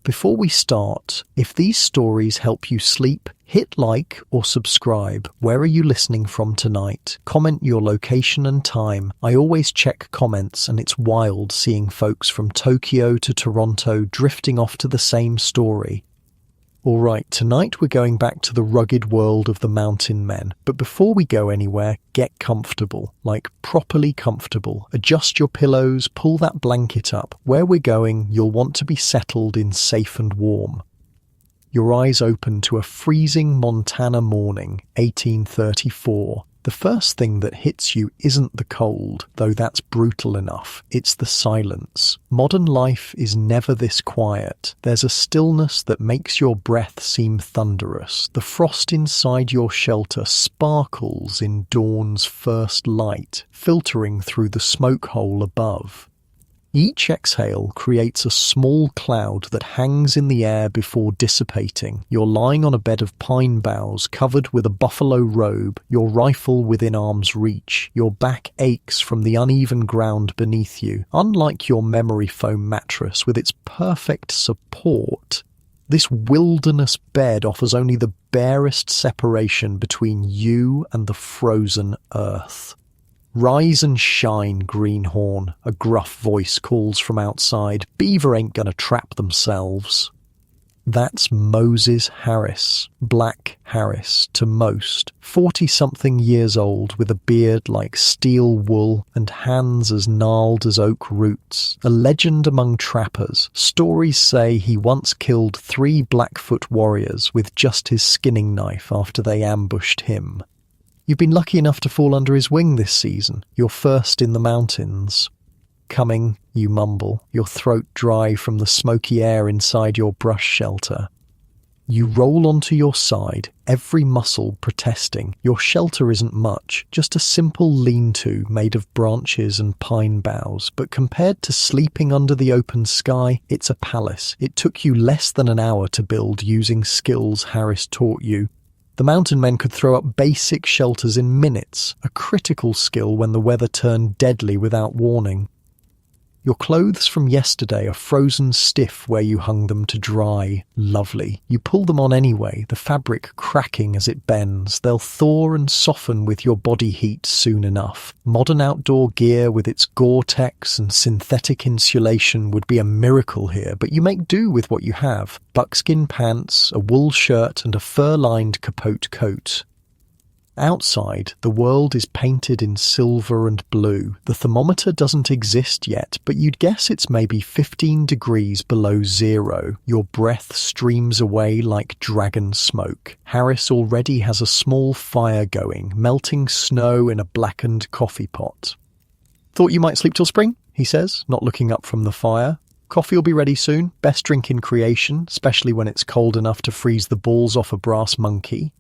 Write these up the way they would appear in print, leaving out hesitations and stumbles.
Before we start, if these stories help you sleep, hit like or subscribe. Where are you listening from tonight? Comment your location and time. I always check comments, and it's wild seeing folks from Tokyo to Toronto drifting off to the same story. Alright, tonight we're going back to the rugged world of the mountain men. But before we go anywhere, get comfortable. Like properly comfortable. Adjust your pillows, pull that blanket up. Where we're going, you'll want to be settled in safe and warm. Your eyes open to a freezing Montana morning, 1834. The first thing that hits you isn't the cold, though that's brutal enough. It's the silence. Modern life is never this quiet. There's a stillness that makes your breath seem thunderous. The frost inside your shelter sparkles in dawn's first light, filtering through the smoke hole above. Each exhale creates a small cloud that hangs in the air before dissipating. You're lying on a bed of pine boughs covered with a buffalo robe, your rifle within arm's reach. Your back aches from the uneven ground beneath you. Unlike your memory foam mattress with its perfect support, this wilderness bed offers only the barest separation between you and the frozen earth. "Rise and shine, greenhorn," a gruff voice calls from outside. "Beaver ain't gonna trap themselves." That's Moses Harris, Black Harris to most, 40-something years old with a beard like steel wool and hands as gnarled as oak roots. A legend among trappers. Stories say he once killed 3 Blackfoot warriors with just his skinning knife after they ambushed him. You've been lucky enough to fall under his wing this season, your first in the mountains. "Coming," you mumble, your throat dry from the smoky air inside your brush shelter. You roll onto your side, every muscle protesting. Your shelter isn't much, just a simple lean-to made of branches and pine boughs, but compared to sleeping under the open sky, it's a palace. It took you less than an hour to build using skills Harris taught you. The mountain men could throw up basic shelters in minutes, a critical skill when the weather turned deadly without warning. Your clothes from yesterday are frozen stiff where you hung them to dry. Lovely. You pull them on anyway, the fabric cracking as it bends. They'll thaw and soften with your body heat soon enough. Modern outdoor gear with its Gore-Tex and synthetic insulation would be a miracle here, but you make do with what you have. Buckskin pants, a wool shirt, and a fur-lined capote coat. Outside, the world is painted in silver and blue. The thermometer doesn't exist yet, but you'd guess it's maybe 15 degrees below zero. Your breath streams away like dragon smoke. Harris already has a small fire going, melting snow in a blackened coffee pot. "Thought you might sleep till spring?" he says, not looking up from the fire. "Coffee will be ready soon. Best drink in creation, especially when it's cold enough to freeze the balls off a brass monkey."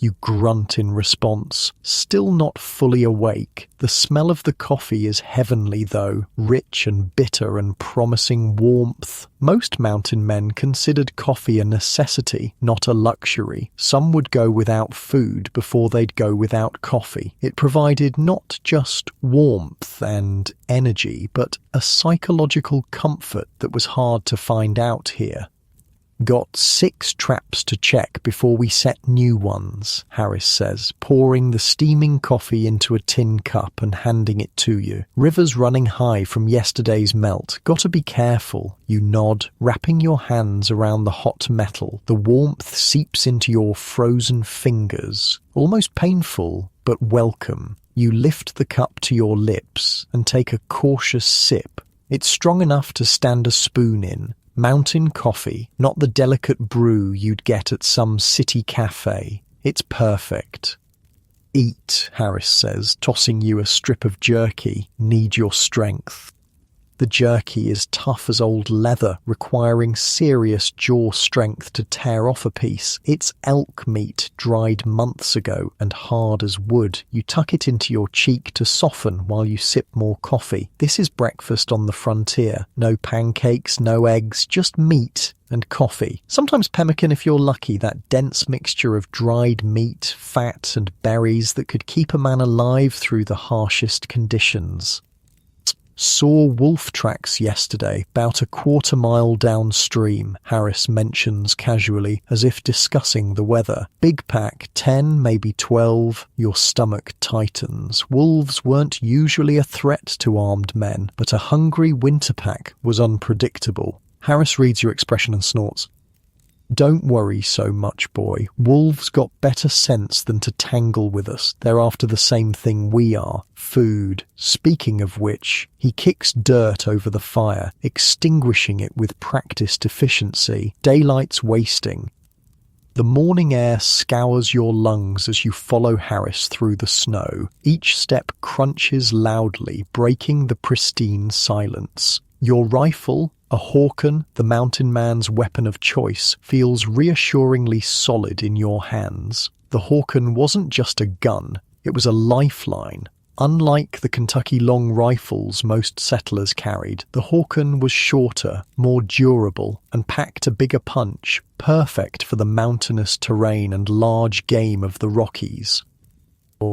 You grunt in response, still not fully awake. The smell of the coffee is heavenly though, rich and bitter and promising warmth. Most mountain men considered coffee a necessity, not a luxury. Some would go without food before they'd go without coffee. It provided not just warmth and energy, but a psychological comfort that was hard to find out here. "Got 6 traps to check before we set new ones," Harris says, pouring the steaming coffee into a tin cup and handing it to you. "River's running high from yesterday's melt. Gotta be careful." You nod, wrapping your hands around the hot metal. The warmth seeps into your frozen fingers. Almost painful, but welcome. You lift the cup to your lips and take a cautious sip. It's strong enough to stand a spoon in. Mountain coffee, not the delicate brew you'd get at some city cafe. It's perfect. "Eat," Harris says, tossing you a strip of jerky. "Need your strength." The jerky is tough as old leather, requiring serious jaw strength to tear off a piece. It's elk meat dried months ago and hard as wood. You tuck it into your cheek to soften while you sip more coffee. This is breakfast on the frontier. No pancakes, no eggs, just meat and coffee. Sometimes pemmican if you're lucky, that dense mixture of dried meat, fat and berries that could keep a man alive through the harshest conditions. Saw wolf tracks yesterday, about a quarter-mile downstream, Harris mentions casually, as if discussing the weather. Big pack, 10, maybe 12, your stomach tightens. Wolves weren't usually a threat to armed men, but a hungry winter pack was unpredictable. Harris reads your expression and snorts. Don't worry so much, boy. Wolves got better sense than to tangle with us. They're after the same thing we are, food. Speaking of which, he kicks dirt over the fire, extinguishing it with practiced efficiency. Daylight's wasting. The morning air scours your lungs as you follow Harris through the snow. Each step crunches loudly, breaking the pristine silence. Your rifle, a Hawken, the mountain man's weapon of choice, feels reassuringly solid in your hands. The Hawken wasn't just a gun, it was a lifeline. Unlike the Kentucky long rifles most settlers carried, the Hawken was shorter, more durable, and packed a bigger punch, perfect for the mountainous terrain and large game of the Rockies.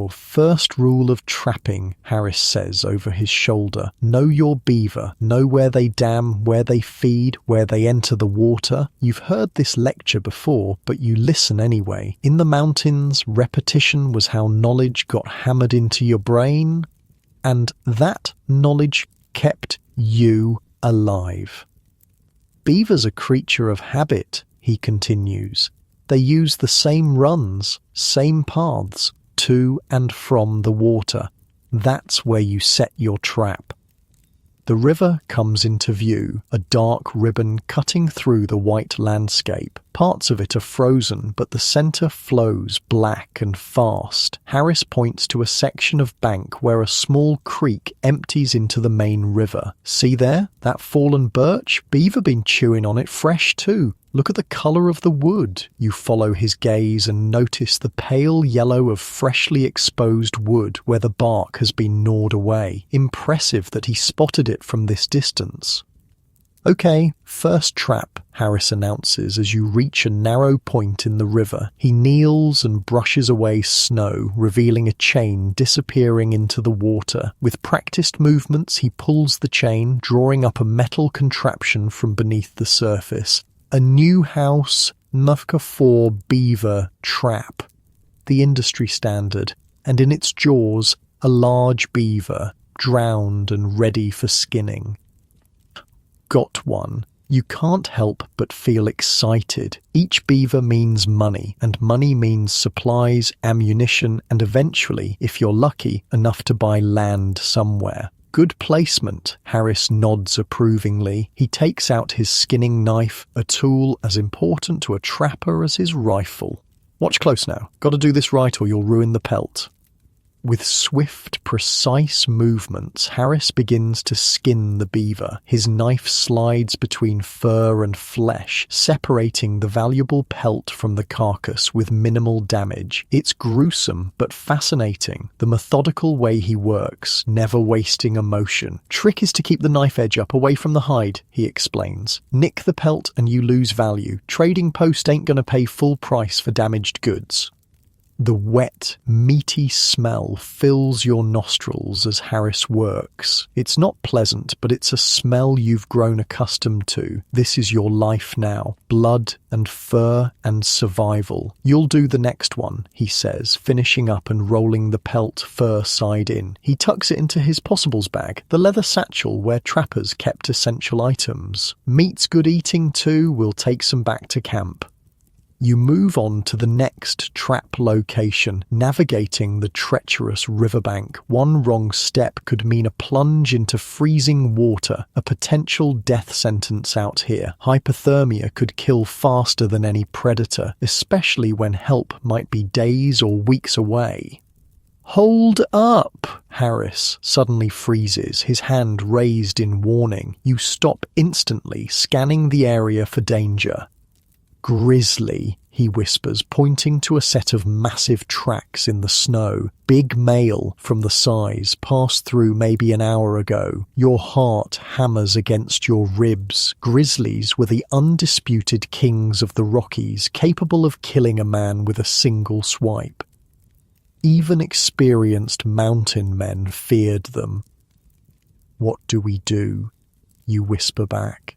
First rule of trapping, Harris says over his shoulder. Know your beaver. Know where they dam, where they feed, where they enter the water. You've heard this lecture before, but you listen anyway. In the mountains, repetition was how knowledge got hammered into your brain, and that knowledge kept you alive. Beaver's a creature of habit, he continues. They use the same runs, same paths, to and from the water. That's where you set your trap. The river comes into view, a dark ribbon cutting through the white landscape. Parts of it are frozen, but the center flows black and fast. Harris points to a section of bank where a small creek empties into the main river. See there? That fallen birch? Beaver been chewing on it fresh too. Look at the color of the wood. You follow his gaze and notice the pale yellow of freshly exposed wood where the bark has been gnawed away. Impressive that he spotted it from this distance. Okay, first trap, Harris announces as you reach a narrow point in the river. He kneels and brushes away snow, revealing a chain disappearing into the water. With practiced movements, he pulls the chain, drawing up a metal contraption from beneath the surface. A new house, Nufka 4 beaver trap, the industry standard, and in its jaws, a large beaver, drowned and ready for skinning. Got one. You can't help but feel excited. Each beaver means money, and money means supplies, ammunition, and eventually, if you're lucky, enough to buy land somewhere. Good placement, Harris nods approvingly. He takes out his skinning knife, a tool as important to a trapper as his rifle. Watch close now. Gotta do this right or you'll ruin the pelt. With swift, precise movements, Harris begins to skin the beaver. His knife slides between fur and flesh, separating the valuable pelt from the carcass with minimal damage. It's gruesome, but fascinating. The methodical way he works, never wasting a motion. Trick is to keep the knife edge up away from the hide, he explains. Nick the pelt and you lose value. Trading post ain't gonna pay full price for damaged goods. The wet, meaty smell fills your nostrils as Harris works. It's not pleasant, but it's a smell you've grown accustomed to. This is your life now. Blood and fur and survival. You'll do the next one, he says, finishing up and rolling the pelt fur side in. He tucks it into his possibles bag, the leather satchel where trappers kept essential items. Meat's good eating too, we'll take some back to camp. You move on to the next trap location, navigating the treacherous riverbank. One wrong step could mean a plunge into freezing water, a potential death sentence out here. Hypothermia could kill faster than any predator, especially when help might be days or weeks away. Hold up! Harris suddenly freezes, his hand raised in warning. You stop instantly, scanning the area for danger. Grizzly, he whispers, pointing to a set of massive tracks in the snow. Big male from the size, passed through maybe an hour ago. Your heart hammers against your ribs. Grizzlies were the undisputed kings of the Rockies, capable of killing a man with a single swipe. Even experienced mountain men feared them. What do we do? You whisper back.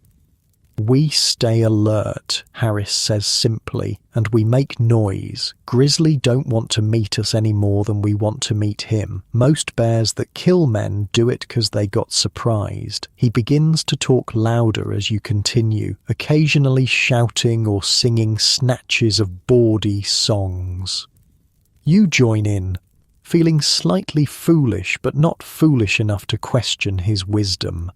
We stay alert, Harris says simply, and we make noise. Grizzly don't want to meet us any more than we want to meet him. Most bears that kill men do it because they got surprised. He begins to talk louder as you continue, occasionally shouting or singing snatches of bawdy songs. You join in, feeling slightly foolish but not foolish enough to question his wisdom.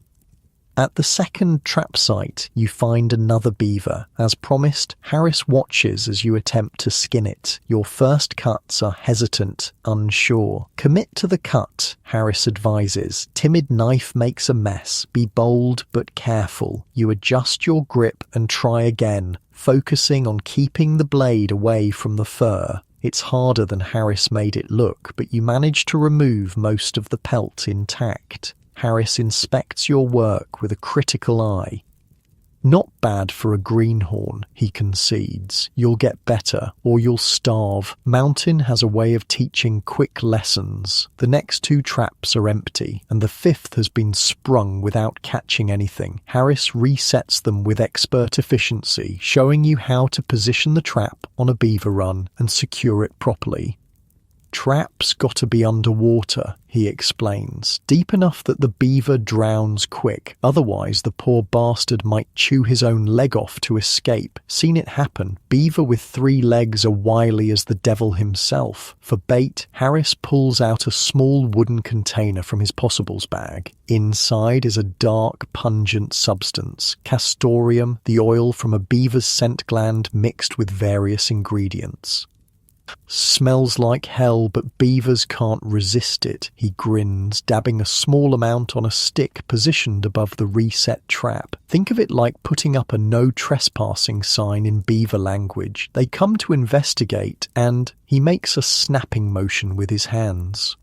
At the second trap site, you find another beaver. As promised, Harris watches as you attempt to skin it. Your first cuts are hesitant, unsure. Commit to the cut, Harris advises. Timid knife makes a mess. Be bold but careful. You adjust your grip and try again, focusing on keeping the blade away from the fur. It's harder than Harris made it look, but you manage to remove most of the pelt intact. Harris inspects your work with a critical eye. Not bad for a greenhorn, he concedes. You'll get better, or you'll starve. Mountain has a way of teaching quick lessons. The next 2 traps are empty, and the 5th has been sprung without catching anything. Harris resets them with expert efficiency, showing you how to position the trap on a beaver run and secure it properly. Trap's got to be underwater, he explains, deep enough that the beaver drowns quick, otherwise the poor bastard might chew his own leg off to escape. Seen it happen. Beaver with 3 legs are wily as the devil himself. For bait, Harris pulls out a small wooden container from his possibles bag. Inside is a dark, pungent substance, castoreum, the oil from a beaver's scent gland mixed with various ingredients. Smells like hell, but beavers can't resist it, he grins, dabbing a small amount on a stick positioned above the reset trap. Think of it like putting up a no trespassing sign in beaver language. They come to investigate, and he makes a snapping motion with his hands.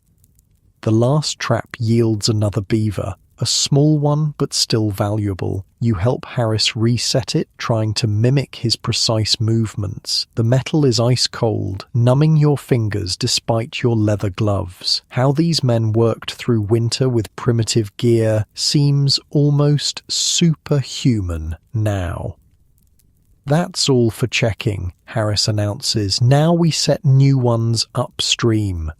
The last trap yields another beaver. A small one, but still valuable. You help Harris reset it, trying to mimic his precise movements. The metal is ice cold, numbing your fingers despite your leather gloves. How these men worked through winter with primitive gear seems almost superhuman now. That's all for checking, Harris announces. Now we set new ones upstream.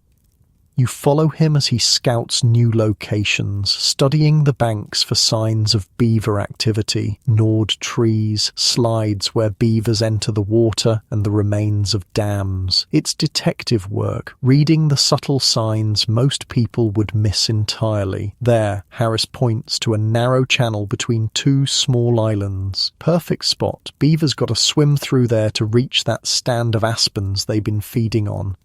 You follow him as he scouts new locations, studying the banks for signs of beaver activity, gnawed trees, slides where beavers enter the water, and the remains of dams. It's detective work, reading the subtle signs most people would miss entirely. There, Harris points to a narrow channel between 2 small islands. Perfect spot. Beavers got to swim through there to reach that stand of aspens they've been feeding on.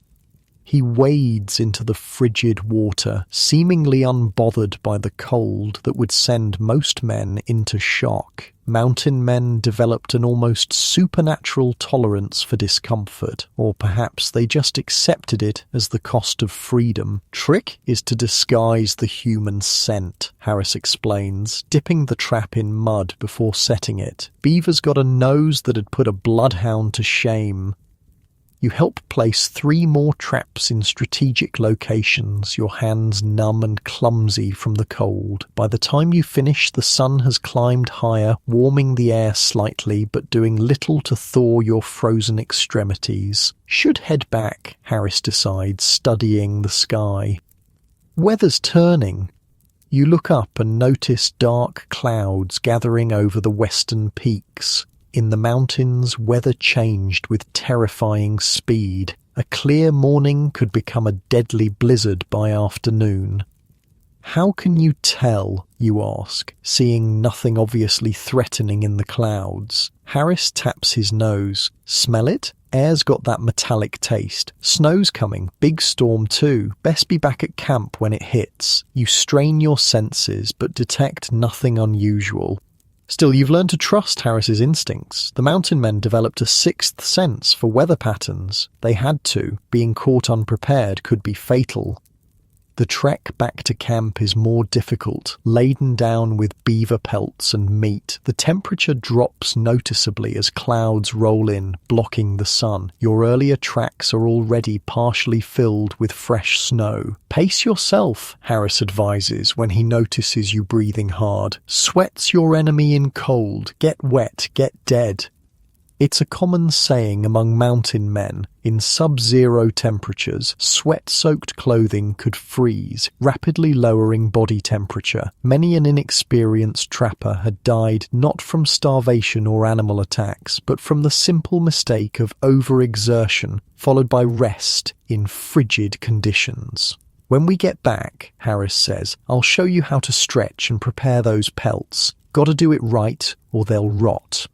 He wades into the frigid water, seemingly unbothered by the cold that would send most men into shock. Mountain men developed an almost supernatural tolerance for discomfort, or perhaps they just accepted it as the cost of freedom. Trick is to disguise the human scent, Harris explains, dipping the trap in mud before setting it. Beavers got a nose that'd put a bloodhound to shame. You help place 3 more traps in strategic locations, your hands numb and clumsy from the cold. By the time you finish, the sun has climbed higher, warming the air slightly, but doing little to thaw your frozen extremities. Should head back, Harris decides, studying the sky. Weather's turning. You look up and notice dark clouds gathering over the western peaks. In the mountains, weather changed with terrifying speed. A clear morning could become a deadly blizzard by afternoon. How can you tell, you ask, seeing nothing obviously threatening in the clouds? Harris taps his nose. Smell it? Air's got that metallic taste. Snow's coming. Big storm too. Best be back at camp when it hits. You strain your senses, but detect nothing unusual. Still, you've learned to trust Harris's instincts. The mountain men developed a 6th sense for weather patterns. They had to. Being caught unprepared could be fatal. The trek back to camp is more difficult, laden down with beaver pelts and meat. The temperature drops noticeably as clouds roll in, blocking the sun. Your earlier tracks are already partially filled with fresh snow. Pace yourself, Harris advises when he notices you breathing hard. Sweat's your enemy in cold. Get wet, get dead. It's a common saying among mountain men. In sub-zero temperatures, sweat-soaked clothing could freeze, rapidly lowering body temperature. Many an inexperienced trapper had died not from starvation or animal attacks, but from the simple mistake of overexertion, followed by rest in frigid conditions. When we get back, Harris says, I'll show you how to stretch and prepare those pelts. Gotta do it right, or they'll rot.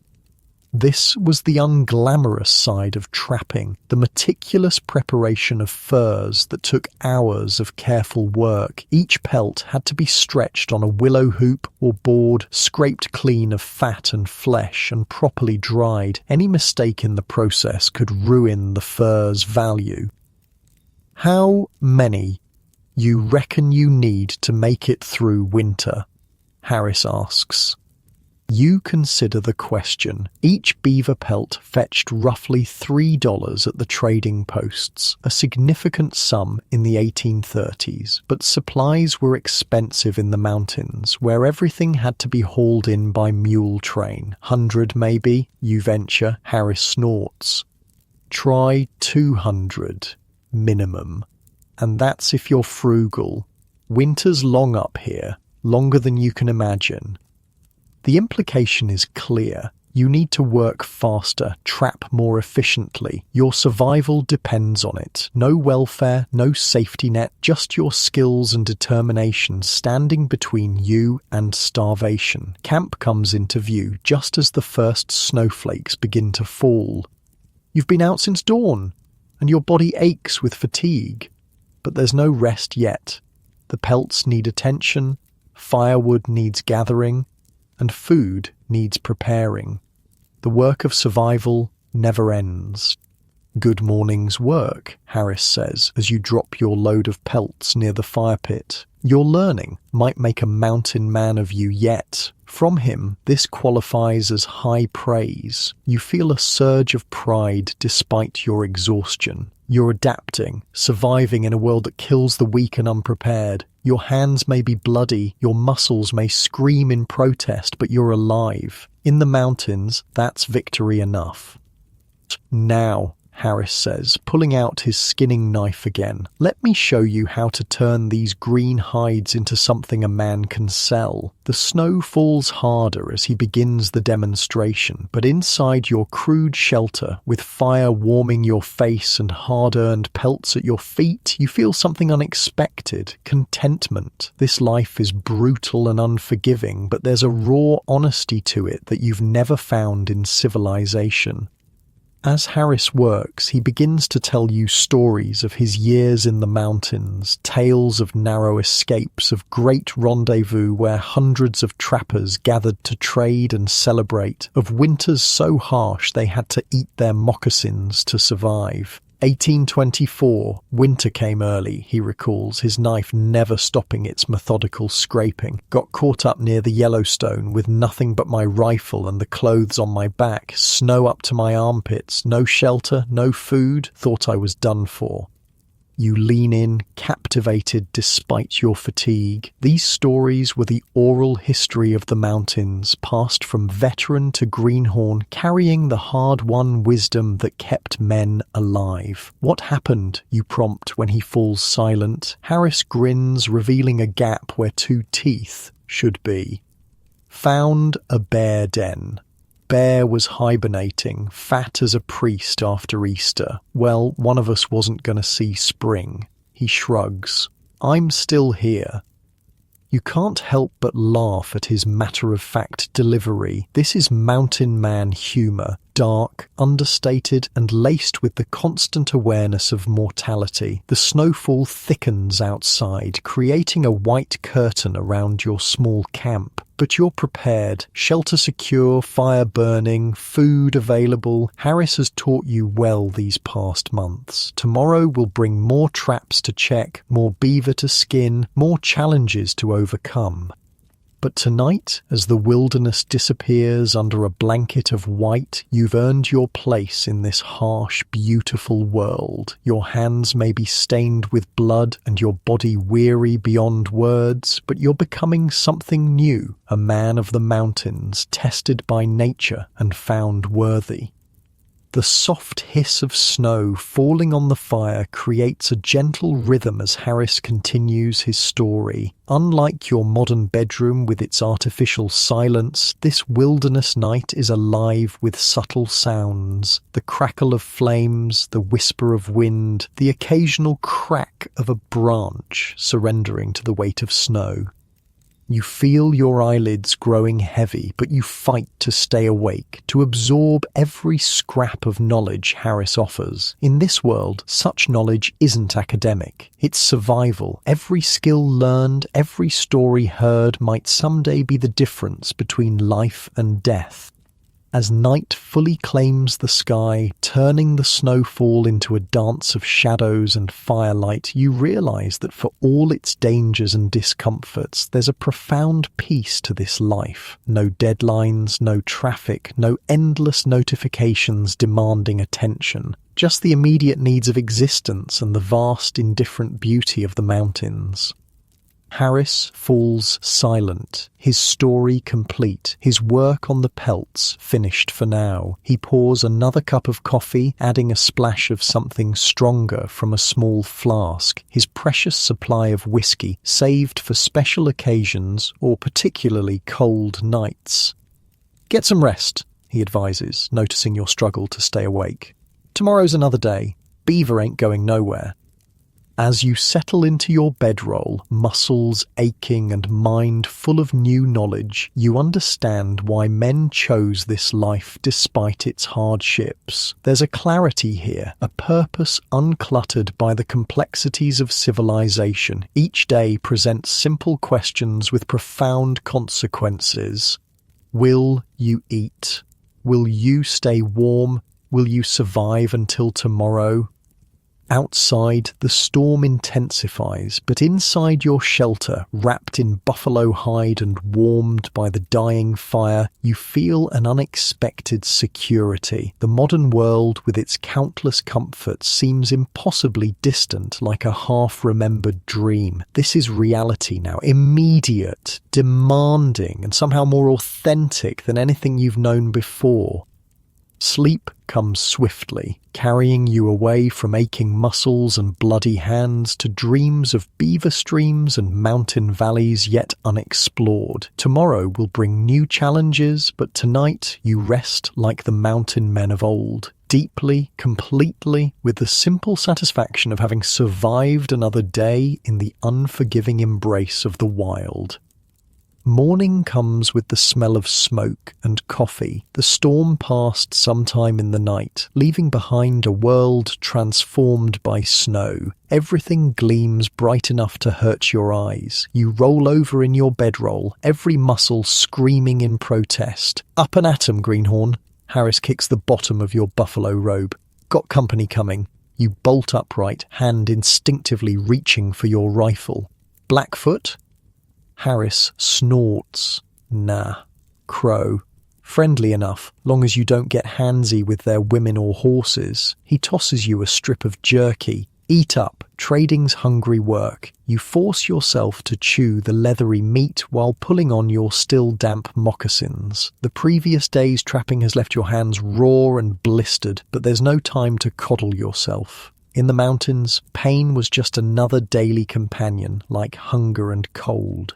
This was the unglamorous side of trapping, the meticulous preparation of furs that took hours of careful work. Each pelt had to be stretched on a willow hoop or board, scraped clean of fat and flesh, and properly dried. Any mistake in the process could ruin the fur's value. How many you reckon you need to make it through winter? Harris asks. You consider the question. Each beaver pelt fetched roughly $3 at the trading posts, a significant sum in the 1830s, but supplies were expensive in the mountains, where everything had to be hauled in by mule train. 100 maybe, you venture, Harris snorts. Try 200, minimum. And that's if you're frugal. Winter's long up here, longer than you can imagine. The implication is clear. You need to work faster, trap more efficiently. Your survival depends on it. No welfare, no safety net, just your skills and determination standing between you and starvation. Camp comes into view just as the first snowflakes begin to fall. You've been out since dawn, and your body aches with fatigue. But there's no rest yet. The pelts need attention, firewood needs gathering, and food needs preparing. The work of survival never ends. Good morning's work, Harris says, as you drop your load of pelts near the fire pit. Your learning might make a mountain man of you yet. From him, this qualifies as high praise. You feel a surge of pride despite your exhaustion. You're adapting, surviving in a world that kills the weak and unprepared. Your hands may be bloody, your muscles may scream in protest, but you're alive. In the mountains, that's victory enough. Now, Harris says, pulling out his skinning knife again, let me show you how to turn these green hides into something a man can sell. The snow falls harder as he begins the demonstration, but inside your crude shelter, with fire warming your face and hard-earned pelts at your feet, you feel something unexpected, contentment. This life is brutal and unforgiving, but there's a raw honesty to it that you've never found in civilization. As Harris works, he begins to tell you stories of his years in the mountains, tales of narrow escapes, of great rendezvous where hundreds of trappers gathered to trade and celebrate, of winters so harsh they had to eat their moccasins to survive. 1824, winter came early, he recalls, his knife never stopping its methodical scraping. Got caught up near the Yellowstone with nothing but my rifle and the clothes on my back, snow up to my armpits, no shelter, no food, thought I was done for. You lean in, captivated despite your fatigue. These stories were the oral history of the mountains, passed from veteran to greenhorn, carrying the hard-won wisdom that kept men alive. What happened, you prompt when he falls silent. Harris grins, revealing a gap where two teeth should be. Found a bear den. Bear was hibernating, fat as a priest after Easter. Well, one of us wasn't going to see spring. He shrugs. I'm still here. You can't help but laugh at his matter-of-fact delivery. This is mountain man humour, dark, understated, and laced with the constant awareness of mortality. The snowfall thickens outside, creating a white curtain around your small camp. But you're prepared. Shelter secure, fire burning, food available. Harris has taught you well these past months. Tomorrow will bring more traps to check, more beaver to skin, more challenges to overcome. But tonight, as the wilderness disappears under a blanket of white, you've earned your place in this harsh, beautiful world. Your hands may be stained with blood and your body weary beyond words, but you're becoming something new, a man of the mountains, tested by nature and found worthy. The soft hiss of snow falling on the fire creates a gentle rhythm as Harris continues his story. Unlike your modern bedroom with its artificial silence, this wilderness night is alive with subtle sounds. The crackle of flames, the whisper of wind, the occasional crack of a branch surrendering to the weight of snow. You feel your eyelids growing heavy, but you fight to stay awake, to absorb every scrap of knowledge Harris offers. In this world, such knowledge isn't academic. It's survival. Every skill learned, every story heard might someday be the difference between life and death. As night fully claims the sky, turning the snowfall into a dance of shadows and firelight, you realize that for all its dangers and discomforts, there's a profound peace to this life. No deadlines, no traffic, no endless notifications demanding attention. Just the immediate needs of existence and the vast, indifferent beauty of the mountains. Harris falls silent, his story complete, his work on the pelts finished for now. He pours another cup of coffee, adding a splash of something stronger from a small flask, his precious supply of whiskey, saved for special occasions or particularly cold nights. "Get some rest," he advises, noticing your struggle to stay awake. "Tomorrow's another day. Beaver ain't going nowhere." As you settle into your bedroll, muscles aching and mind full of new knowledge, you understand why men chose this life despite its hardships. There's a clarity here, a purpose uncluttered by the complexities of civilization. Each day presents simple questions with profound consequences. Will you eat? Will you stay warm? Will you survive until tomorrow? Outside, the storm intensifies, but inside your shelter, wrapped in buffalo hide and warmed by the dying fire, you feel an unexpected security. The modern world, with its countless comforts, seems impossibly distant, like a half-remembered dream. This is reality now, immediate, demanding, and somehow more authentic than anything you've known before. Sleep comes swiftly, carrying you away from aching muscles and bloody hands to dreams of beaver streams and mountain valleys yet unexplored. Tomorrow will bring new challenges, but tonight you rest like the mountain men of old, deeply, completely, with the simple satisfaction of having survived another day in the unforgiving embrace of the wild. Morning comes with the smell of smoke and coffee. The storm passed sometime in the night, leaving behind a world transformed by snow. Everything gleams bright enough to hurt your eyes. You roll over in your bedroll, every muscle screaming in protest. "Up and at 'em, Greenhorn." Harris kicks the bottom of your buffalo robe. "Got company coming." You bolt upright, hand instinctively reaching for your rifle. "Blackfoot?" Harris snorts. "Nah." Crow. "Friendly enough, long as you don't get handsy with their women or horses." He tosses you a strip of jerky. "Eat up. Trading's hungry work." You force yourself to chew the leathery meat while pulling on your still damp moccasins. The previous day's trapping has left your hands raw and blistered, but there's no time to coddle yourself. In the mountains, pain was just another daily companion, like hunger and cold.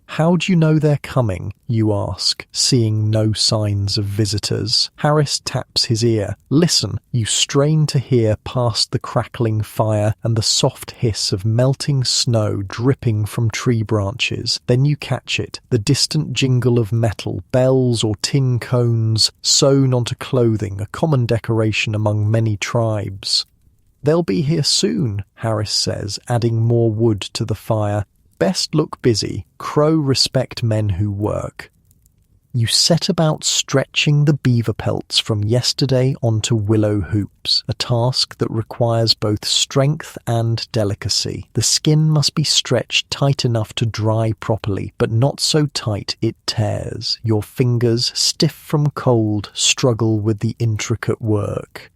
"How do you know they're coming?" you ask, seeing no signs of visitors. Harris taps his ear. "Listen." You strain to hear past the crackling fire and the soft hiss of melting snow dripping from tree branches. Then you catch it, the distant jingle of metal, bells or tin cones sewn onto clothing, a common decoration among many tribes. "They'll be here soon," Harris says, adding more wood to the fire. best look busy. Crow respect men who work. You set about stretching the beaver pelts from yesterday onto willow hoops, a task that requires both strength and delicacy. The skin must be stretched tight enough to dry properly, but not so tight it tears. Your fingers, stiff from cold, struggle with the intricate work.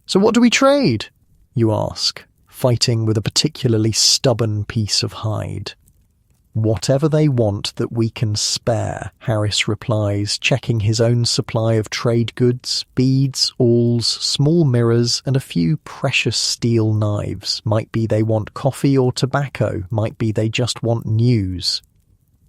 "So what do we trade?" you ask, fighting with a particularly stubborn piece of hide. "Whatever they want that we can spare," Harris replies, checking his own supply of trade goods, beads, awls, small mirrors, and a few precious steel knives. Might be they want coffee or tobacco, might be they just want news.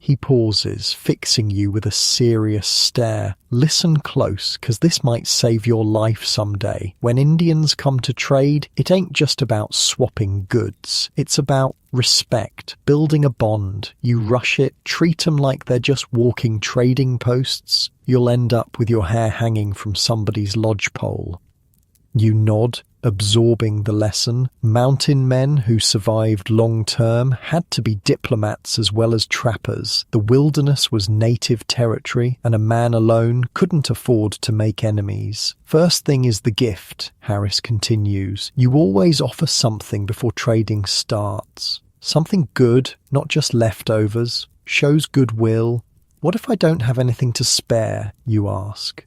He pauses, fixing you with a serious stare. "Listen close, 'cause this might save your life someday. When Indians come to trade, it ain't just about swapping goods. It's about respect, building a bond. You rush it, treat 'em like they're just walking trading posts. You'll end up with your hair hanging from somebody's lodgepole." You nod, absorbing the lesson. Mountain men who survived long-term had to be diplomats as well as trappers. The wilderness was native territory, and a man alone couldn't afford to make enemies. "First thing is the gift," Harris continues. "You always offer something before trading starts. Something good, not just leftovers. Shows goodwill. What if I don't have anything to spare?" you ask.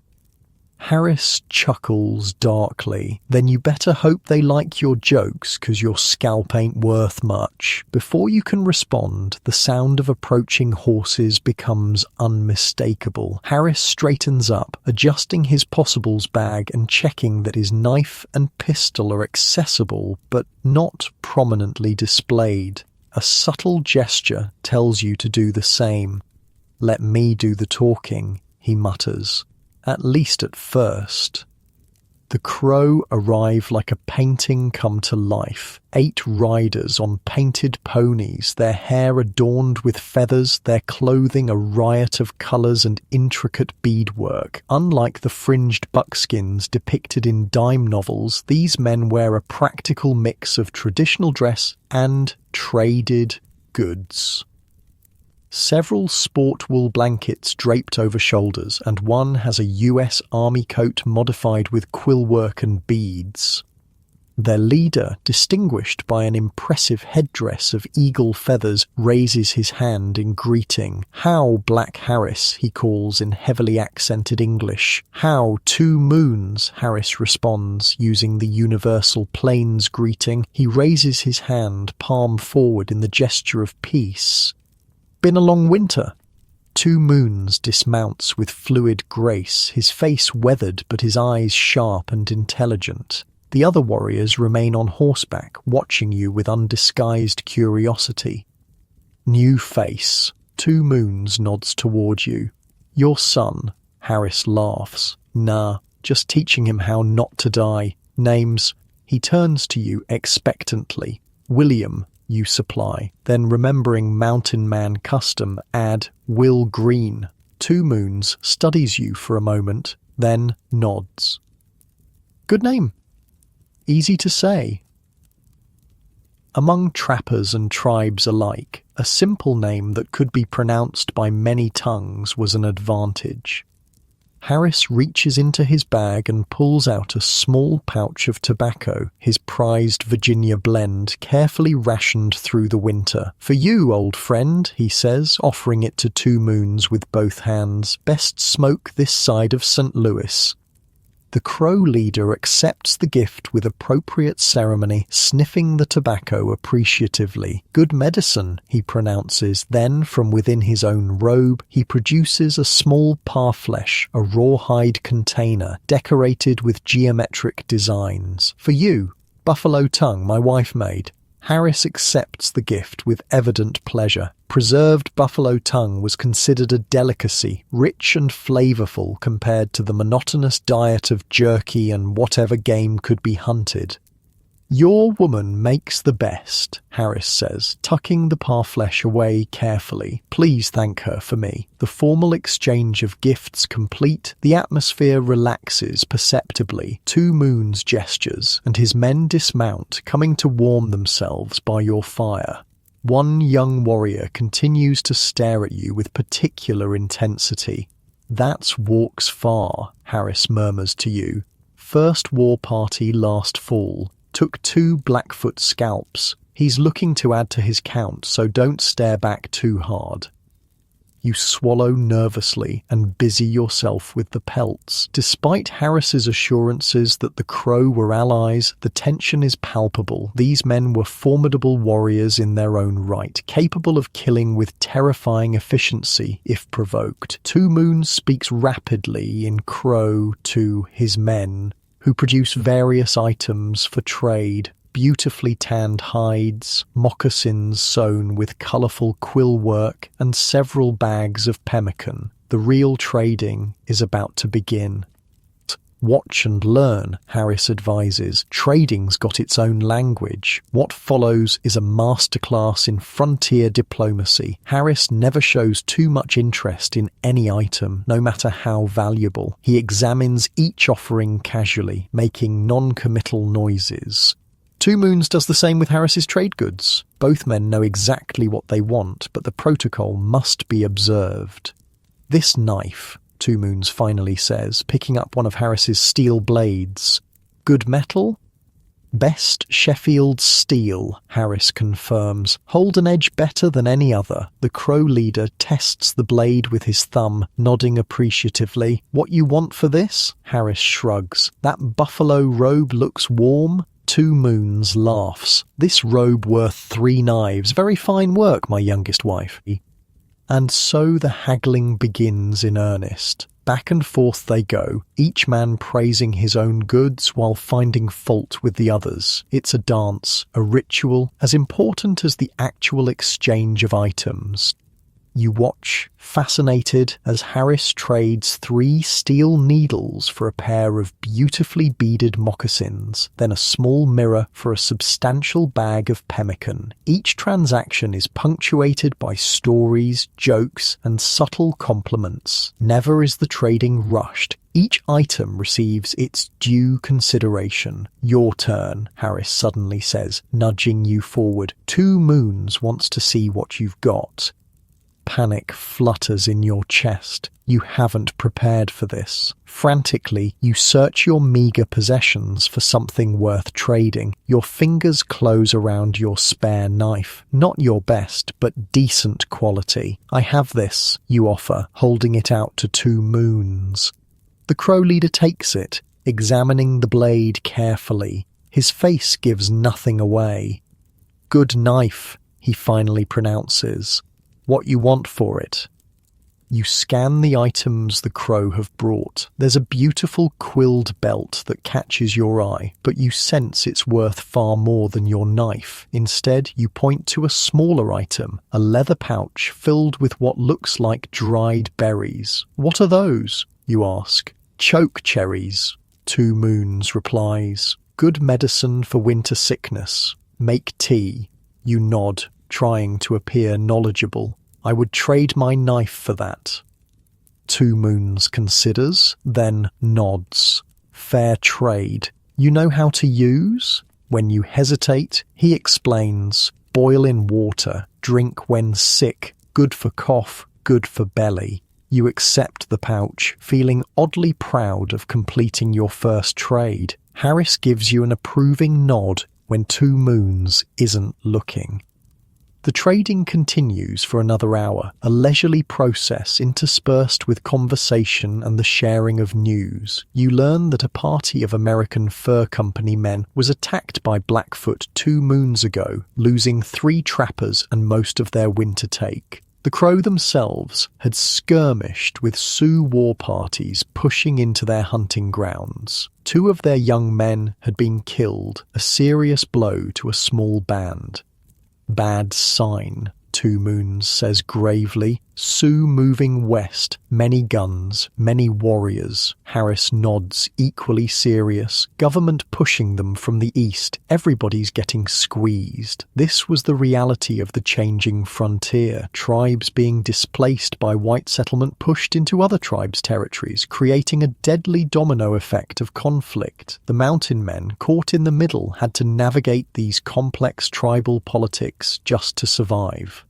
Harris chuckles darkly. "Then you better hope they like your jokes, 'cause your scalp ain't worth much." Before you can respond, the sound of approaching horses becomes unmistakable. Harris straightens up, adjusting his possibles bag and checking that his knife and pistol are accessible but not prominently displayed. A subtle gesture tells you to do the same. "Let me do the talking," he mutters. "At least at first." The Crow arrive like a painting come to life. 8 riders on painted ponies, their hair adorned with feathers, their clothing a riot of colours and intricate beadwork. Unlike the fringed buckskins depicted in dime novels, these men wear a practical mix of traditional dress and traded goods. Several sport wool blankets draped over shoulders, and one has a US Army coat modified with quillwork and beads. Their leader, distinguished by an impressive headdress of eagle feathers, raises his hand in greeting. "How, Black Harris," he calls in heavily accented English. "How, Two Moons," Harris responds, using the universal Plains greeting. He raises his hand, palm forward in the gesture of peace. "Been a long winter." Two Moons dismounts with fluid grace, his face weathered but his eyes sharp and intelligent. The other warriors remain on horseback, watching you with undisguised curiosity. "New face." Two Moons nods toward you. "Your son," Harris laughs. "Nah, just teaching him how not to die. Names." He turns to you expectantly. "William," you supply. Then, remembering mountain man custom, add "Will Green." Two Moons studies you for a moment, then nods. "Good name. Easy to say." Among trappers and tribes alike, a simple name that could be pronounced by many tongues was an advantage. Harris reaches into his bag and pulls out a small pouch of tobacco, his prized Virginia blend, carefully rationed through the winter. "For you, old friend," he says, offering it to Two Moons with both hands. "Best smoke this side of St. Louis." The Crow leader accepts the gift with appropriate ceremony, sniffing the tobacco appreciatively. "Good medicine," he pronounces. Then, from within his own robe, he produces a small parfleche, a rawhide container, decorated with geometric designs. "For you, buffalo tongue my wife made." Harris accepts the gift with evident pleasure. Preserved buffalo tongue was considered a delicacy, rich and flavorful compared to the monotonous diet of jerky and whatever game could be hunted. "Your woman makes the best," Harris says, tucking the parfleche away carefully. "Please thank her for me." The formal exchange of gifts complete, the atmosphere relaxes perceptibly. Two Moons gestures, and his men dismount, coming to warm themselves by your fire. One young warrior continues to stare at you with particular intensity. "That's walks far," Harris murmurs to you. "First war party last fall. Took 2 Blackfoot scalps. He's looking to add to his count, so don't stare back too hard." You swallow nervously and busy yourself with the pelts. Despite Harris's assurances that the Crow were allies, the tension is palpable. These men were formidable warriors in their own right, capable of killing with terrifying efficiency if provoked. Two Moons speaks rapidly in Crow to his men, who produce various items for trade. Beautifully tanned hides, moccasins sewn with colourful quill work, and several bags of pemmican. The real trading is about to begin. "Watch and learn," Harris advises. "Trading's got its own language." What follows is a masterclass in frontier diplomacy. Harris never shows too much interest in any item, no matter how valuable. He examines each offering casually, making non-committal noises. Two Moons does the same with Harris's trade goods. Both men know exactly what they want, but the protocol must be observed. "This knife," Two Moons finally says, picking up one of Harris's steel blades. "Good metal?" "Best Sheffield steel," Harris confirms. "Hold an edge better than any other." The Crow leader tests the blade with his thumb, nodding appreciatively. "What you want for this?" Harris shrugs. "That buffalo robe looks warm." Two Moons laughs. "This robe worth 3 knives. Very fine work, my youngest wife." And so the haggling begins in earnest. Back and forth they go, each man praising his own goods while finding fault with the others. It's a dance, a ritual, as important as the actual exchange of items. You watch, fascinated, as Harris trades 3 steel needles for a pair of beautifully beaded moccasins, then a small mirror for a substantial bag of pemmican. Each transaction is punctuated by stories, jokes, and subtle compliments. Never is the trading rushed. Each item receives its due consideration. "Your turn," Harris suddenly says, nudging you forward. Two Moons wants to see what you've got. Panic flutters in your chest. You haven't prepared for this. Frantically, you search your meagre possessions for something worth trading. Your fingers close around your spare knife. Not your best, but decent quality. "I have this," you offer, holding it out to Two Moons. The Crow leader takes it, examining the blade carefully. His face gives nothing away. "Good knife," he finally pronounces. "What you want for it?" You scan the items the Crow have brought. There's a beautiful quilled belt that catches your eye, but you sense it's worth far more than your knife. Instead, you point to a smaller item, a leather pouch filled with what looks like dried berries. "What are those?" you ask. "Choke cherries," Two Moons replies. "Good medicine for winter sickness. Make tea." You nod, trying to appear knowledgeable. "I would trade my knife for that." Two Moons considers, then nods. "Fair trade. You know how to use?" When you hesitate, he explains. "Boil in water. Drink when sick. Good for cough. Good for belly." You accept the pouch, feeling oddly proud of completing your first trade. Harris gives you an approving nod when Two Moons isn't looking. The trading continues for another hour, a leisurely process interspersed with conversation and the sharing of news. You learn that a party of American Fur Company men was attacked by Blackfoot 2 moons ago, losing 3 trappers and most of their winter take. The Crow themselves had skirmished with Sioux war parties pushing into their hunting grounds. 2 of their young men had been killed, a serious blow to a small band. Bad sign. Two Moons says gravely. Sioux moving west, many guns, many warriors. Harris nods, equally serious. Government pushing them from the east. Everybody's getting squeezed. This was the reality of the changing frontier. Tribes being displaced by white settlement pushed into other tribes' territories, creating a deadly domino effect of conflict. The mountain men, caught in the middle, had to navigate these complex tribal politics just to survive.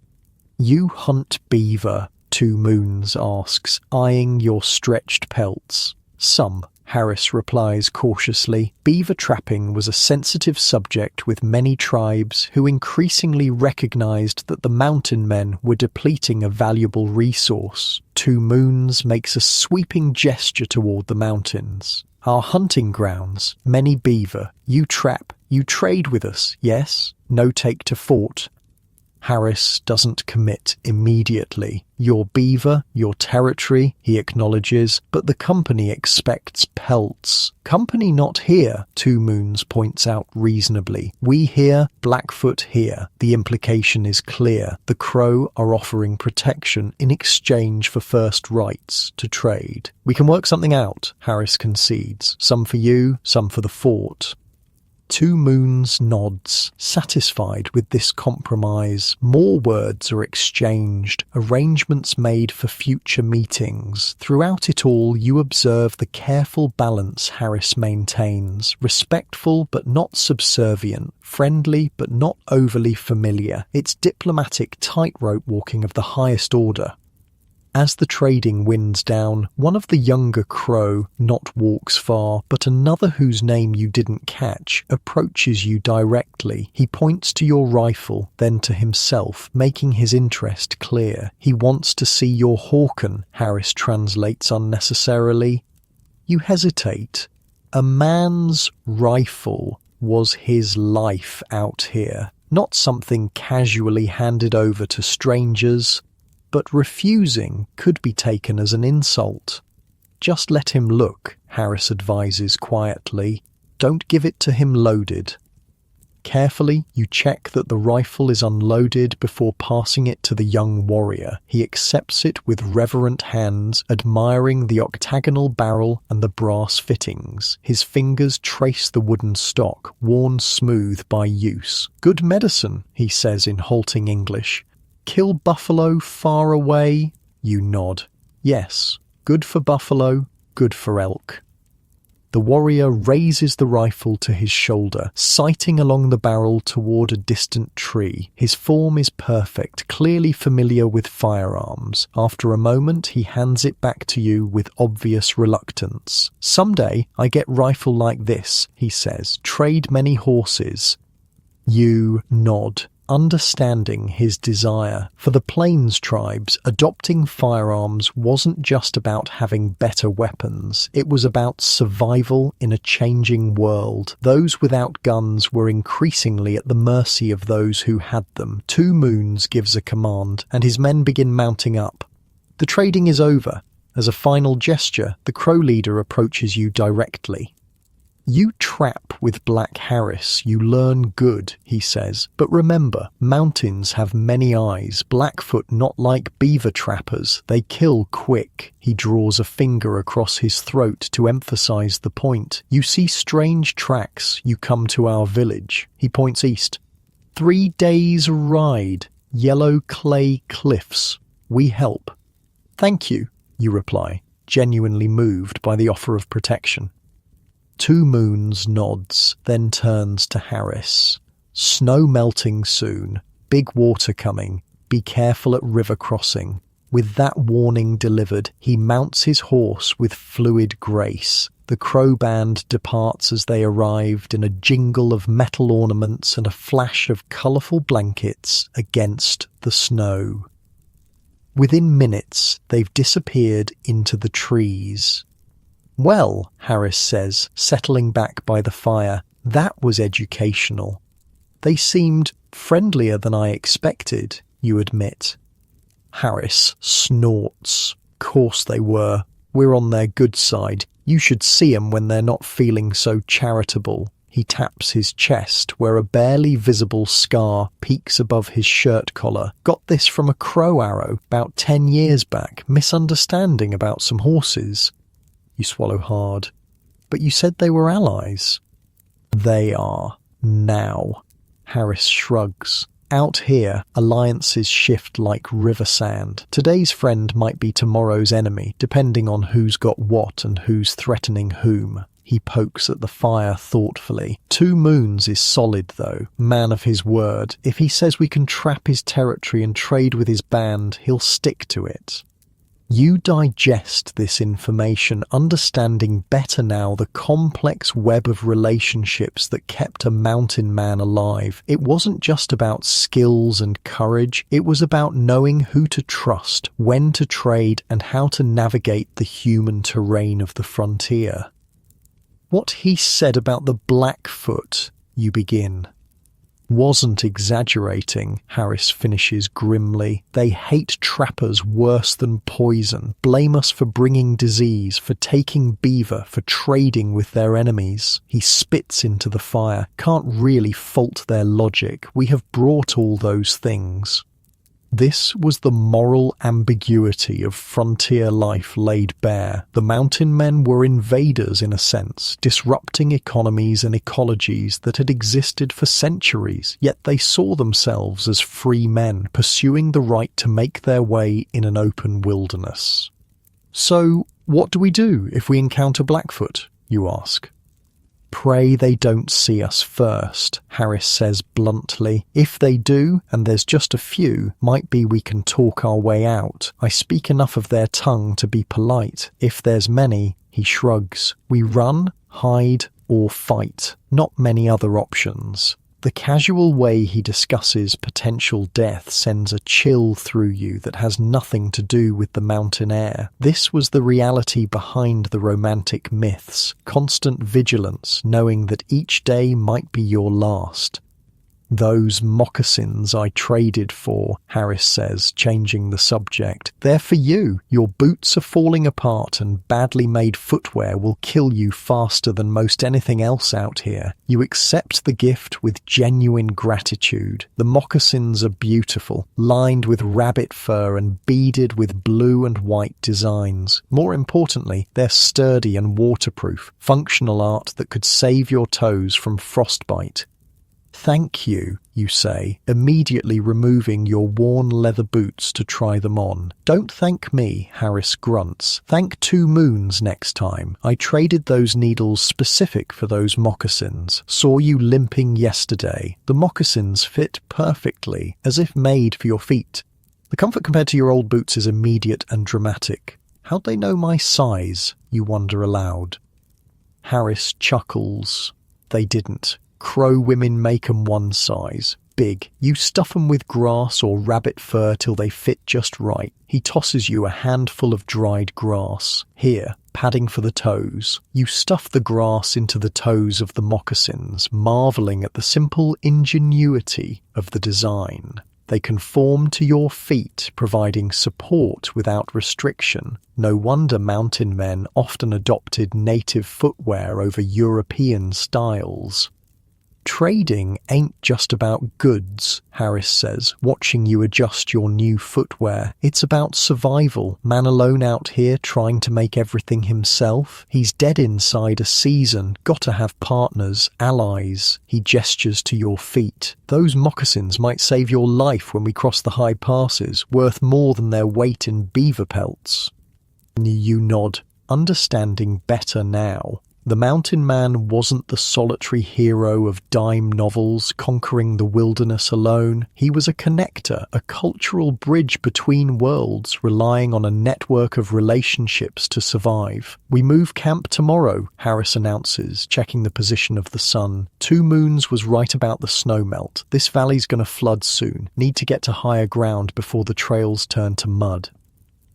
You hunt beaver, Two Moons asks, eyeing your stretched pelts. Some, Harris replies cautiously. Beaver trapping was a sensitive subject with many tribes who increasingly recognized that the mountain men were depleting a valuable resource. Two Moons makes a sweeping gesture toward the mountains. Our hunting grounds, many beaver. You trap, you trade with us, yes? No take to fort. Harris doesn't commit immediately. Your beaver, your territory, he acknowledges, but the company expects pelts. Company not here, Two Moons points out reasonably. We here, Blackfoot here. The implication is clear. The Crow are offering protection in exchange for first rights to trade. We can work something out, Harris concedes. Some for you, some for the fort. Two Moons nods, satisfied with this compromise. More words are exchanged, arrangements made for future meetings. Throughout it all, you observe the careful balance Harris maintains, respectful but not subservient, friendly but not overly familiar. It's diplomatic tightrope walking of the highest order. As the trading winds down, one of the younger Crow not walks far, but another whose name you didn't catch approaches you directly. He points to your rifle, then to himself, making his interest clear. He wants to see your Hawken, Harris translates unnecessarily. You hesitate. A man's rifle was his life out here, not something casually handed over to strangers. But refusing could be taken as an insult. Just let him look, Harris advises quietly. Don't give it to him loaded. Carefully, you check that the rifle is unloaded before passing it to the young warrior. He accepts it with reverent hands, admiring the octagonal barrel and the brass fittings. His fingers trace the wooden stock, worn smooth by use. Good medicine, he says in halting English. Kill buffalo far away? You nod. Yes, good for buffalo, good for elk. The warrior raises the rifle to his shoulder, sighting along the barrel toward a distant tree. His form is perfect, clearly familiar with firearms. After a moment, he hands it back to you with obvious reluctance. Someday I get rifle like this, he says. Trade many horses. You nod, understanding his desire. For the Plains tribes, adopting firearms wasn't just about having better weapons. It was about survival in a changing world. Those without guns were increasingly at the mercy of those who had them. Two Moons gives a command, and his men begin mounting up. The trading is over. As a final gesture, the Crow leader approaches you directly. You trap with Black Harris, you learn good, he says. But remember, mountains have many eyes. Blackfoot not like beaver trappers. They kill quick. He draws a finger across his throat to emphasize the point. You see strange tracks. You come to our village. He points east. 3 days' ride. Yellow clay cliffs. We help. Thank you, you reply, genuinely moved by the offer of protection. Two Moons nods, then turns to Harris. Snow melting soon. Big water coming. Be careful at river crossing. With that warning delivered, he mounts his horse with fluid grace. The Crow band departs as they arrived in a jingle of metal ornaments and a flash of colourful blankets against the snow. Within minutes, they've disappeared into the trees. Well, Harris says, settling back by the fire, that was educational. They seemed friendlier than I expected, you admit. Harris snorts. Course they were. We're on their good side. You should see 'em when they're not feeling so charitable. He taps his chest where a barely visible scar peeks above his shirt collar. Got this from a crow arrow about 10 years back, misunderstanding about some horses. You swallow hard. But you said they were allies. They are. Now. Harris shrugs. Out here, alliances shift like river sand. Today's friend might be tomorrow's enemy, depending on who's got what and who's threatening whom. He pokes at the fire thoughtfully. 2 Moons is solid, though. Man of his word. If he says we can trap his territory and trade with his band, he'll stick to it. You digest this information, understanding better now the complex web of relationships that kept a mountain man alive. It wasn't just about skills and courage, it was about knowing who to trust, when to trade, and how to navigate the human terrain of the frontier. What he said about the Blackfoot, you begin. Wasn't exaggerating, Harris finishes grimly. They hate trappers worse than poison, blame us for bringing disease, for taking beaver, for trading with their enemies. He spits into the fire. Can't really fault their logic. We have brought all those things. This was the moral ambiguity of frontier life laid bare. The mountain men were invaders in a sense, disrupting economies and ecologies that had existed for centuries, yet they saw themselves as free men, pursuing the right to make their way in an open wilderness. So, what do we do if we encounter Blackfoot, you ask? Pray they don't see us first, Harris says bluntly. If they do, and there's just a few, might be we can talk our way out. I speak enough of their tongue to be polite. If there's many, he shrugs. We run, hide, or fight. Not many other options. The casual way he discusses potential death sends a chill through you that has nothing to do with the mountain air. This was the reality behind the romantic myths, constant vigilance, knowing that each day might be your last. Those moccasins I traded for, Harris says, changing the subject. They're for you. Your boots are falling apart and badly made footwear will kill you faster than most anything else out here. You accept the gift with genuine gratitude. The moccasins are beautiful, lined with rabbit fur and beaded with blue and white designs. More importantly, they're sturdy and waterproof, functional art that could save your toes from frostbite. Thank you, you say, immediately removing your worn leather boots to try them on. Don't thank me, Harris grunts. Thank 2 Moons next time. I traded those needles specific for those moccasins. Saw you limping yesterday. The moccasins fit perfectly, as if made for your feet. The comfort compared to your old boots is immediate and dramatic. How'd they know my size? You wonder aloud. Harris chuckles. They didn't. Crow women make 'em one size, big. You stuff 'em with grass or rabbit fur till they fit just right. He tosses you a handful of dried grass. Here, padding for the toes. You stuff the grass into the toes of the moccasins, marveling at the simple ingenuity of the design. They conform to your feet, providing support without restriction. No wonder mountain men often adopted native footwear over European styles. Trading ain't just about goods, Harris says, watching you adjust your new footwear. It's about survival. Man alone out here trying to make everything himself. He's dead inside a season. Gotta have partners, allies. He gestures to your feet. Those moccasins might save your life when we cross the high passes, worth more than their weight in beaver pelts. You nod, understanding better now. The mountain man wasn't the solitary hero of dime novels conquering the wilderness alone. He was a connector, a cultural bridge between worlds, relying on a network of relationships to survive. We move camp tomorrow, Harris announces, checking the position of the sun. 2 Moons was right about the snowmelt. This valley's gonna flood soon. Need to get to higher ground before the trails turn to mud.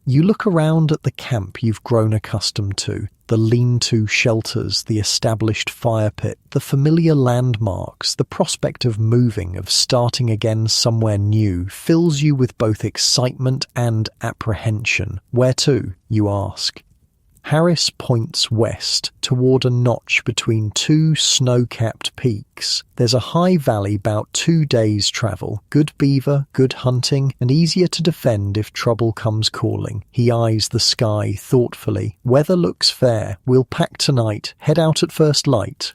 You look around at the camp you've grown accustomed to, the lean-to shelters, the established fire pit, the familiar landmarks. The prospect of moving, of starting again somewhere new, fills you with both excitement and apprehension. Where to, you ask? Harris points west toward a notch between two snow-capped peaks. There's a high valley about 2 days' travel. Good beaver, good hunting, and easier to defend if trouble comes calling. He eyes the sky thoughtfully. Weather looks fair. We'll pack tonight. Head out at first light.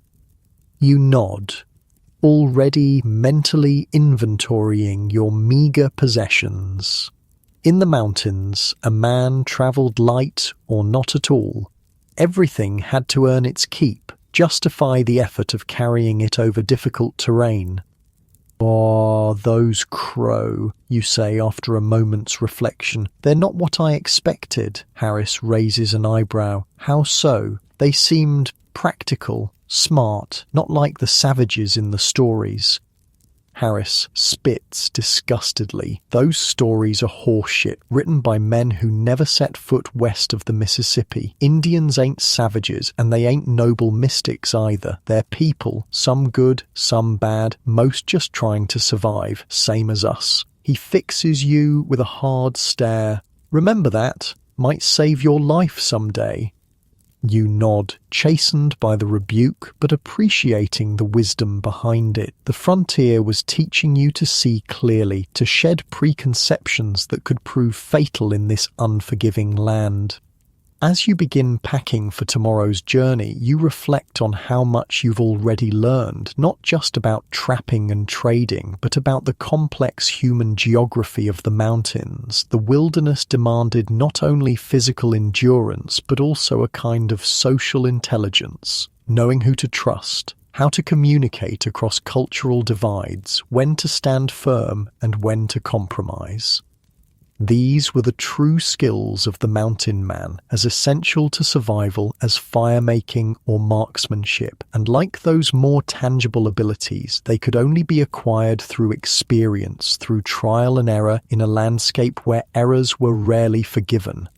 You nod, already mentally inventorying your meager possessions. In the mountains, a man travelled light or not at all. Everything had to earn its keep, justify the effort of carrying it over difficult terrain. "Oh, those crow," you say after a moment's reflection. "They're not what I expected." Harris raises an eyebrow. "How so?" "They seemed practical, smart, not like the savages in the stories." Harris spits disgustedly. "Those stories are horseshit, written by men who never set foot west of the Mississippi. Indians ain't savages, and they ain't noble mystics either. They're people, some good, some bad, most just trying to survive, same as us." He fixes you with a hard stare. "Remember that. Might save your life someday." You nod, chastened by the rebuke, but appreciating the wisdom behind it. The frontier was teaching you to see clearly, to shed preconceptions that could prove fatal in this unforgiving land. As you begin packing for tomorrow's journey, you reflect on how much you've already learned, not just about trapping and trading, but about the complex human geography of the mountains. The wilderness demanded not only physical endurance, but also a kind of social intelligence, knowing who to trust, how to communicate across cultural divides, when to stand firm and when to compromise. These were the true skills of the mountain man, as essential to survival as fire-making or marksmanship, and like those more tangible abilities, they could only be acquired through experience, through trial and error in a landscape where errors were rarely forgiven.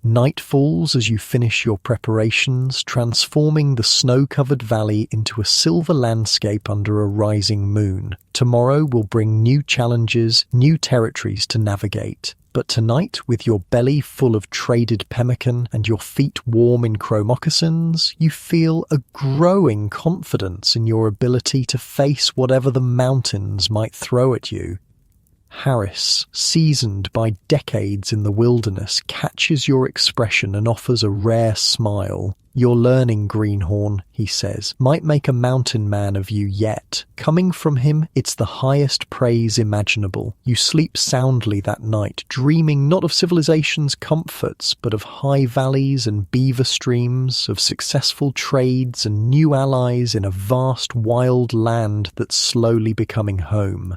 Night falls as you finish your preparations, transforming the snow-covered valley into a silver landscape under a rising moon. Tomorrow will bring new challenges, new territories to navigate. But tonight, with your belly full of traded pemmican and your feet warm in crow moccasins, you feel a growing confidence in your ability to face whatever the mountains might throw at you. Harris, seasoned by decades in the wilderness, catches your expression and offers a rare smile. "Your learning, Greenhorn," he says, "might make a mountain man of you yet. Coming from him, it's the highest praise imaginable. You sleep soundly that night, dreaming not of civilization's comforts, but of high valleys and beaver streams, of successful trades and new allies in a vast wild land that's slowly becoming home."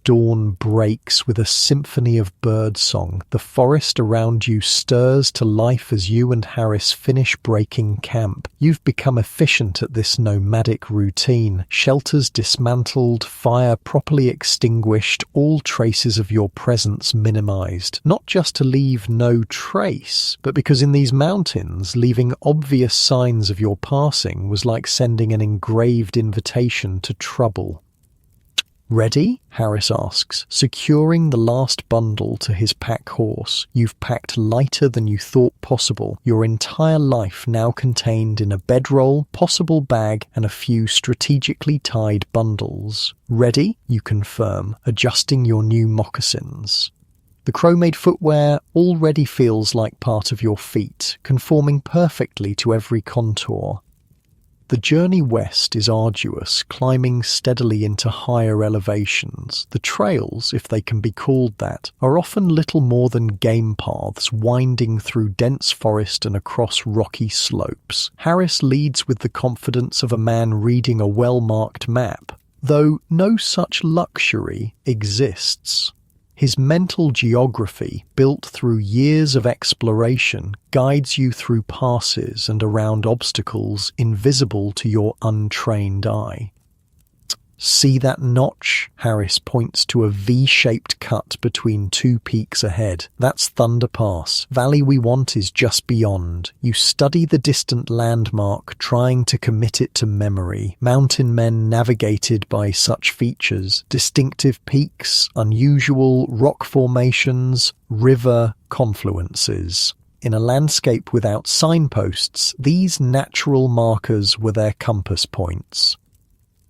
Dawn breaks with a symphony of birdsong. The forest around you stirs to life as you and Harris finish breaking camp. You've become efficient at this nomadic routine. Shelters dismantled, fire properly extinguished, all traces of your presence minimized. Not just to leave no trace, but because in these mountains, leaving obvious signs of your passing was like sending an engraved invitation to trouble. "Ready?" Harris asks, securing the last bundle to his pack horse. You've packed lighter than you thought possible, your entire life now contained in a bedroll, possible bag, and a few strategically tied bundles. "Ready?" you confirm, adjusting your new moccasins. The crow-made footwear already feels like part of your feet, conforming perfectly to every contour. The journey west is arduous, climbing steadily into higher elevations. The trails, if they can be called that, are often little more than game paths winding through dense forest and across rocky slopes. Harris leads with the confidence of a man reading a well-marked map, though no such luxury exists. His mental geography, built through years of exploration, guides you through passes and around obstacles invisible to your untrained eye. "See that notch?" Harris points to a V-shaped cut between two peaks ahead. "That's Thunder Pass. Valley we want is just beyond." You study the distant landmark, trying to commit it to memory. Mountain men navigated by such features: distinctive peaks, unusual rock formations, river confluences. In a landscape without signposts, these natural markers were their compass points.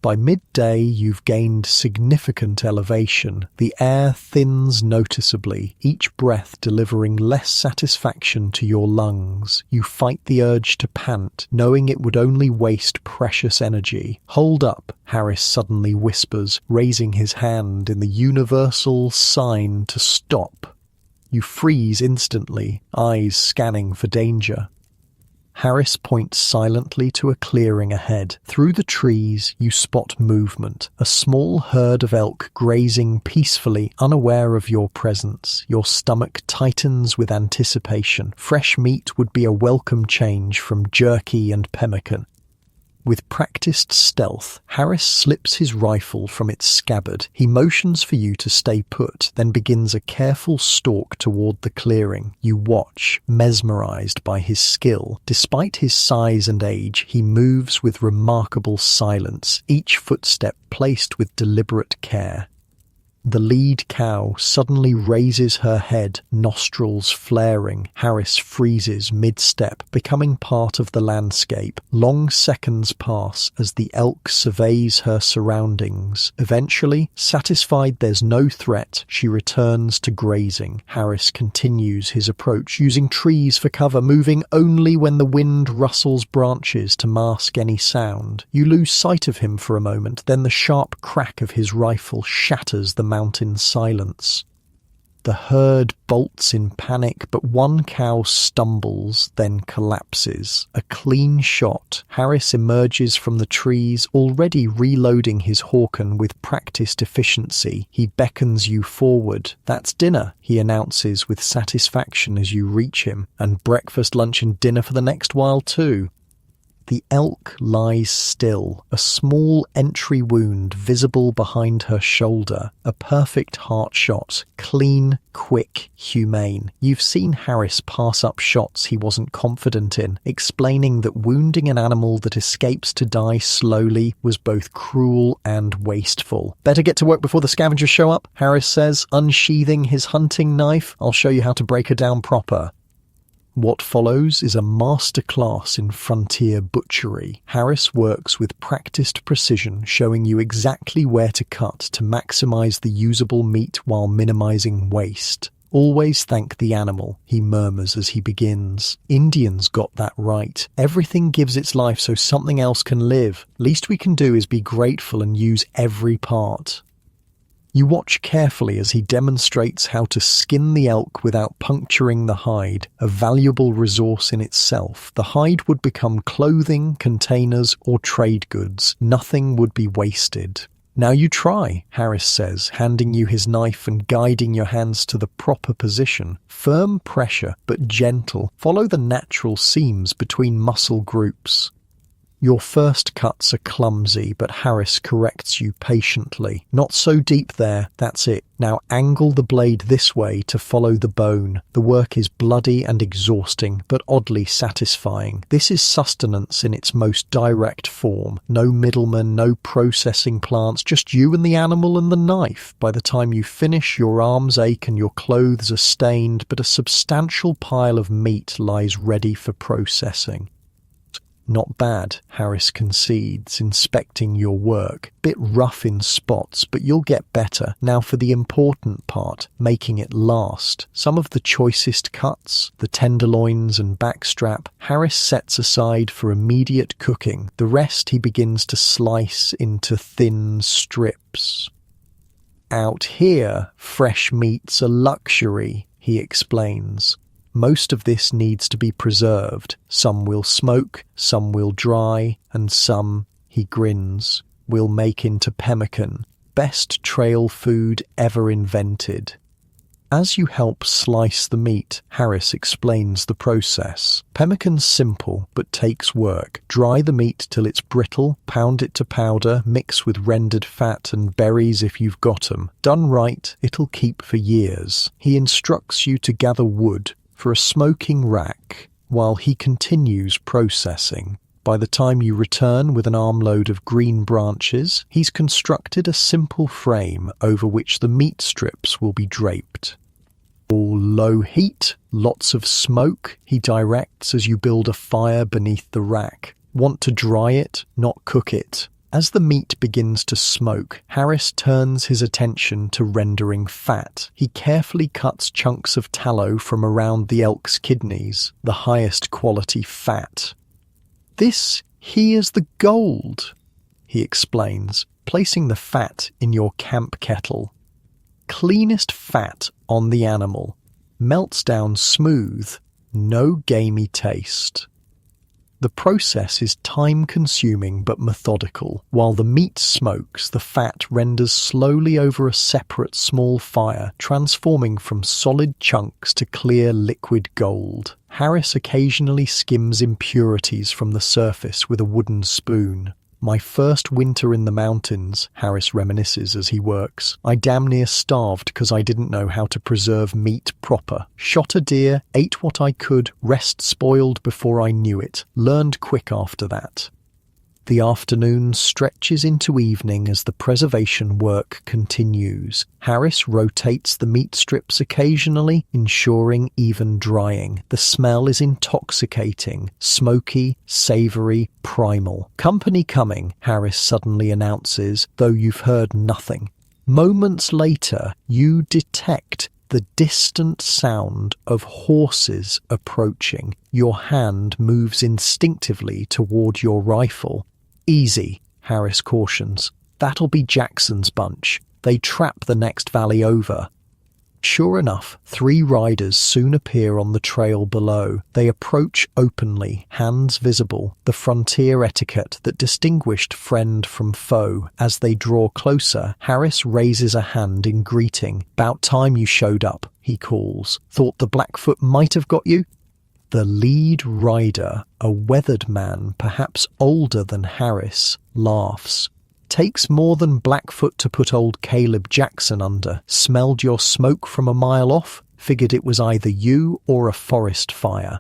By midday, you've gained significant elevation. The air thins noticeably, each breath delivering less satisfaction to your lungs. You fight the urge to pant, knowing it would only waste precious energy. "Hold up," Harris suddenly whispers, raising his hand in the universal sign to stop. You freeze instantly, eyes scanning for danger. Harris points silently to a clearing ahead. Through the trees, you spot movement, a small herd of elk grazing peacefully, unaware of your presence. Your stomach tightens with anticipation. Fresh meat would be a welcome change from jerky and pemmican. With practiced stealth, Harris slips his rifle from its scabbard. He motions for you to stay put, then begins a careful stalk toward the clearing. You watch, mesmerized by his skill. Despite his size and age, he moves with remarkable silence, each footstep placed with deliberate care. The lead cow suddenly raises her head, nostrils flaring. Harris freezes mid-step, becoming part of the landscape. Long seconds pass as the elk surveys her surroundings. Eventually, satisfied there's no threat, she returns to grazing. Harris continues his approach, using trees for cover, moving only when the wind rustles branches to mask any sound. You lose sight of him for a moment, then the sharp crack of his rifle shatters the mountain silence. The herd bolts in panic, but one cow stumbles, then collapses. A clean shot. Harris emerges from the trees, already reloading his Hawken with practiced efficiency. He beckons you forward. "That's dinner," he announces with satisfaction as you reach him. "And breakfast, lunch and dinner for the next while too." The elk lies still, a small entry wound visible behind her shoulder. A perfect heart shot, clean, quick, humane. You've seen Harris pass up shots he wasn't confident in, explaining that wounding an animal that escapes to die slowly was both cruel and wasteful. "Better get to work before the scavengers show up," Harris says, unsheathing his hunting knife. "I'll show you how to break her down proper." What follows is a masterclass in frontier butchery. Harris works with practiced precision, showing you exactly where to cut to maximize the usable meat while minimizing waste. "Always thank the animal," he murmurs as he begins. "Indians got that right. Everything gives its life so something else can live. Least we can do is be grateful and use every part." You watch carefully as he demonstrates how to skin the elk without puncturing the hide, a valuable resource in itself. The hide would become clothing, containers, or trade goods. Nothing would be wasted. "Now you try," Harris says, handing you his knife and guiding your hands to the proper position. Firm pressure, but gentle. Follow the natural seams between muscle groups. Your first cuts are clumsy, but Harris corrects you patiently. "Not so deep there, that's it. Now angle the blade this way to follow the bone." The work is bloody and exhausting, but oddly satisfying. This is sustenance in its most direct form. No middleman, no processing plants, just you and the animal and the knife. By the time you finish, your arms ache and your clothes are stained, but a substantial pile of meat lies ready for processing. "Not bad," Harris concedes, inspecting your work. "Bit rough in spots, but you'll get better. Now for the important part, making it last." Some of the choicest cuts, the tenderloins and backstrap, Harris sets aside for immediate cooking. The rest he begins to slice into thin strips. "Out here, fresh meat's a luxury," he explains. "Most of this needs to be preserved. Some will smoke, some will dry, and some," he grins, "will make into pemmican. Best trail food ever invented." As you help slice the meat, Harris explains the process. Pemmican's simple, but takes work. Dry the meat till it's brittle, pound it to powder, mix with rendered fat and berries if you've got 'em. Done right, it'll keep for years. He instructs you to gather wood for a smoking rack, while he continues processing. By the time you return with an armload of green branches, he's constructed a simple frame over which the meat strips will be draped. Low heat, lots of smoke, he directs as you build a fire beneath the rack. Want to dry it, not cook it. As the meat begins to smoke, Harris turns his attention to rendering fat. He carefully cuts chunks of tallow from around the elk's kidneys, the highest quality fat. "This here's the gold," he explains, placing the fat in your camp kettle. Cleanest fat on the animal. Melts down smooth, no gamey taste. The process is time-consuming but methodical. While the meat smokes, the fat renders slowly over a separate small fire, transforming from solid chunks to clear liquid gold. Harris occasionally skims impurities from the surface with a wooden spoon. "My first winter in the mountains," Harris reminisces as he works. "I damn near starved because I didn't know how to preserve meat proper. Shot a deer, ate what I could, rest spoiled before I knew it. Learned quick after that." The afternoon stretches into evening as the preservation work continues. Harris rotates the meat strips occasionally, ensuring even drying. The smell is intoxicating, smoky, savory, primal. "Company coming," Harris suddenly announces, though you've heard nothing. Moments later, you detect the distant sound of horses approaching. Your hand moves instinctively toward your rifle. "Easy," Harris cautions. "That'll be Jackson's bunch. They trap the next valley over." Sure enough, 3 riders soon appear on the trail below. They approach openly, hands visible, the frontier etiquette that distinguished friend from foe. As they draw closer, Harris raises a hand in greeting. "'Bout time you showed up," he calls. "Thought the Blackfoot might have got you?" The lead rider, a weathered man perhaps older than Harris, laughs. "Takes more than Blackfoot to put old Caleb Jackson under. Smelled your smoke from a mile off, figured it was either you or a forest fire."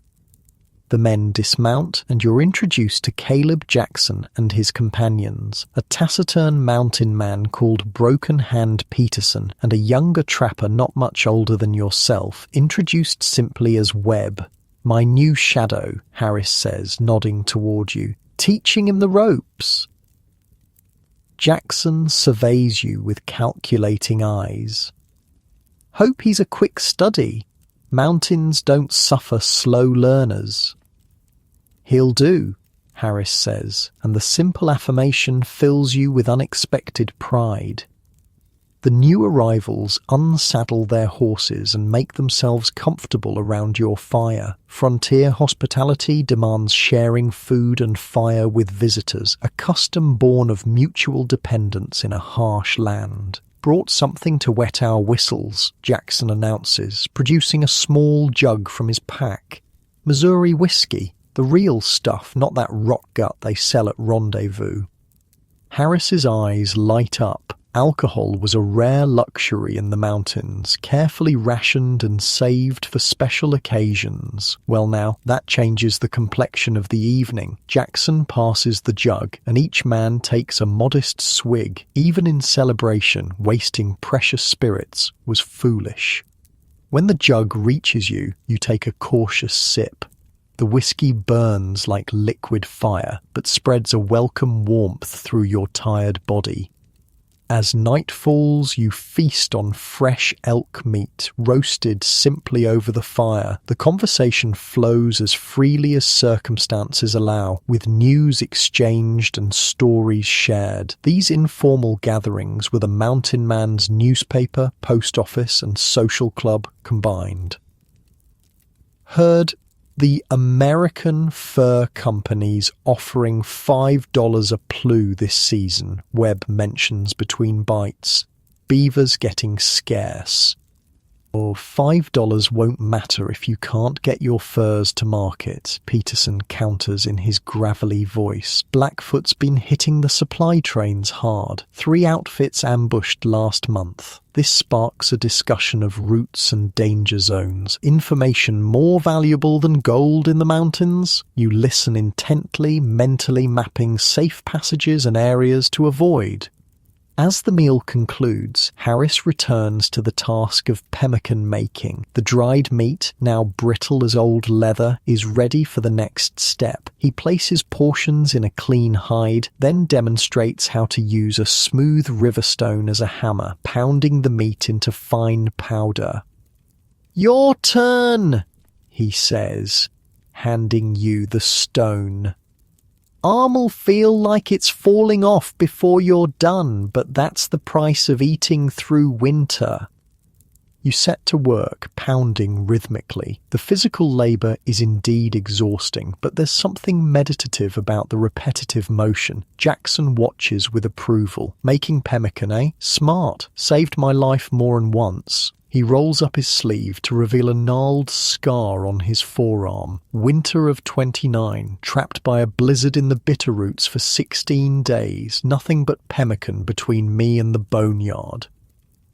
The men dismount and you're introduced to Caleb Jackson and his companions, a taciturn mountain man called Broken Hand Peterson and a younger trapper not much older than yourself, introduced simply as Webb. "My new shadow," Harris says, nodding toward you. "Teaching him the ropes." Jackson surveys you with calculating eyes. "Hope he's a quick study. Mountains don't suffer slow learners." "He'll do," Harris says, and the simple affirmation fills you with unexpected pride. The new arrivals unsaddle their horses and make themselves comfortable around your fire. Frontier hospitality demands sharing food and fire with visitors, a custom born of mutual dependence in a harsh land. "Brought something to wet our whistles," Jackson announces, producing a small jug from his pack. "Missouri whiskey, the real stuff, not that rock gut they sell at Rendezvous." Harris's eyes light up. Alcohol was a rare luxury in the mountains, carefully rationed and saved for special occasions. Well now, that changes the complexion of the evening. Jackson passes the jug, and each man takes a modest swig. Even in celebration, wasting precious spirits was foolish. When the jug reaches you, you take a cautious sip. The whiskey burns like liquid fire, but spreads a welcome warmth through your tired body. As night falls, you feast on fresh elk meat, roasted simply over the fire. The conversation flows as freely as circumstances allow, with news exchanged and stories shared. These informal gatherings were the mountain man's newspaper, post office, and social club combined. Heard the American Fur Company's offering $5 a plew this season, Webb mentions between bites. Beavers getting scarce. Or $5 won't matter if you can't get your furs to market, Peterson counters in his gravelly voice. Blackfoot's been hitting the supply trains hard. 3 outfits ambushed last month. This sparks a discussion of routes and danger zones. Information more valuable than gold in the mountains? You listen intently, mentally mapping safe passages and areas to avoid. As the meal concludes, Harris returns to the task of pemmican making. The dried meat, now brittle as old leather, is ready for the next step. He places portions in a clean hide, then demonstrates how to use a smooth riverstone as a hammer, pounding the meat into fine powder. "Your turn," he says, handing you the stone. "Arm'll feel like it's falling off before you're done, but that's the price of eating through winter." You set to work, pounding rhythmically. The physical labour is indeed exhausting, but there's something meditative about the repetitive motion. Jackson watches with approval. "Making pemmican, eh? Smart. Saved my life more'n once." He rolls up his sleeve to reveal a gnarled scar on his forearm. "Winter of 29, trapped by a blizzard in the Bitterroots for 16 days, nothing but pemmican between me and the boneyard."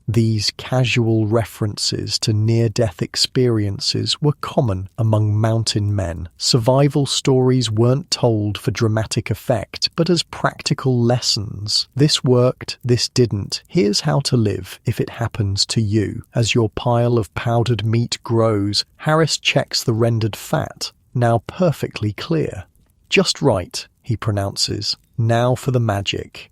These casual references to near-death experiences were common among mountain men. Survival stories weren't told for dramatic effect, but as practical lessons. This worked, this didn't. Here's how to live if it happens to you. As your pile of powdered meat grows, Harris checks the rendered fat, now perfectly clear. "Just right," he pronounces. "Now for the magic."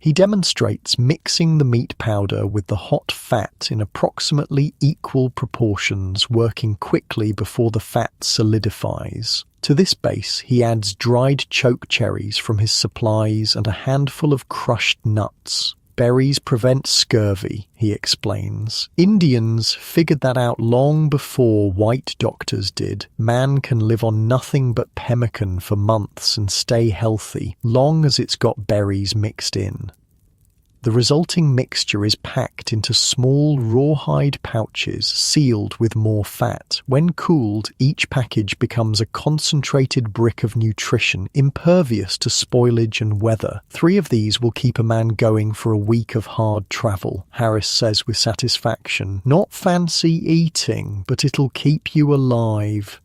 He demonstrates mixing the meat powder with the hot fat in approximately equal proportions, working quickly before the fat solidifies. To this base, he adds dried choke cherries from his supplies and a handful of crushed nuts. "Berries prevent scurvy," he explains. "Indians figured that out long before white doctors did. Man can live on nothing but pemmican for months and stay healthy, long as it's got berries mixed in." The resulting mixture is packed into small rawhide pouches sealed with more fat. When cooled, each package becomes a concentrated brick of nutrition, impervious to spoilage and weather. 3 of these will keep a man going for a week of hard travel, Harris says with satisfaction. "Not fancy eating, but it'll keep you alive."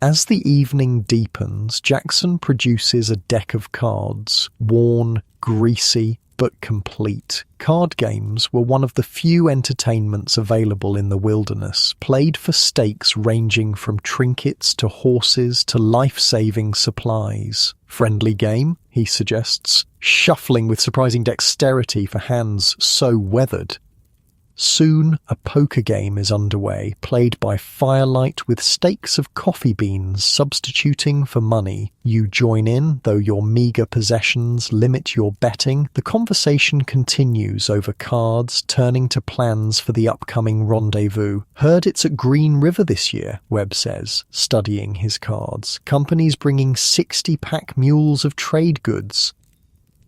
As the evening deepens, Jackson produces a deck of cards, worn, greasy, but complete. Card games were one of the few entertainments available in the wilderness, played for stakes ranging from trinkets to horses to life-saving supplies. "Friendly game," he suggests, shuffling with surprising dexterity for hands so weathered. Soon, a poker game is underway, played by firelight with stakes of coffee beans substituting for money. You join in, though your meager possessions limit your betting. The conversation continues over cards, turning to plans for the upcoming rendezvous. "Heard it's at Green River this year," Webb says, studying his cards. "Companies bringing 60-pack mules of trade goods."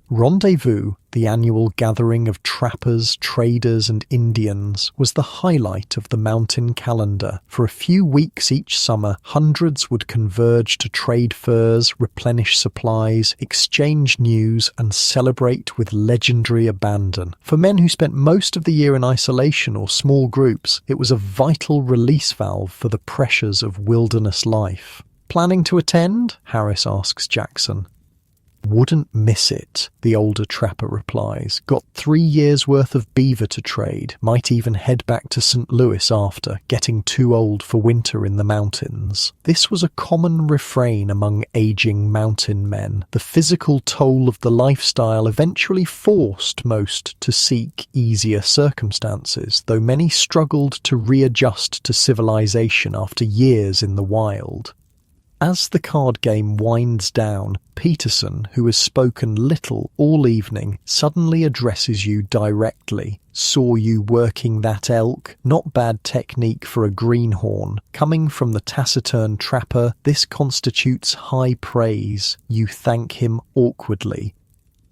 Rendezvous, the annual gathering of trappers, traders and Indians, was the highlight of the mountain calendar. For a few weeks each summer, hundreds would converge to trade fairs, replenish supplies, exchange news and celebrate with legendary abandon. For men who spent most of the year in isolation or small groups, it was a vital release valve for the pressures of wilderness life. "Planning to attend?" Harris asks Jackson. "Wouldn't miss it," the older trapper replies. "Got 3 years' worth of beaver to trade. Might even head back to St. Louis after, getting too old for winter in the mountains." This was a common refrain among aging mountain men. The physical toll of the lifestyle eventually forced most to seek easier circumstances, though many struggled to readjust to civilization after years in the wild. As the card game winds down, Peterson, who has spoken little all evening, suddenly addresses you directly. "Saw you working that elk. Not bad technique for a greenhorn. Coming from the taciturn trapper, this constitutes high praise." You thank him awkwardly.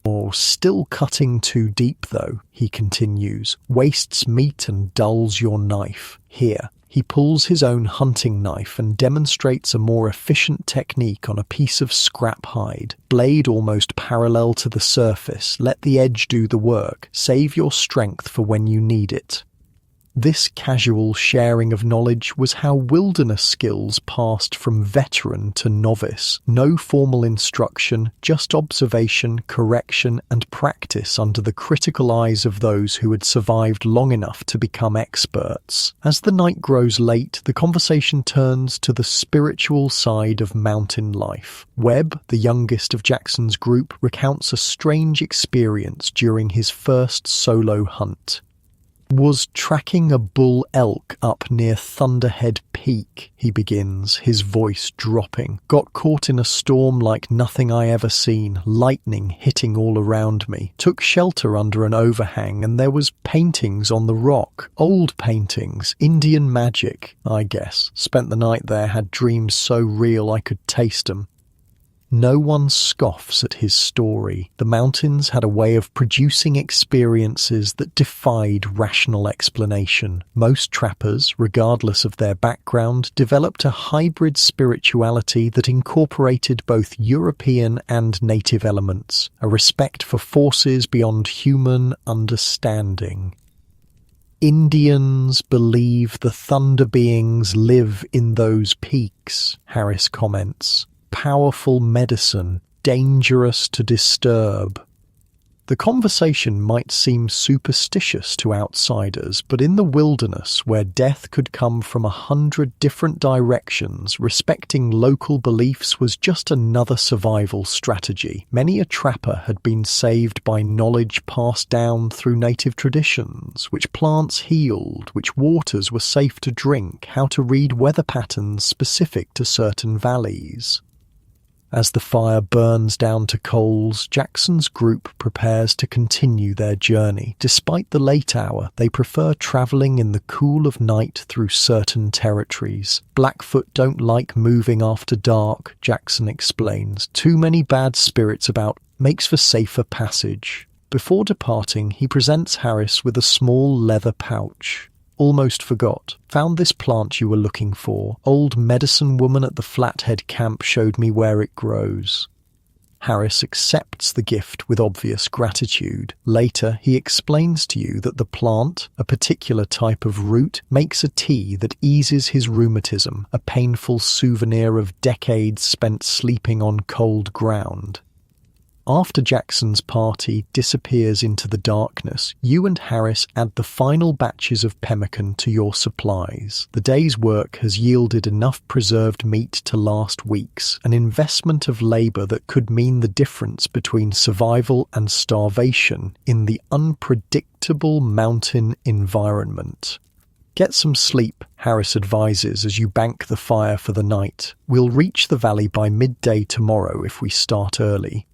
"Oh, still cutting too deep though," he continues. "Wastes meat and dulls your knife. Here." He pulls his own hunting knife and demonstrates a more efficient technique on a piece of scrap hide. Blade almost parallel to the surface. Let the edge do the work. Save your strength for when you need it. This casual sharing of knowledge was how wilderness skills passed from veteran to novice. No formal instruction, just observation, correction, and practice under the critical eyes of those who had survived long enough to become experts. As the night grows late, the conversation turns to the spiritual side of mountain life. Webb, the youngest of Jackson's group, recounts a strange experience during his first solo hunt. Was tracking a bull elk up near Thunderhead Peak, he begins, his voice dropping. Got caught in a storm like nothing I ever seen, lightning hitting all around me. Took shelter under an overhang and there was paintings on the rock. Old paintings, Indian magic, I guess. Spent the night there, had dreams so real I could taste 'em. No one scoffs at his story. The mountains had a way of producing experiences that defied rational explanation. Most trappers, regardless of their background, developed a hybrid spirituality that incorporated both European and native elements, a respect for forces beyond human understanding. Indians believe the thunder beings live in those peaks, Harris comments. Powerful medicine, dangerous to disturb. The conversation might seem superstitious to outsiders, but in the wilderness, where death could come from 100 different directions, respecting local beliefs was just another survival strategy. Many a trapper had been saved by knowledge passed down through native traditions, which plants healed, which waters were safe to drink, how to read weather patterns specific to certain valleys. As the fire burns down to coals, Jackson's group prepares to continue their journey. Despite the late hour, they prefer traveling in the cool of night through certain territories. Blackfoot don't like moving after dark, Jackson explains. Too many bad spirits about, makes for safer passage. Before departing, he presents Harris with a small leather pouch. Almost forgot. Found this plant you were looking for. Old medicine woman at the Flathead camp showed me where it grows. Harris accepts the gift with obvious gratitude. Later, he explains to you that the plant, a particular type of root, makes a tea that eases his rheumatism, a painful souvenir of decades spent sleeping on cold ground. After Jackson's party disappears into the darkness, you and Harris add the final batches of pemmican to your supplies. The day's work has yielded enough preserved meat to last weeks, an investment of labor that could mean the difference between survival and starvation in the unpredictable mountain environment. Get some sleep, Harris advises as you bank the fire for the night. We'll reach the valley by midday tomorrow if we start early.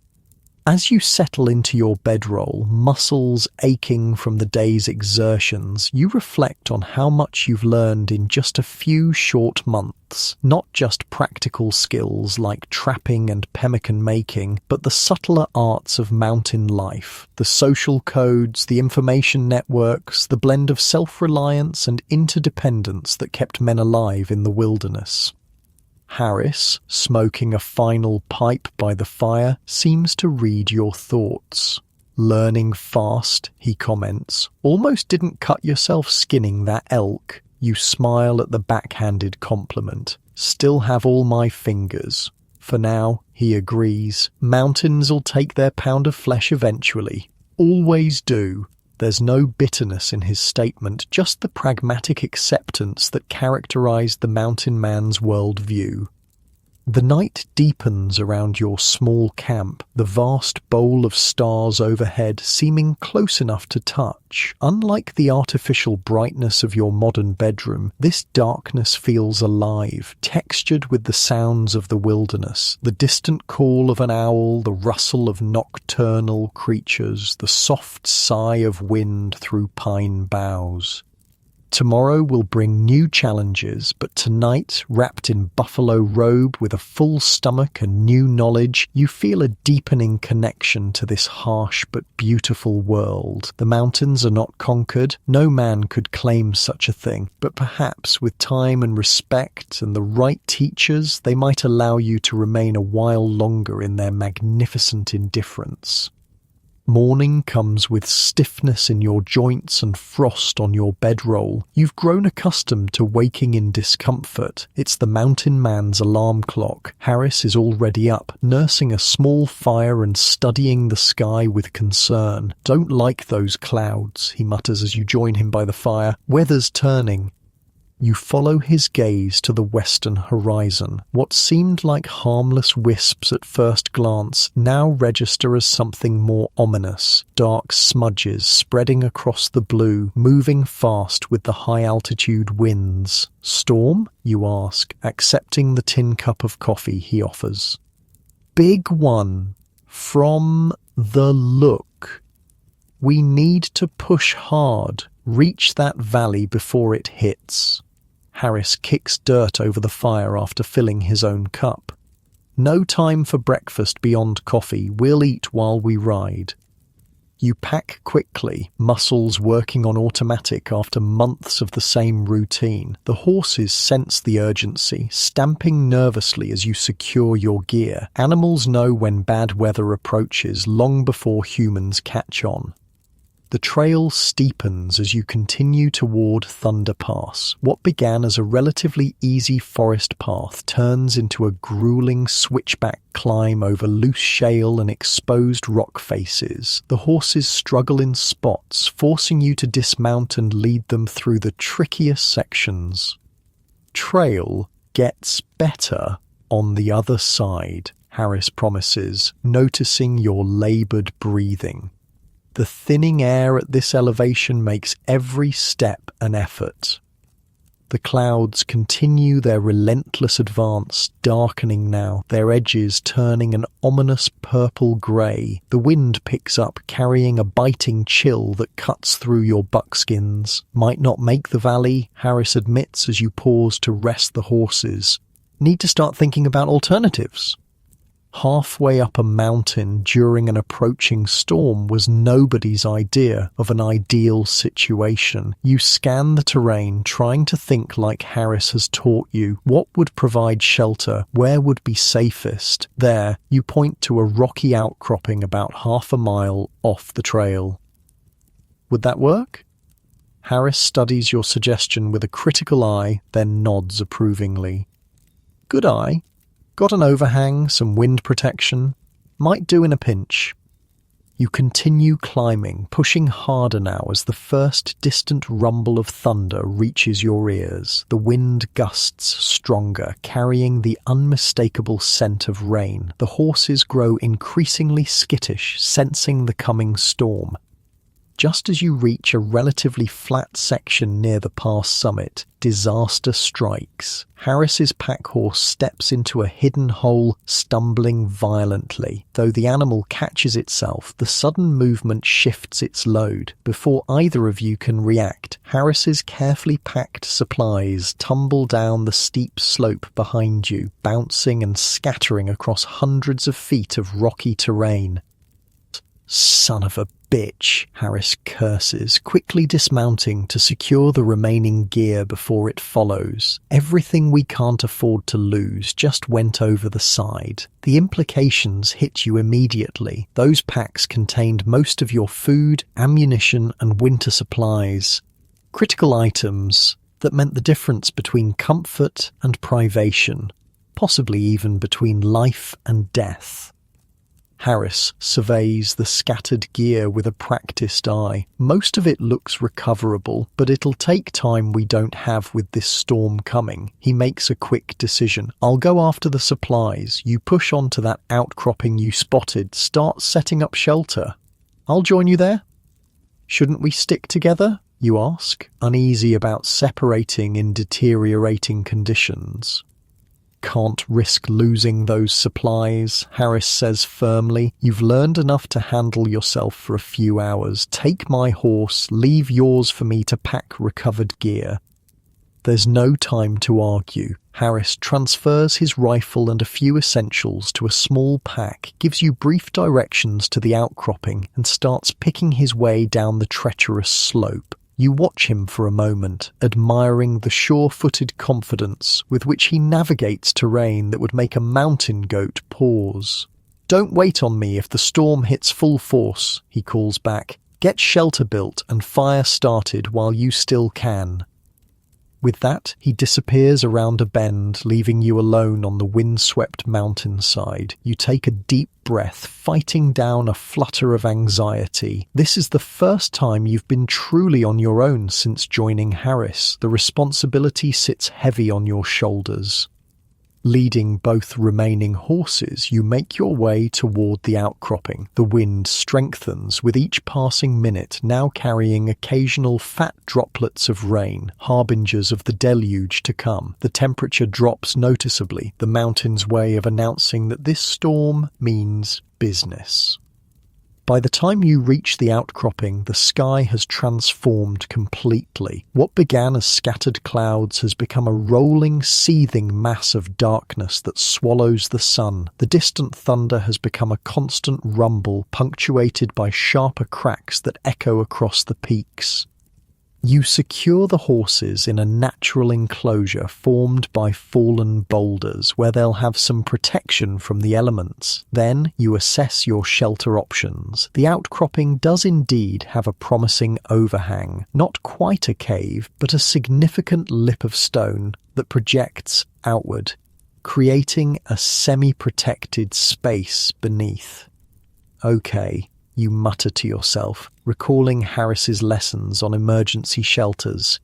As you settle into your bedroll, muscles aching from the day's exertions, you reflect on how much you've learned in just a few short months. Not just practical skills like trapping and pemmican making, but the subtler arts of mountain life. The social codes, the information networks, the blend of self-reliance and interdependence that kept men alive in the wilderness. Harris, smoking a final pipe by the fire, seems to read your thoughts. Learning fast, he comments. Almost didn't cut yourself skinning that elk. You smile at the backhanded compliment. Still have all my fingers. For now, he agrees. Mountains'll take their pound of flesh eventually. Always do. There's no bitterness in his statement, just the pragmatic acceptance that characterized the mountain man's worldview. The night deepens around your small camp, the vast bowl of stars overhead seeming close enough to touch. Unlike the artificial brightness of your modern bedroom, this darkness feels alive, textured with the sounds of the wilderness, the distant call of an owl, the rustle of nocturnal creatures, the soft sigh of wind through pine boughs. Tomorrow will bring new challenges, but tonight, wrapped in buffalo robe with a full stomach and new knowledge, you feel a deepening connection to this harsh but beautiful world. The mountains are not conquered. No man could claim such a thing, but perhaps with time and respect and the right teachers, they might allow you to remain a while longer in their magnificent indifference. Morning comes with stiffness in your joints and frost on your bedroll. You've grown accustomed to waking in discomfort. It's the mountain man's alarm clock. Harris is already up, nursing a small fire and studying the sky with concern. "Don't like those clouds," he mutters as you join him by the fire. "Weather's turning." You follow his gaze to the western horizon. What seemed like harmless wisps at first glance now register as something more ominous. Dark smudges spreading across the blue, moving fast with the high-altitude winds. "Storm?" you ask, accepting the tin cup of coffee he offers. "Big one. From the look. We need to push hard, reach that valley before it hits." Harris kicks dirt over the fire after filling his own cup. "No time for breakfast beyond coffee. We'll eat while we ride." You pack quickly, muscles working on automatic after months of the same routine. The horses sense the urgency, stamping nervously as you secure your gear. Animals know when bad weather approaches long before humans catch on. The trail steepens as you continue toward Thunder Pass. What began as a relatively easy forest path turns into a grueling switchback climb over loose shale and exposed rock faces. The horses struggle in spots, forcing you to dismount and lead them through the trickiest sections. Trail gets better on the other side, Harris promises, noticing your labored breathing. The thinning air at this elevation makes every step an effort. The clouds continue their relentless advance, darkening now, their edges turning an ominous purple-grey. The wind picks up, carrying a biting chill that cuts through your buckskins. "Might not make the valley," Harris admits as you pause to rest the horses. "Need to start thinking about alternatives." Halfway up a mountain during an approaching storm was nobody's idea of an ideal situation. You scan the terrain, trying to think like Harris has taught you. What would provide shelter? Where would be safest? There, you point to a rocky outcropping about half a mile off the trail. Would that work? Harris studies your suggestion with a critical eye, then nods approvingly. "Good eye. Got an overhang, some wind protection. Might do in a pinch." You continue climbing, pushing harder now as the first distant rumble of thunder reaches your ears. The wind gusts stronger, carrying the unmistakable scent of rain. The horses grow increasingly skittish, sensing the coming storm. Just as you reach a relatively flat section near the pass summit, disaster strikes. Harris's pack horse steps into a hidden hole, stumbling violently. Though the animal catches itself, the sudden movement shifts its load. Before either of you can react, Harris's carefully packed supplies tumble down the steep slope behind you, bouncing and scattering across hundreds of feet of rocky terrain. "Son of a bitch," Harris curses, quickly dismounting to secure the remaining gear before it follows. "Everything we can't afford to lose just went over the side." The implications hit you immediately. Those packs contained most of your food, ammunition, and winter supplies. Critical items that meant the difference between comfort and privation, possibly even between life and death. Harris surveys the scattered gear with a practiced eye. Most of it looks recoverable, but it'll take time we don't have with this storm coming. He makes a quick decision. "I'll go after the supplies. You push on to that outcropping you spotted. Start setting up shelter. I'll join you there." "Shouldn't we stick together?" you ask, uneasy about separating in deteriorating conditions. "Can't risk losing those supplies," Harris says firmly. "You've learned enough to handle yourself for a few hours. Take my horse, leave yours for me to pack recovered gear." There's no time to argue. Harris transfers his rifle and a few essentials to a small pack, gives you brief directions to the outcropping, and starts picking his way down the treacherous slope. You watch him for a moment, admiring the sure-footed confidence with which he navigates terrain that would make a mountain goat pause. "Don't wait on me if the storm hits full force," he calls back. "Get shelter built and fire started while you still can." With that, he disappears around a bend, leaving you alone on the windswept mountainside. You take a deep breath, fighting down a flutter of anxiety. This is the first time you've been truly on your own since joining Harris. The responsibility sits heavy on your shoulders. Leading both remaining horses, you make your way toward the outcropping. The wind strengthens with each passing minute, now carrying occasional fat droplets of rain, harbingers of the deluge to come. The temperature drops noticeably, the mountain's way of announcing that this storm means business. By the time you reach the outcropping, the sky has transformed completely. What began as scattered clouds has become a rolling, seething mass of darkness that swallows the sun. The distant thunder has become a constant rumble, punctuated by sharper cracks that echo across the peaks. You secure the horses in a natural enclosure formed by fallen boulders where they'll have some protection from the elements. Then you assess your shelter options. The outcropping does indeed have a promising overhang, not quite a cave, but a significant lip of stone that projects outward, creating a semi-protected space beneath. Okay. You mutter to yourself, recalling Harris's lessons on emergency shelters.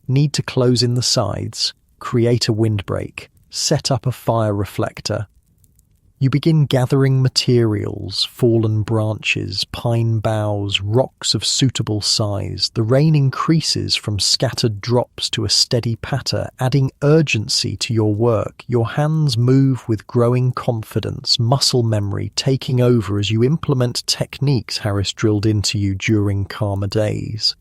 Need to close in the sides, create a windbreak, set up a fire reflector. You begin gathering materials, fallen branches, pine boughs, rocks of suitable size. The rain increases from scattered drops to a steady patter, adding urgency to your work. Your hands move with growing confidence, muscle memory taking over as you implement techniques Harris drilled into you during calmer days.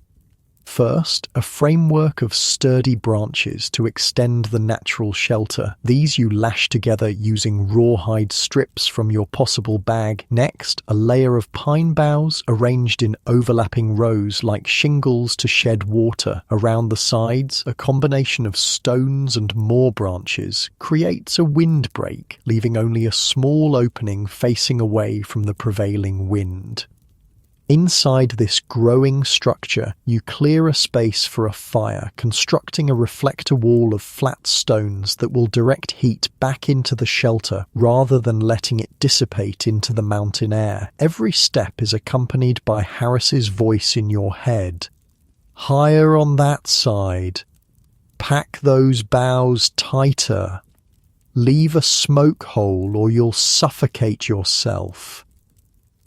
First, a framework of sturdy branches to extend the natural shelter. These you lash together using rawhide strips from your possible bag. Next, a layer of pine boughs arranged in overlapping rows like shingles to shed water. Around the sides, a combination of stones and more branches creates a windbreak, leaving only a small opening facing away from the prevailing wind. Inside this growing structure, you clear a space for a fire, constructing a reflector wall of flat stones that will direct heat back into the shelter rather than letting it dissipate into the mountain air. Every step is accompanied by Harris's voice in your head. Higher on that side. Pack those boughs tighter. Leave a smoke hole or you'll suffocate yourself.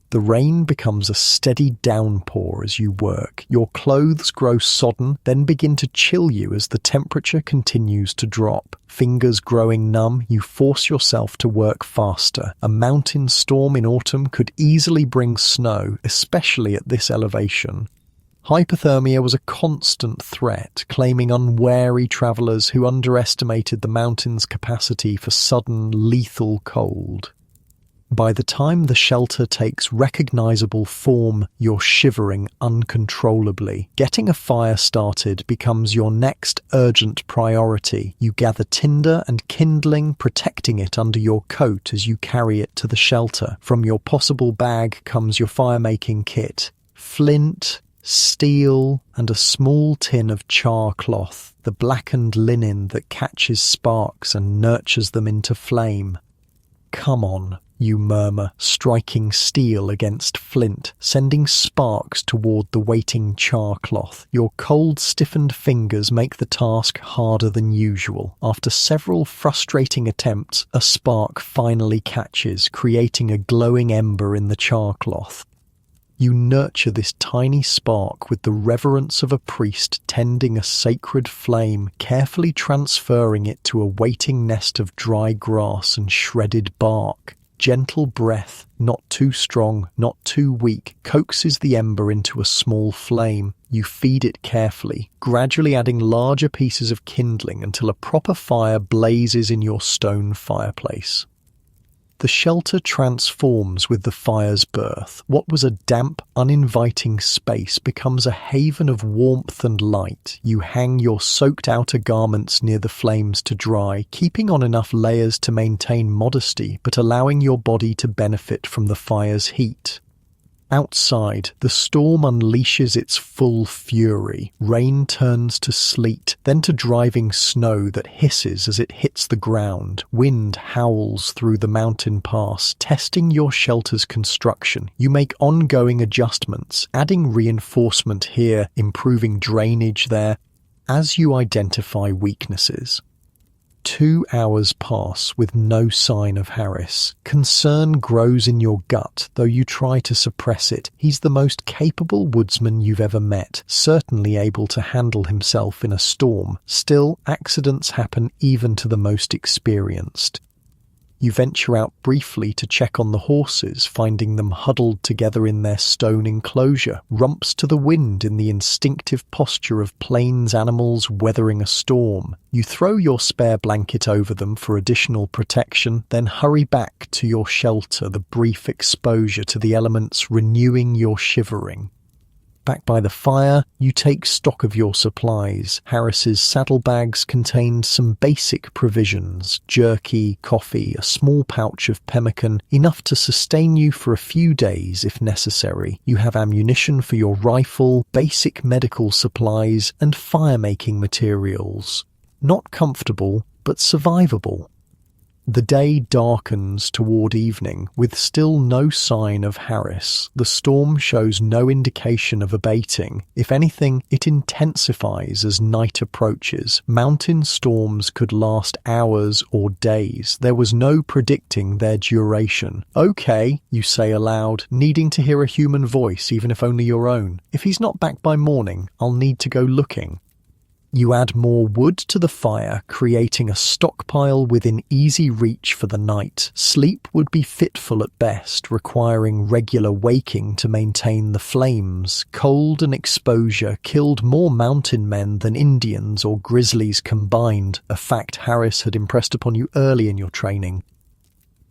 The rain becomes a steady downpour as you work. Your clothes grow sodden, then begin to chill you as the temperature continues to drop. Fingers growing numb, you force yourself to work faster. A mountain storm in autumn could easily bring snow, especially at this elevation. Hypothermia was a constant threat, claiming unwary travelers who underestimated the mountain's capacity for sudden, lethal cold. By the time the shelter takes recognizable form, you're shivering uncontrollably. Getting a fire started becomes your next urgent priority. You gather tinder and kindling, protecting it under your coat as you carry it to the shelter. From your possible bag comes your fire-making kit. Flint, steel, and a small tin of char cloth, the blackened linen that catches sparks and nurtures them into flame. Come on, you murmur, striking steel against flint, sending sparks toward the waiting char cloth. Your cold, stiffened fingers make the task harder than usual. After several frustrating attempts, a spark finally catches, creating a glowing ember in the char cloth. You nurture this tiny spark with the reverence of a priest tending a sacred flame, carefully transferring it to a waiting nest of dry grass and shredded bark. Gentle breath, not too strong, not too weak, coaxes the ember into a small flame. You feed it carefully, gradually adding larger pieces of kindling until a proper fire blazes in your stone fireplace. The shelter transforms with the fire's birth. What was a damp, uninviting space becomes a haven of warmth and light. You hang your soaked outer garments near the flames to dry, keeping on enough layers to maintain modesty, but allowing your body to benefit from the fire's heat. Outside, the storm unleashes its full fury. Rain turns to sleet, then to driving snow that hisses as it hits the ground. Wind howls through the mountain pass, testing your shelter's construction. You make ongoing adjustments, adding reinforcement here, improving drainage there, as you identify weaknesses. 2 hours pass with no sign of Harris. Concern grows in your gut, though you try to suppress it. He's the most capable woodsman you've ever met, certainly able to handle himself in a storm. Still, accidents happen even to the most experienced. You venture out briefly to check on the horses, finding them huddled together in their stone enclosure, rumps to the wind in the instinctive posture of plains animals weathering a storm. You throw your spare blanket over them for additional protection, then hurry back to your shelter, the brief exposure to the elements renewing your shivering. Back by the fire, you take stock of your supplies. Harris's saddlebags contained some basic provisions: jerky, coffee, a small pouch of pemmican, enough to sustain you for a few days if necessary. You have ammunition for your rifle, basic medical supplies, and fire-making materials. Not comfortable, but survivable. The day darkens toward evening, with still no sign of Harris. The storm shows no indication of abating. If anything, it intensifies as night approaches. Mountain storms could last hours or days. There was no predicting their duration. "Okay," you say aloud, needing to hear a human voice, even if only your own. "If he's not back by morning, I'll need to go looking." You add more wood to the fire, creating a stockpile within easy reach for the night. Sleep would be fitful at best, requiring regular waking to maintain the flames. Cold and exposure killed more mountain men than Indians or grizzlies combined, a fact Harris had impressed upon you early in your training.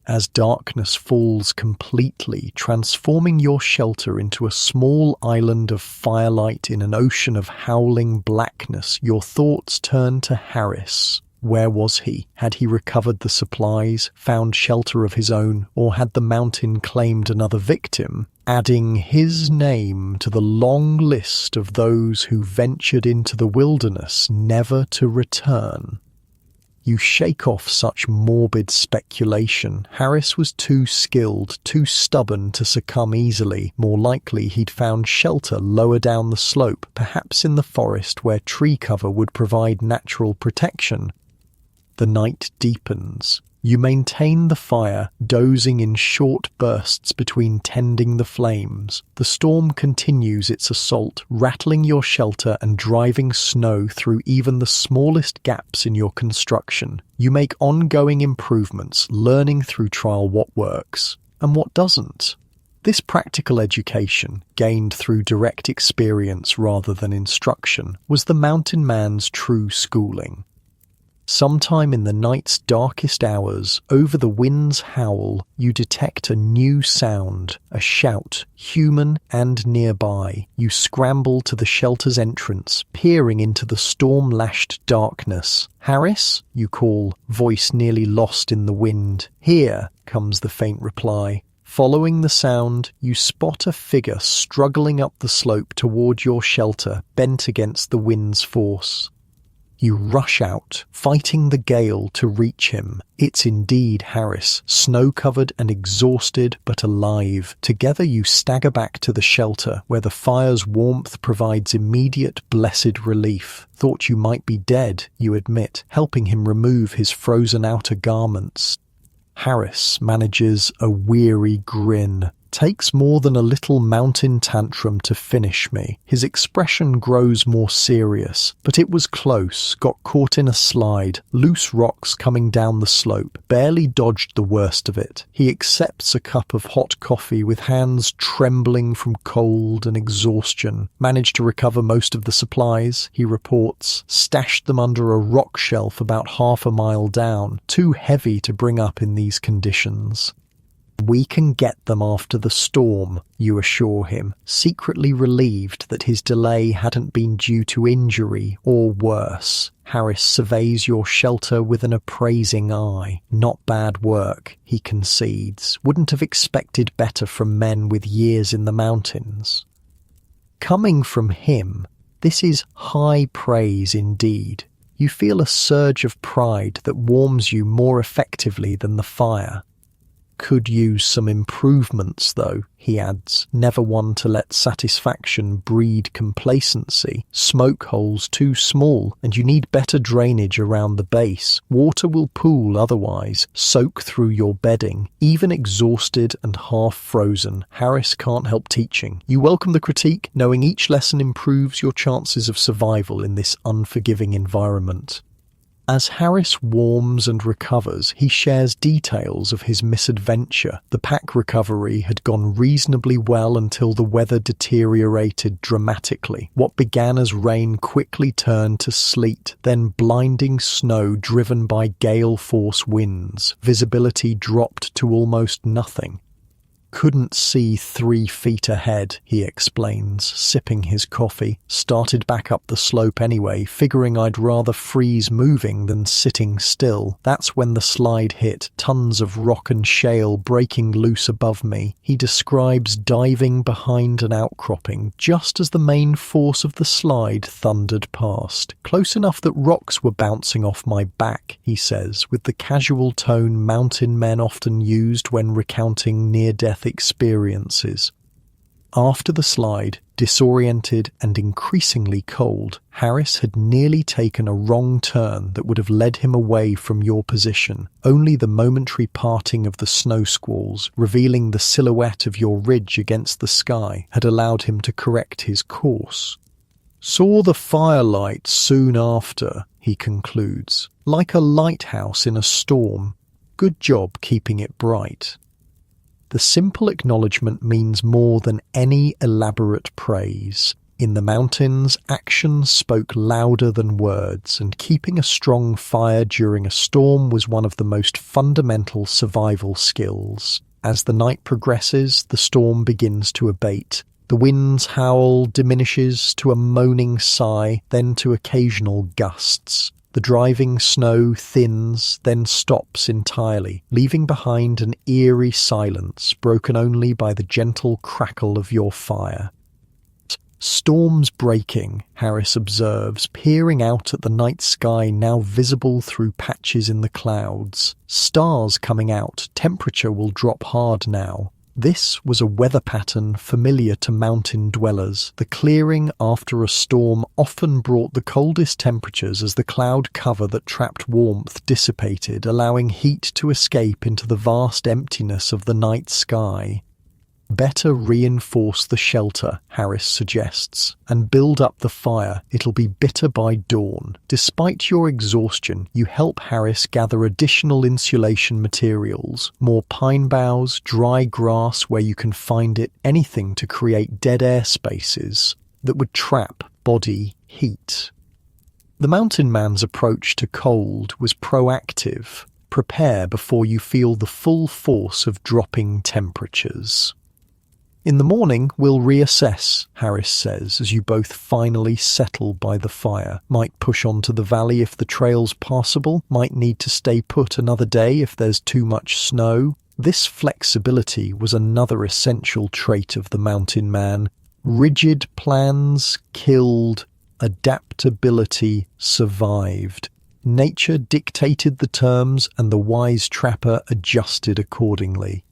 As darkness falls completely, transforming your shelter into a small island of firelight in an ocean of howling blackness, your thoughts turn to Harris. Where was he? Had he recovered the supplies, found shelter of his own, or had the mountain claimed another victim, adding his name to the long list of those who ventured into the wilderness never to return? You shake off such morbid speculation. Harris was too skilled, too stubborn to succumb easily. More likely he'd found shelter lower down the slope, perhaps in the forest where tree cover would provide natural protection. The night deepens. You maintain the fire, dozing in short bursts between tending the flames. The storm continues its assault, rattling your shelter and driving snow through even the smallest gaps in your construction. You make ongoing improvements, learning through trial what works and what doesn't. This practical education, gained through direct experience rather than instruction, was the mountain man's true schooling. Sometime in the night's darkest hours, over the wind's howl, you detect a new sound, a shout, human and nearby. You scramble to the shelter's entrance, peering into the storm-lashed darkness. "Harris?" you call, voice nearly lost in the wind. "Here," comes the faint reply. Following the sound, you spot a figure struggling up the slope toward your shelter, bent against the wind's force. You rush out, fighting the gale to reach him. It's indeed Harris, snow-covered and exhausted but alive. Together you stagger back to the shelter, where the fire's warmth provides immediate blessed relief. Thought you might be dead, you admit, helping him remove his frozen outer garments. Harris manages a weary grin. "Takes more than a little mountain tantrum to finish me." His expression grows more serious, but it was close, got caught in a slide, loose rocks coming down the slope, barely dodged the worst of it. He accepts a cup of hot coffee with hands trembling from cold and exhaustion. "Managed to recover most of the supplies," he reports, "stashed them under a rock shelf about half a mile down, too heavy to bring up in these conditions." "We can get them after the storm," you assure him, secretly relieved that his delay hadn't been due to injury or worse. Harris surveys your shelter with an appraising eye. "Not bad work," he concedes. "Wouldn't have expected better from men with years in the mountains." Coming from him, this is high praise indeed. You feel a surge of pride that warms you more effectively than the fire. "Could use some improvements, though," he adds, never one to let satisfaction breed complacency. "Smoke holes too small, and you need better drainage around the base. Water will pool otherwise, soak through your bedding." Even exhausted and half frozen, Harris can't help teaching. You welcome the critique, knowing each lesson improves your chances of survival in this unforgiving environment. As Harris warms and recovers, he shares details of his misadventure. The pack recovery had gone reasonably well until the weather deteriorated dramatically. What began as rain quickly turned to sleet, then blinding snow driven by gale-force winds. Visibility dropped to almost nothing. "Couldn't see 3 feet ahead," he explains, sipping his coffee. "Started back up the slope anyway, figuring I'd rather freeze moving than sitting still. That's when the slide hit, tons of rock and shale breaking loose above me." He describes diving behind an outcropping just as the main force of the slide thundered past. "Close enough that rocks were bouncing off my back," he says, with the casual tone mountain men often used when recounting near-death experiences. After the slide, disoriented and increasingly cold, Harris had nearly taken a wrong turn that would have led him away from your position. Only the momentary parting of the snow squalls, revealing the silhouette of your ridge against the sky, had allowed him to correct his course. "Saw the firelight soon after," he concludes, "like a lighthouse in a storm. Good job keeping it bright." The simple acknowledgement means more than any elaborate praise. In the mountains, action spoke louder than words, and keeping a strong fire during a storm was one of the most fundamental survival skills. As the night progresses, the storm begins to abate. The wind's howl diminishes to a moaning sigh, then to occasional gusts. The driving snow thins, then stops entirely, leaving behind an eerie silence broken only by the gentle crackle of your fire. "Storm's breaking," Harris observes, peering out at the night sky now visible through patches in the clouds. "Stars coming out, temperature will drop hard now." This was a weather pattern familiar to mountain dwellers. The clearing after a storm often brought the coldest temperatures as the cloud cover that trapped warmth dissipated, allowing heat to escape into the vast emptiness of the night sky. "Better reinforce the shelter," Harris suggests, "and build up the fire. It'll be bitter by dawn." Despite your exhaustion, you help Harris gather additional insulation materials, more pine boughs, dry grass where you can find it, anything to create dead air spaces that would trap body heat. The mountain man's approach to cold was proactive. Prepare before you feel the full force of dropping temperatures. "In the morning, we'll reassess," Harris says, as you both finally settle by the fire. "Might push on to the valley if the trail's passable, might need to stay put another day if there's too much snow." This flexibility was another essential trait of the mountain man. Rigid plans killed, adaptability survived. Nature dictated the terms and the wise trapper adjusted accordingly.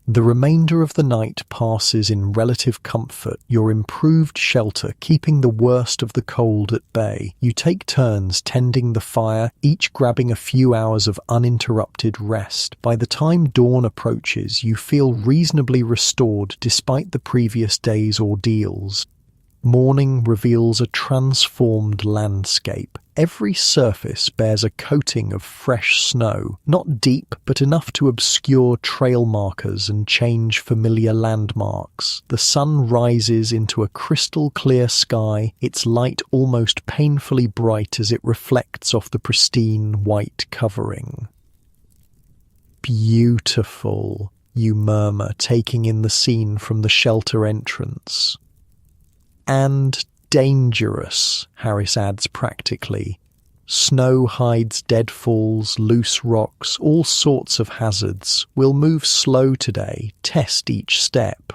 The remainder of the night passes in relative comfort, your improved shelter keeping the worst of the cold at bay. You take turns tending the fire, each grabbing a few hours of uninterrupted rest. By the time dawn approaches, you feel reasonably restored despite the previous day's ordeals. Morning reveals a transformed landscape. Every surface bears a coating of fresh snow, not deep but enough to obscure trail markers and change familiar landmarks. The sun rises into a crystal clear sky, its light almost painfully bright as it reflects off the pristine white covering. Beautiful. you murmur, taking in the scene from the shelter entrance. And dangerous, Harris adds practically. Snow hides deadfalls, loose rocks, all sorts of hazards. We'll move slow today, test each step.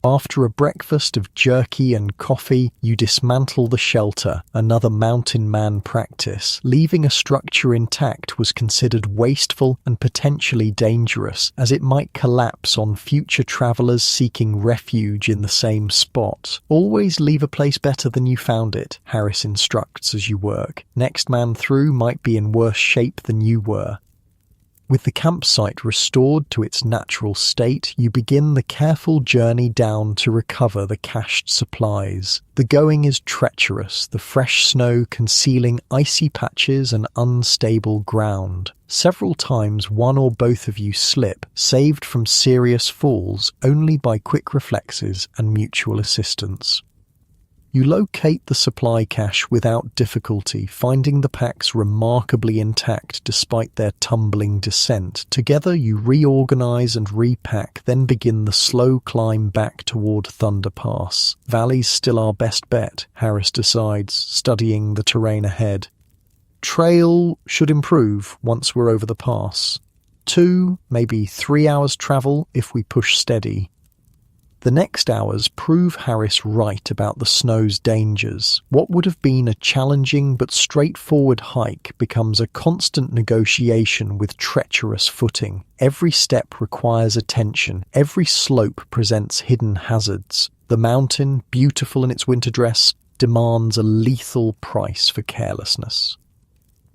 After a breakfast of jerky and coffee, you dismantle the shelter, another mountain man practice. Leaving a structure intact was considered wasteful and potentially dangerous, as it might collapse on future travelers seeking refuge in the same spot. Always leave a place better than you found it, Harris instructs as you work. Next man through might be in worse shape than you were. With the campsite restored to its natural state, you begin the careful journey down to recover the cached supplies. The going is treacherous, the fresh snow concealing icy patches and unstable ground. Several times one or both of you slip, saved from serious falls only by quick reflexes and mutual assistance. You locate the supply cache without difficulty, finding the packs remarkably intact despite their tumbling descent. Together you reorganize and repack, then begin the slow climb back toward Thunder Pass. Valley's still our best bet, Harris decides, studying the terrain ahead. Trail should improve once we're over the pass. 2, maybe 3 hours travel if we push steady. The next hours prove Harris right about the snow's dangers. What would have been a challenging but straightforward hike becomes a constant negotiation with treacherous footing. Every step requires attention. Every slope presents hidden hazards. The mountain, beautiful in its winter dress, demands a lethal price for carelessness.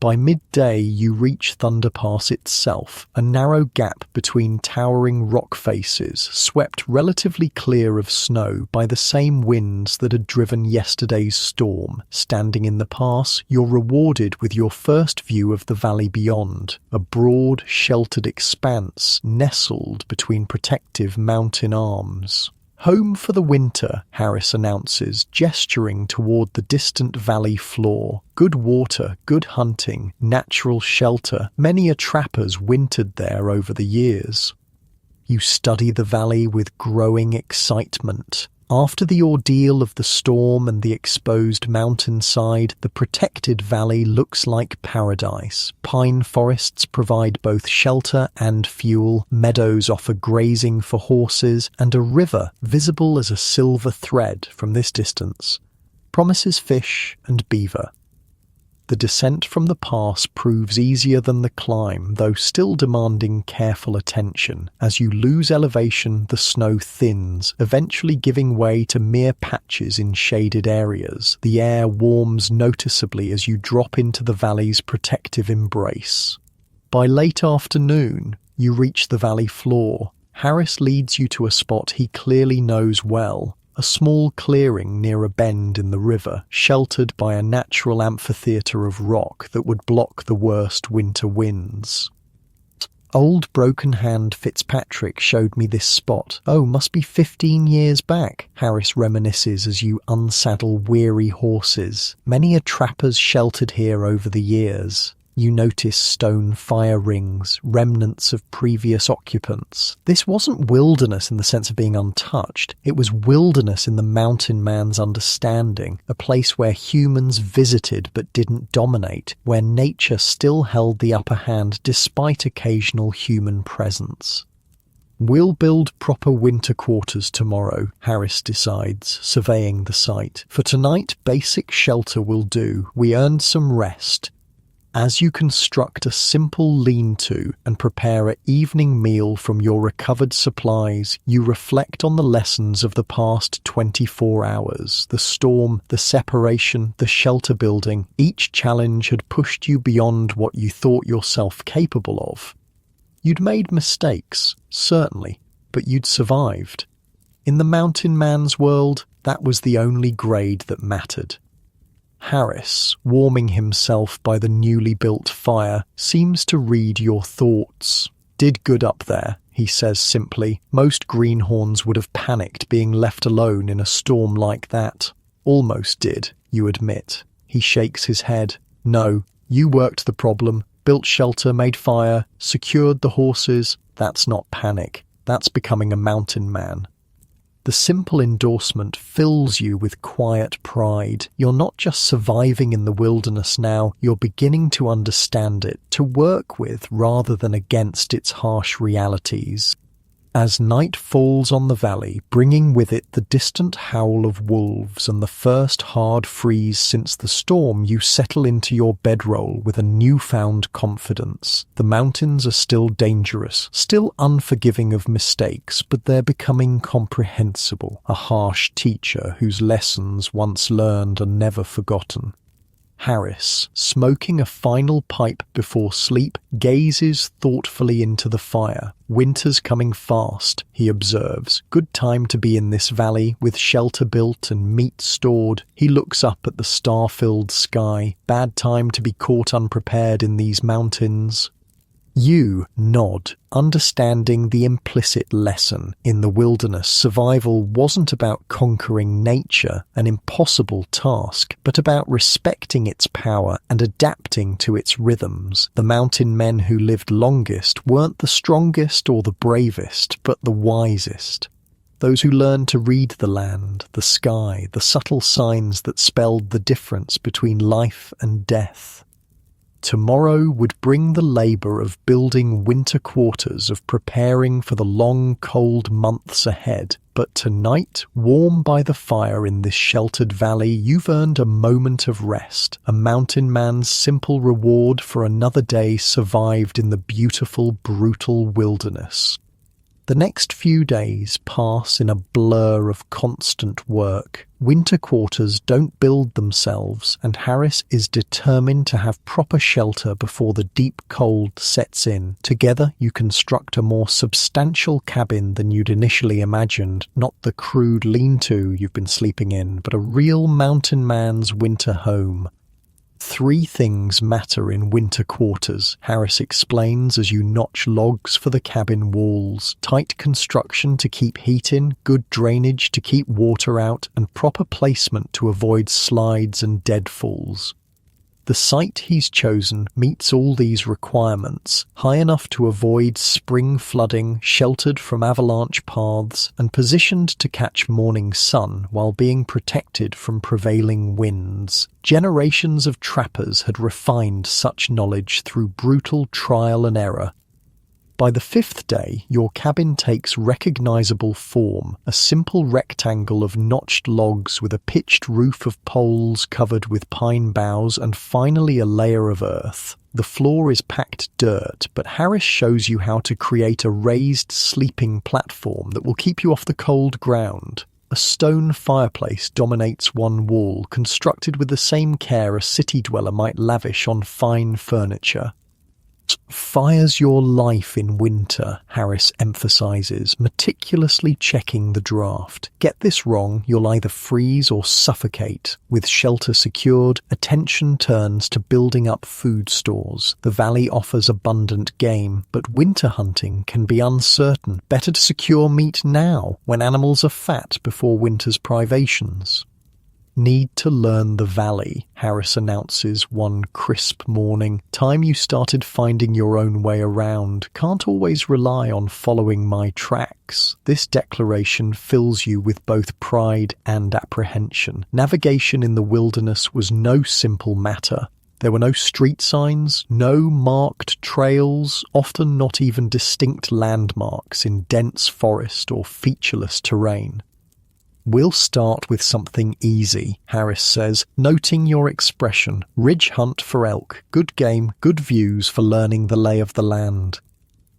By midday, you reach Thunder Pass itself, a narrow gap between towering rock faces, swept relatively clear of snow by the same winds that had driven yesterday's storm. Standing in the pass, you're rewarded with your first view of the valley beyond, a broad, sheltered expanse nestled between protective mountain arms. Home for the winter, Harris announces, gesturing toward the distant valley floor. Good water, good hunting, natural shelter. Many a trapper's wintered there over the years. You study the valley with growing excitement. After the ordeal of the storm and the exposed mountainside, the protected valley looks like paradise. Pine forests provide both shelter and fuel, meadows offer grazing for horses, and a river, visible as a silver thread from this distance, promises fish and beaver. The descent from the pass proves easier than the climb, though still demanding careful attention. As you lose elevation, the snow thins, eventually giving way to mere patches in shaded areas. The air warms noticeably as you drop into the valley's protective embrace. By late afternoon, you reach the valley floor. Harris leads you to a spot he clearly knows well. A small clearing near a bend in the river, sheltered by a natural amphitheatre of rock that would block the worst winter winds. Old Broken Hand Fitzpatrick showed me this spot. Oh, must be 15 years back, Harris reminisces as you unsaddle weary horses. Many a trapper's sheltered here over the years. You notice stone fire rings, remnants of previous occupants. This wasn't wilderness in the sense of being untouched. It was wilderness in the mountain man's understanding, a place where humans visited but didn't dominate, where nature still held the upper hand despite occasional human presence. We'll build proper winter quarters tomorrow, Harris decides, surveying the site. For tonight, basic shelter will do. We earned some rest. As you construct a simple lean-to and prepare an evening meal from your recovered supplies, you reflect on the lessons of the past 24 hours. The storm, the separation, the shelter building. Each challenge had pushed you beyond what you thought yourself capable of. You'd made mistakes, certainly, but you'd survived. In the mountain man's world, that was the only grade that mattered. Harris, warming himself by the newly built fire, seems to read your thoughts. Did good up there, he says simply. Most greenhorns would have panicked being left alone in a storm like that. Almost did, you admit. He shakes his head. No, you worked the problem, built shelter, made fire, secured the horses. That's not panic. That's becoming a mountain man. The simple endorsement fills you with quiet pride. You're not just surviving in the wilderness now, you're beginning to understand it, to work with rather than against its harsh realities. As night falls on the valley, bringing with it the distant howl of wolves and the first hard freeze since the storm, you settle into your bedroll with a newfound confidence. The mountains are still dangerous, still unforgiving of mistakes, but they're becoming comprehensible, a harsh teacher whose lessons once learned are never forgotten. Harris, smoking a final pipe before sleep, gazes thoughtfully into the fire. Winter's coming fast, he observes. Good time to be in this valley, with shelter built and meat stored. He looks up at the star-filled sky. Bad time to be caught unprepared in these mountains. You nod, understanding the implicit lesson. In the wilderness, survival wasn't about conquering nature, an impossible task, but about respecting its power and adapting to its rhythms. The mountain men who lived longest weren't the strongest or the bravest, but the wisest. Those who learned to read the land, the sky, the subtle signs that spelled the difference between life and death. Tomorrow would bring the labour of building winter quarters, of preparing for the long, cold months ahead. But tonight, warm by the fire in this sheltered valley, you've earned a moment of rest, a mountain man's simple reward for another day survived in the beautiful, brutal wilderness. The next few days pass in a blur of constant work. Winter quarters don't build themselves, and Harris is determined to have proper shelter before the deep cold sets in. Together, you construct a more substantial cabin than you'd initially imagined, not the crude lean-to you've been sleeping in, but a real mountain man's winter home. 3 things matter in winter quarters, Harris explains as you notch logs for the cabin walls. Tight construction to keep heat in, good drainage to keep water out, and proper placement to avoid slides and deadfalls. The site he's chosen meets all these requirements, high enough to avoid spring flooding, sheltered from avalanche paths, and positioned to catch morning sun while being protected from prevailing winds. Generations of trappers had refined such knowledge through brutal trial and error. By the 5th day, your cabin takes recognizable form, a simple rectangle of notched logs with a pitched roof of poles covered with pine boughs and finally a layer of earth. The floor is packed dirt, but Harris shows you how to create a raised sleeping platform that will keep you off the cold ground. A stone fireplace dominates one wall, constructed with the same care a city dweller might lavish on fine furniture. Fire's your life in winter, Harris emphasizes, meticulously checking the draft. Get this wrong, you'll either freeze or suffocate. With shelter secured, attention turns to building up food stores. The valley offers abundant game, but winter hunting can be uncertain. Better to secure meat now, when animals are fat before winter's privations. Need to learn the valley, Harris announces one crisp morning. Time you started finding your own way around. Can't always rely on following my tracks. This declaration fills you with both pride and apprehension. Navigation in the wilderness was no simple matter. There were no street signs, no marked trails, often not even distinct landmarks in dense forest or featureless terrain. We'll start with something easy, Harris says, noting your expression. Ridge hunt for elk. Good game, good views for learning the lay of the land.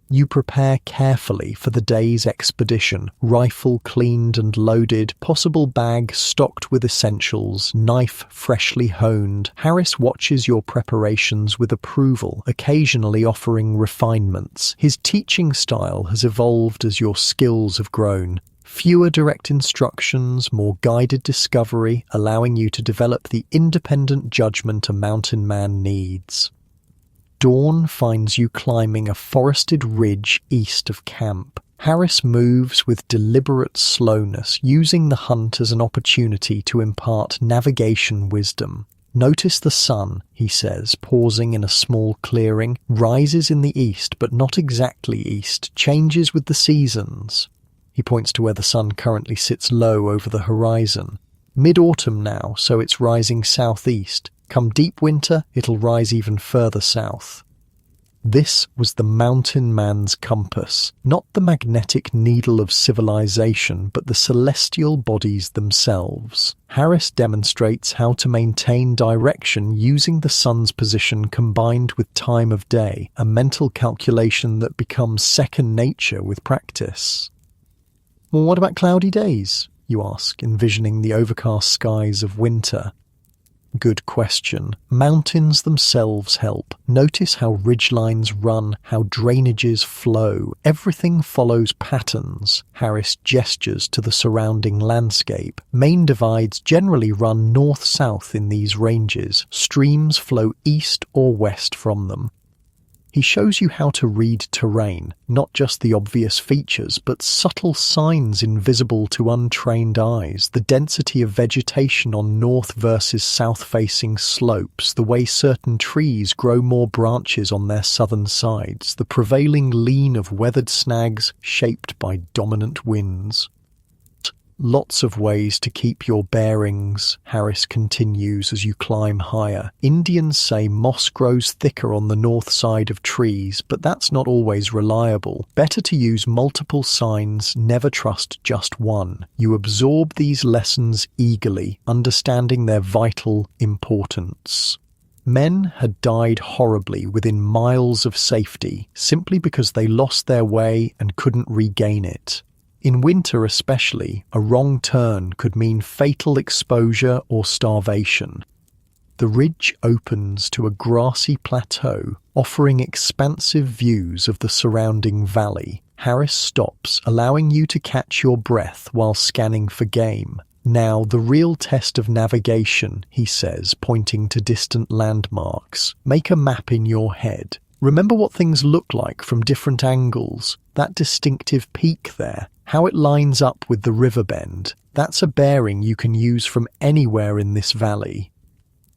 You prepare carefully for the day's expedition. Rifle cleaned and loaded, possible bag stocked with essentials, knife freshly honed. Harris watches your preparations with approval, occasionally offering refinements. His teaching style has evolved as your skills have grown. Fewer direct instructions, more guided discovery, allowing you to develop the independent judgment a mountain man needs. Dawn finds you climbing a forested ridge east of camp. Harris moves with deliberate slowness, using the hunt as an opportunity to impart navigation wisdom. Notice the sun, he says, pausing in a small clearing, rises in the east, but not exactly east, changes with the seasons. He points to where the sun currently sits low over the horizon. Mid-autumn now, so it's rising southeast. Come deep winter, it'll rise even further south. This was the mountain man's compass, not the magnetic needle of civilization, but the celestial bodies themselves. Harris demonstrates how to maintain direction using the sun's position combined with time of day, a mental calculation that becomes second nature with practice. Well, what about cloudy days, you ask, envisioning the overcast skies of winter? Good question. Mountains themselves help. Notice how ridgelines run, how drainages flow. Everything follows patterns. Harris gestures to the surrounding landscape. Main divides generally run north-south in these ranges. Streams flow east or west from them. He shows you how to read terrain, not just the obvious features, but subtle signs invisible to untrained eyes, the density of vegetation on north versus south-facing slopes, the way certain trees grow more branches on their southern sides, the prevailing lean of weathered snags shaped by dominant winds. Lots of ways to keep your bearings, Harris continues as you climb higher. Indians say moss grows thicker on the north side of trees, but that's not always reliable. Better to use multiple signs, never trust just one. You absorb these lessons eagerly, understanding their vital importance. Men had died horribly within miles of safety, simply because they lost their way and couldn't regain it. In winter especially, a wrong turn could mean fatal exposure or starvation. The ridge opens to a grassy plateau, offering expansive views of the surrounding valley. Harris stops, allowing you to catch your breath while scanning for game. Now, the real test of navigation, he says, pointing to distant landmarks. Make a map in your head. Remember what things look like from different angles. That distinctive peak there, how it lines up with the river bend. That's a bearing you can use from anywhere in this valley.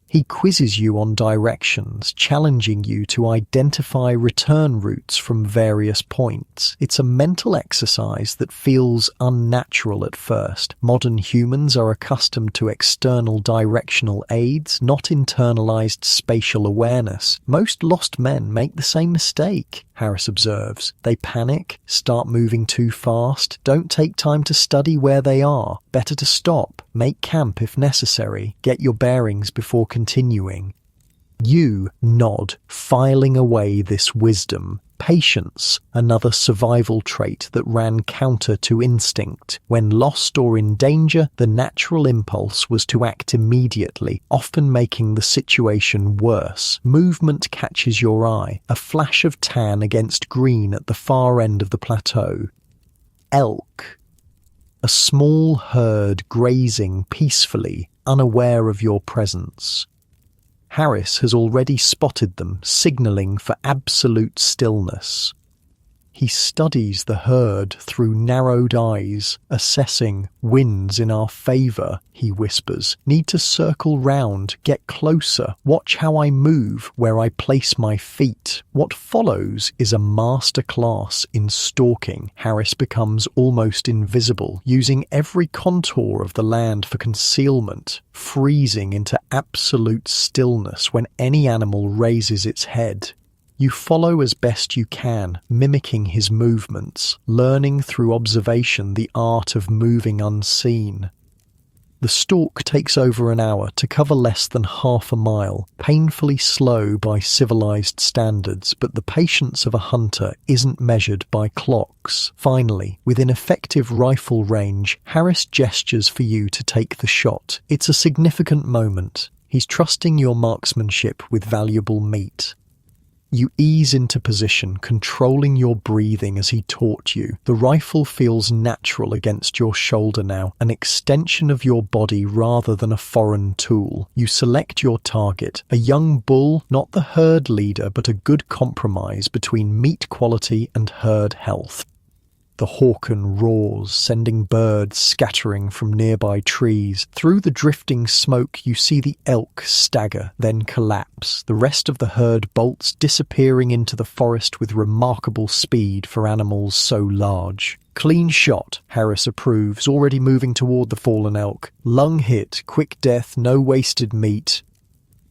He quizzes you on directions, challenging you to identify return routes from various points. It's a mental exercise that feels unnatural at first. Modern humans are accustomed to external directional aids, not internalized spatial awareness. Most lost men make the same mistake, Harris observes. They panic, start moving too fast, don't take time to study where they are. Better to stop, make camp if necessary, get your bearings before continuing. You nod, filing away this wisdom. Patience, another survival trait that ran counter to instinct. When lost or in danger, the natural impulse was to act immediately, often making the situation worse. Movement catches your eye, a flash of tan against green at the far end of the plateau. Elk. A small herd grazing peacefully, unaware of your presence. Harris has already spotted them, signaling for absolute stillness. He studies the herd through narrowed eyes, assessing. Winds in our favour, he whispers. Need to circle round, get closer, watch how I move, where I place my feet. What follows is a master class in stalking. Harris becomes almost invisible, using every contour of the land for concealment, freezing into absolute stillness when any animal raises its head. You follow as best you can, mimicking his movements, learning through observation the art of moving unseen. The stalk takes over an hour to cover less than half a mile, painfully slow by civilized standards, but the patience of a hunter isn't measured by clocks. Finally, within effective rifle range, Harris gestures for you to take the shot. It's a significant moment. He's trusting your marksmanship with valuable meat. You ease into position, controlling your breathing as he taught you. The rifle feels natural against your shoulder now, an extension of your body rather than a foreign tool. You select your target, a young bull, not the herd leader, but a good compromise between meat quality and herd health. The Hawken roars, sending birds scattering from nearby trees. Through the drifting smoke, you see the elk stagger, then collapse. The rest of the herd bolts, disappearing into the forest with remarkable speed for animals so large. Clean shot, Harris approves, already moving toward the fallen elk. Lung hit, quick death, no wasted meat.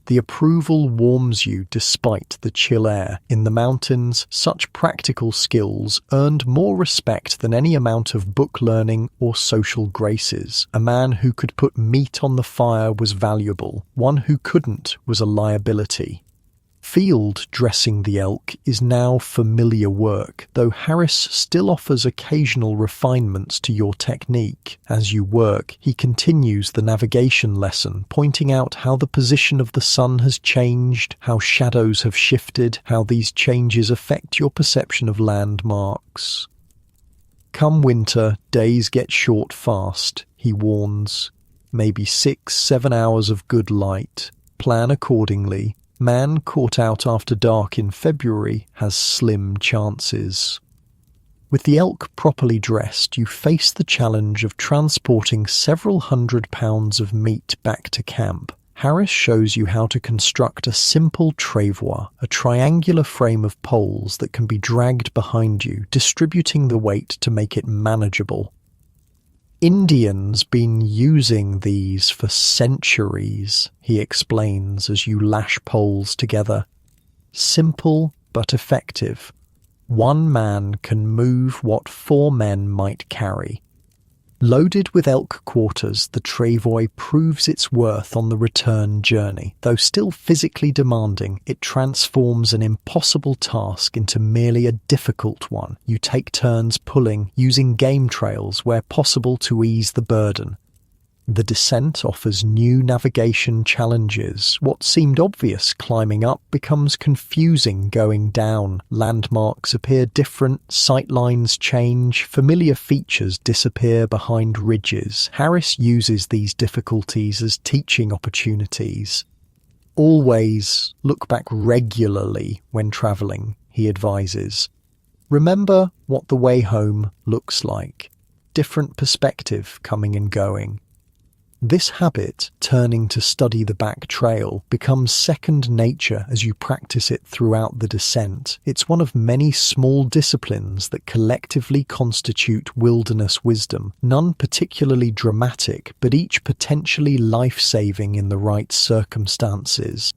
The approval warms you despite the chill air. In the mountains, such practical skills earned more respect than any amount of book learning or social graces. A man who could put meat on the fire was valuable. One who couldn't was a liability. Field dressing the elk is now familiar work, though Harris still offers occasional refinements to your technique. As you work, he continues the navigation lesson, pointing out how the position of the sun has changed, how shadows have shifted, how these changes affect your perception of landmarks. Come winter, days get short fast, he warns. Maybe 6-7 hours of good light. Plan accordingly. Man caught out after dark in February has slim chances. With the elk properly dressed, you face the challenge of transporting several hundred pounds of meat back to camp. Harris shows you how to construct a simple travois, a triangular frame of poles that can be dragged behind you, distributing the weight to make it manageable. Indians been using these for centuries, he explains as you lash poles together. Simple but effective. One man can move what 4 men might carry. Loaded with elk quarters, the travois proves its worth on the return journey. Though still physically demanding, it transforms an impossible task into merely a difficult one. You take turns pulling, using game trails where possible to ease the burden. The descent offers new navigation challenges. What seemed obvious climbing up becomes confusing going down. Landmarks appear different, sightlines change, familiar features disappear behind ridges. Harris uses these difficulties as teaching opportunities. Always look back regularly when traveling, he advises. Remember what the way home looks like. Different perspective coming and going. This habit, turning to study the back trail, becomes second nature as you practice it throughout the descent. It's one of many small disciplines that collectively constitute wilderness wisdom, none particularly dramatic, but each potentially life-saving in the right circumstances.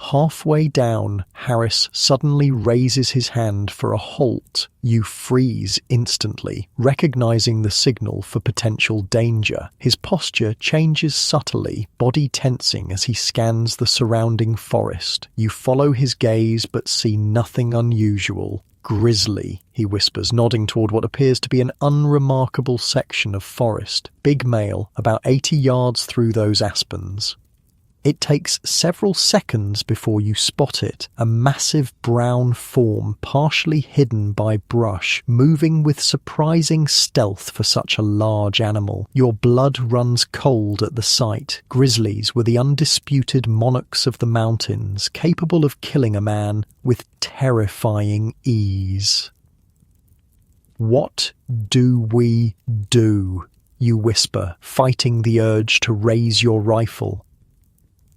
Halfway down, Harris suddenly raises his hand for a halt. You freeze instantly, recognizing the signal for potential danger. His posture changes subtly, body tensing as he scans the surrounding forest. You follow his gaze but see nothing unusual. Grizzly, he whispers, nodding toward what appears to be an unremarkable section of forest. Big male, about 80 yards through those aspens. It takes several seconds before you spot it, a massive brown form partially hidden by brush, moving with surprising stealth for such a large animal. Your blood runs cold at the sight. Grizzlies were the undisputed monarchs of the mountains, capable of killing a man with terrifying ease. What do we do? You whisper, fighting the urge to raise your rifle.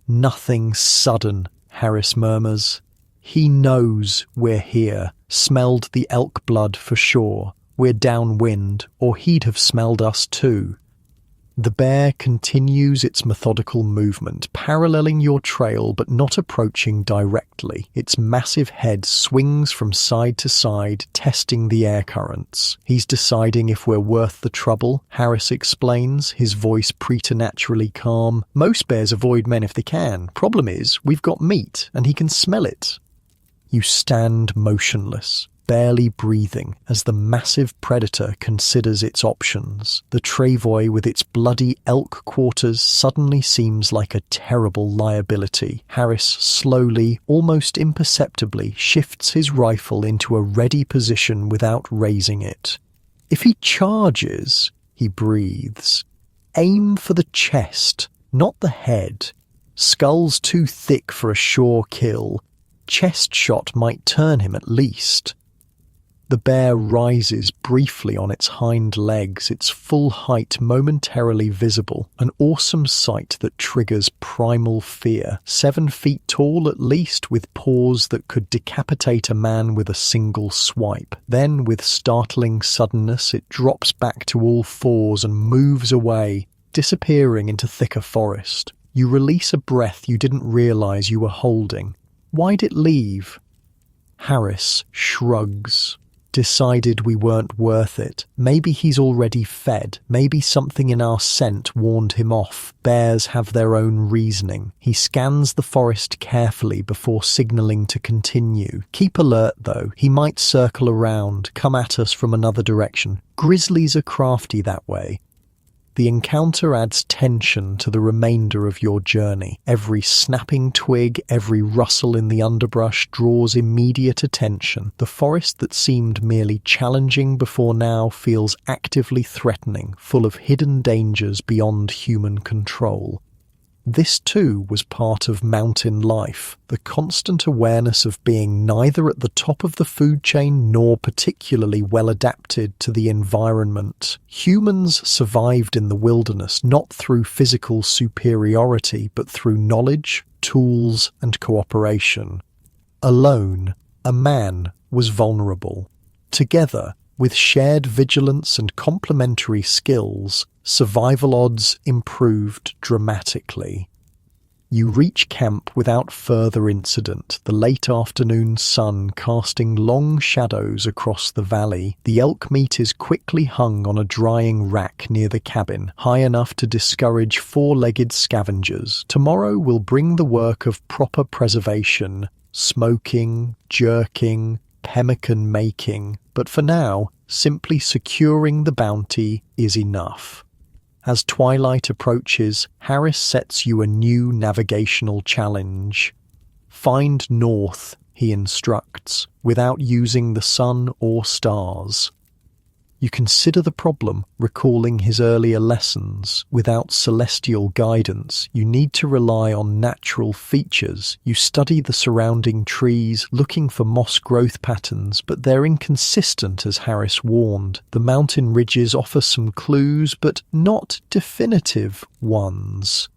Nothing sudden, Harris murmurs. He knows we're here, smelled the elk blood for sure. We're downwind, or he'd have smelled us too. The bear continues its methodical movement, paralleling your trail but not approaching directly. Its massive head swings from side to side, testing the air currents. He's deciding if we're worth the trouble, Harris explains, his voice preternaturally calm. Most bears avoid men if they can. Problem is, we've got meat, and he can smell it. You stand motionless, barely breathing, as the massive predator considers its options. The travois with its bloody elk quarters suddenly seems like a terrible liability. Harris slowly, almost imperceptibly, shifts his rifle into a ready position without raising it. If he charges, he breathes. Aim for the chest, not the head. Skull's too thick for a sure kill. Chest shot might turn him at least. The bear rises briefly on its hind legs, its full height momentarily visible, an awesome sight that triggers primal fear. 7 feet tall at least, with paws that could decapitate a man with a single swipe. Then, with startling suddenness, it drops back to all fours and moves away, disappearing into thicker forest. You release a breath you didn't realize you were holding. Why'd it leave? Harris shrugs. Decided we weren't worth it. Maybe he's already fed. Maybe something in our scent warned him off. Bears have their own reasoning. He scans the forest carefully before signaling to continue. Keep alert, though. He might circle around, come at us from another direction. Grizzlies are crafty that way. The encounter adds tension to the remainder of your journey. Every snapping twig, every rustle in the underbrush draws immediate attention. The forest that seemed merely challenging before now feels actively threatening, full of hidden dangers beyond human control. This too was part of mountain life, the constant awareness of being neither at the top of the food chain nor particularly well adapted to the environment. Humans survived in the wilderness not through physical superiority but through knowledge, tools, and cooperation. Alone, a man was vulnerable. Together, with shared vigilance and complementary skills, survival odds improved dramatically. You reach camp without further incident, the late afternoon sun casting long shadows across the valley. The elk meat is quickly hung on a drying rack near the cabin, high enough to discourage 4-legged scavengers. Tomorrow will bring the work of proper preservation, smoking, jerking, pemmican making, but for now, simply securing the bounty is enough. As twilight approaches, Harris sets you a new navigational challenge. Find north, he instructs, without using the sun or stars. You consider the problem, recalling his earlier lessons. Without celestial guidance, you need to rely on natural features. You study the surrounding trees, looking for moss growth patterns, but they're inconsistent, as Harris warned. The mountain ridges offer some clues, but not definitive ones.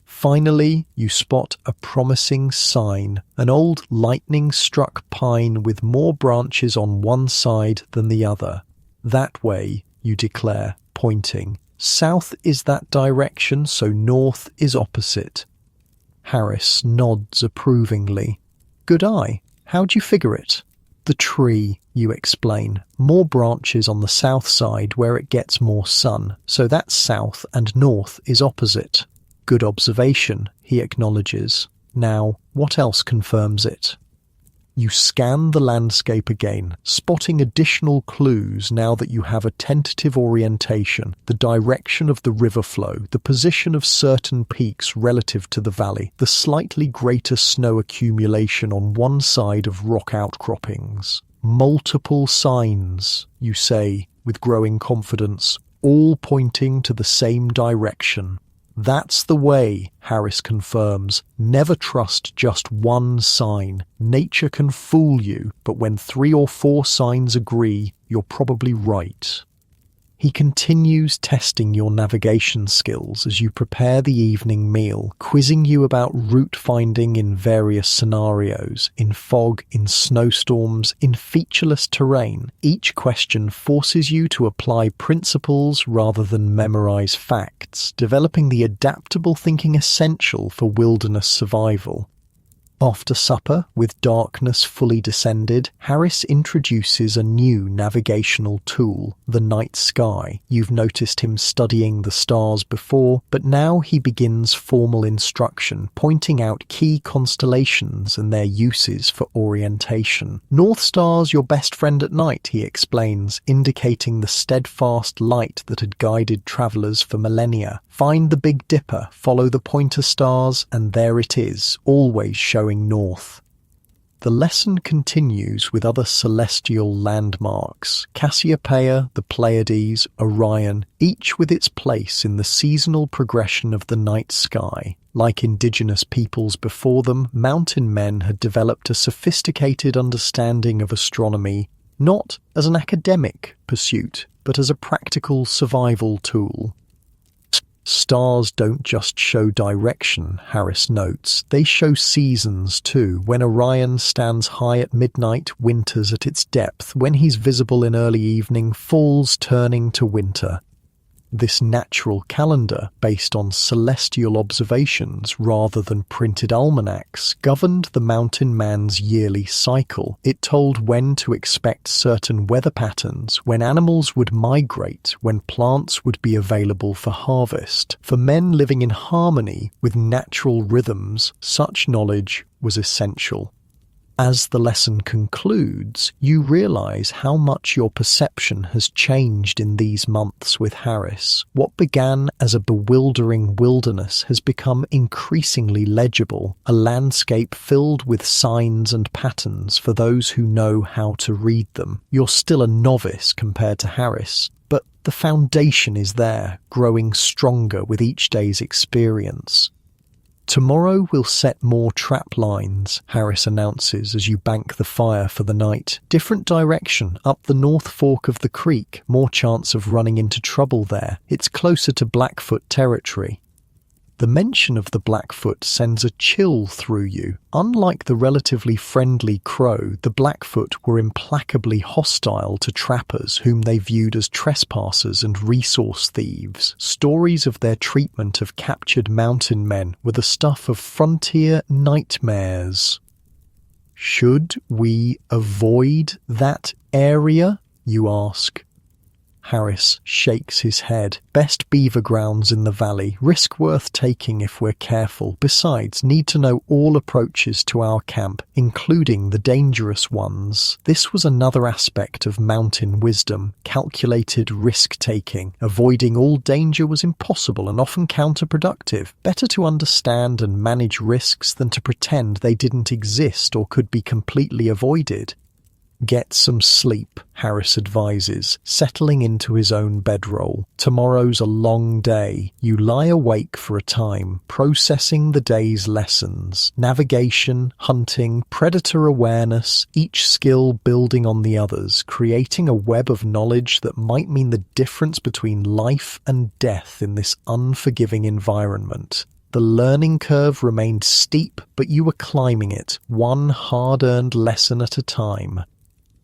Finally, you spot a promising sign, an old lightning-struck pine with more branches on one side than the other. That way, you declare, pointing. South is that direction, so north is opposite. Harris nods approvingly. Good eye. How'd you figure it? The tree, you explain. More branches on the south side where it gets more sun, so that's south and north is opposite. Good observation, he acknowledges. Now, what else confirms it? You scan the landscape again, spotting additional clues now that you have a tentative orientation, the direction of the river flow, the position of certain peaks relative to the valley, the slightly greater snow accumulation on one side of rock outcroppings. Multiple signs, you say, with growing confidence, all pointing to the same direction. That's the way, Harris confirms. Never trust just one sign. Nature can fool you, but when 3 or 4 signs agree, you're probably right. He continues testing your navigation skills as you prepare the evening meal, quizzing you about route finding in various scenarios, in fog, in snowstorms, in featureless terrain. Each question forces you to apply principles rather than memorize facts, developing the adaptable thinking essential for wilderness survival. After supper, with darkness fully descended, Harris introduces a new navigational tool, the night sky. You've noticed him studying the stars before, but now he begins formal instruction, pointing out key constellations and their uses for orientation. North Star's your best friend at night, he explains, indicating the steadfast light that had guided travelers for millennia. Find the Big Dipper, follow the pointer stars, and there it is, always showing north. The lesson continues with other celestial landmarks, Cassiopeia, the Pleiades, Orion, each with its place in the seasonal progression of the night sky. Like indigenous peoples before them, mountain men had developed a sophisticated understanding of astronomy not as an academic pursuit, but as a practical survival tool. Stars don't just show direction, Harris notes. They show seasons too. When Orion stands high at midnight, winter's at its depth. When he's visible in early evening, fall's turning to winter. This natural calendar, based on celestial observations rather than printed almanacs, governed the mountain man's yearly cycle. It told when to expect certain weather patterns, when animals would migrate, when plants would be available for harvest. For men living in harmony with natural rhythms, such knowledge was essential. As the lesson concludes, you realize how much your perception has changed in these months with Harris. What began as a bewildering wilderness has become increasingly legible, a landscape filled with signs and patterns for those who know how to read them. You're still a novice compared to Harris, but the foundation is there, growing stronger with each day's experience. Tomorrow we'll set more trap lines, Harris announces as you bank the fire for the night. Different direction, up the North Fork of the creek, more chance of running into trouble there. It's closer to Blackfoot territory. The mention of the Blackfoot sends a chill through you. Unlike the relatively friendly Crow, the Blackfoot were implacably hostile to trappers whom they viewed as trespassers and resource thieves. Stories of their treatment of captured mountain men were the stuff of frontier nightmares. Should we avoid that area, you ask? Harris shakes his head. Best beaver grounds in the valley. Risk worth taking if we're careful. Besides, need to know all approaches to our camp, including the dangerous ones. This was another aspect of mountain wisdom, calculated risk-taking. Avoiding all danger was impossible and often counterproductive. Better to understand and manage risks than to pretend they didn't exist or could be completely avoided. Get some sleep, Harris advises, settling into his own bedroll. Tomorrow's a long day. You lie awake for a time, processing the day's lessons. Navigation, hunting, predator awareness, each skill building on the others, creating a web of knowledge that might mean the difference between life and death in this unforgiving environment. The learning curve remained steep, but you were climbing it, one hard-earned lesson at a time.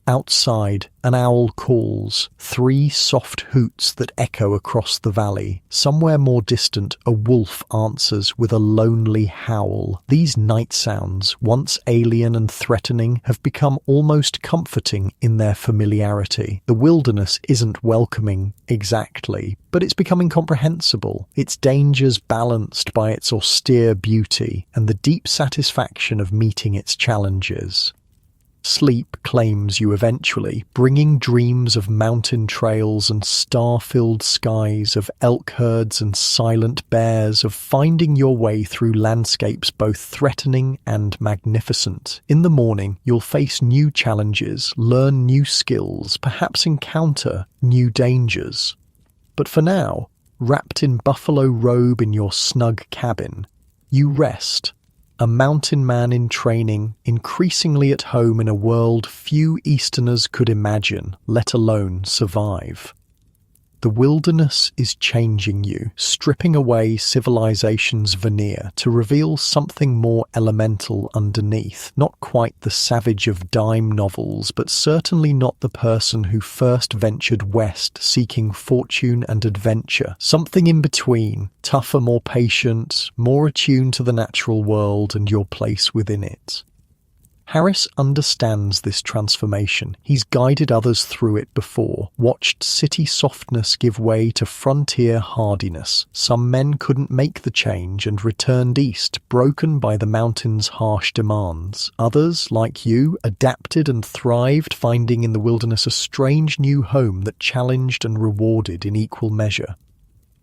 Outside, an owl calls, 3 soft hoots that echo across the valley. Somewhere more distant, a wolf answers with a lonely howl. These night sounds, once alien and threatening, have become almost comforting in their familiarity. The wilderness isn't welcoming exactly, but it's becoming comprehensible, its dangers balanced by its austere beauty, and the deep satisfaction of meeting its challenges. Sleep claims you eventually, bringing dreams of mountain trails and star-filled skies, of elk herds and silent bears, of finding your way through landscapes both threatening and magnificent. In the morning, you'll face new challenges, learn new skills, perhaps encounter new dangers. But for now, wrapped in buffalo robe in your snug cabin, you rest. A mountain man in training, increasingly at home in a world few Easterners could imagine, let alone survive. The wilderness is changing you, stripping away civilization's veneer to reveal something more elemental underneath. Not quite the savage of dime novels, but certainly not the person who first ventured west seeking fortune and adventure. Something in between, tougher, more patient, more attuned to the natural world and your place within it. Harris understands this transformation. He's guided others through it before, watched city softness give way to frontier hardiness. Some men couldn't make the change and returned east, broken by the mountain's harsh demands. Others, like you, adapted and thrived, finding in the wilderness a strange new home that challenged and rewarded in equal measure.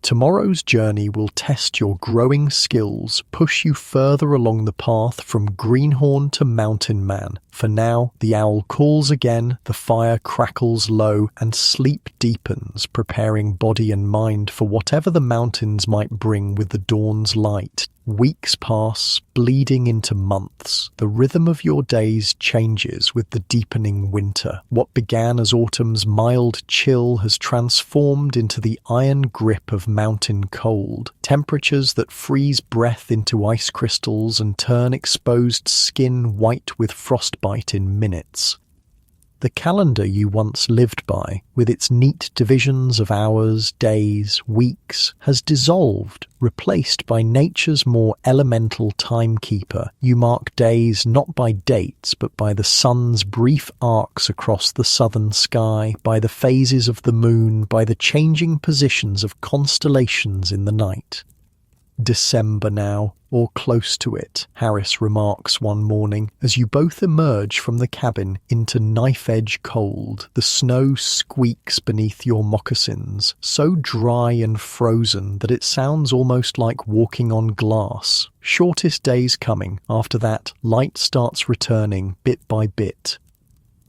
Tomorrow's journey will test your growing skills, push you further along the path from greenhorn to mountain man. For now, the owl calls again, the fire crackles low, and sleep deepens, preparing body and mind for whatever the mountains might bring with the dawn's light. Weeks pass, bleeding into months. The rhythm of your days changes with the deepening winter. What began as autumn's mild chill has transformed into the iron grip of mountain cold. Temperatures that freeze breath into ice crystals and turn exposed skin white with frostbite in minutes. The calendar you once lived by, with its neat divisions of hours, days, weeks, has dissolved, replaced by nature's more elemental timekeeper. You mark days not by dates, but by the sun's brief arcs across the southern sky, by the phases of the moon, by the changing positions of constellations in the night. December now, or close to it, Harris remarks one morning as you both emerge from the cabin into knife-edge cold. The snow squeaks beneath your moccasins, so dry and frozen that it sounds almost like walking on glass. Shortest days coming. After that, light starts returning bit by bit.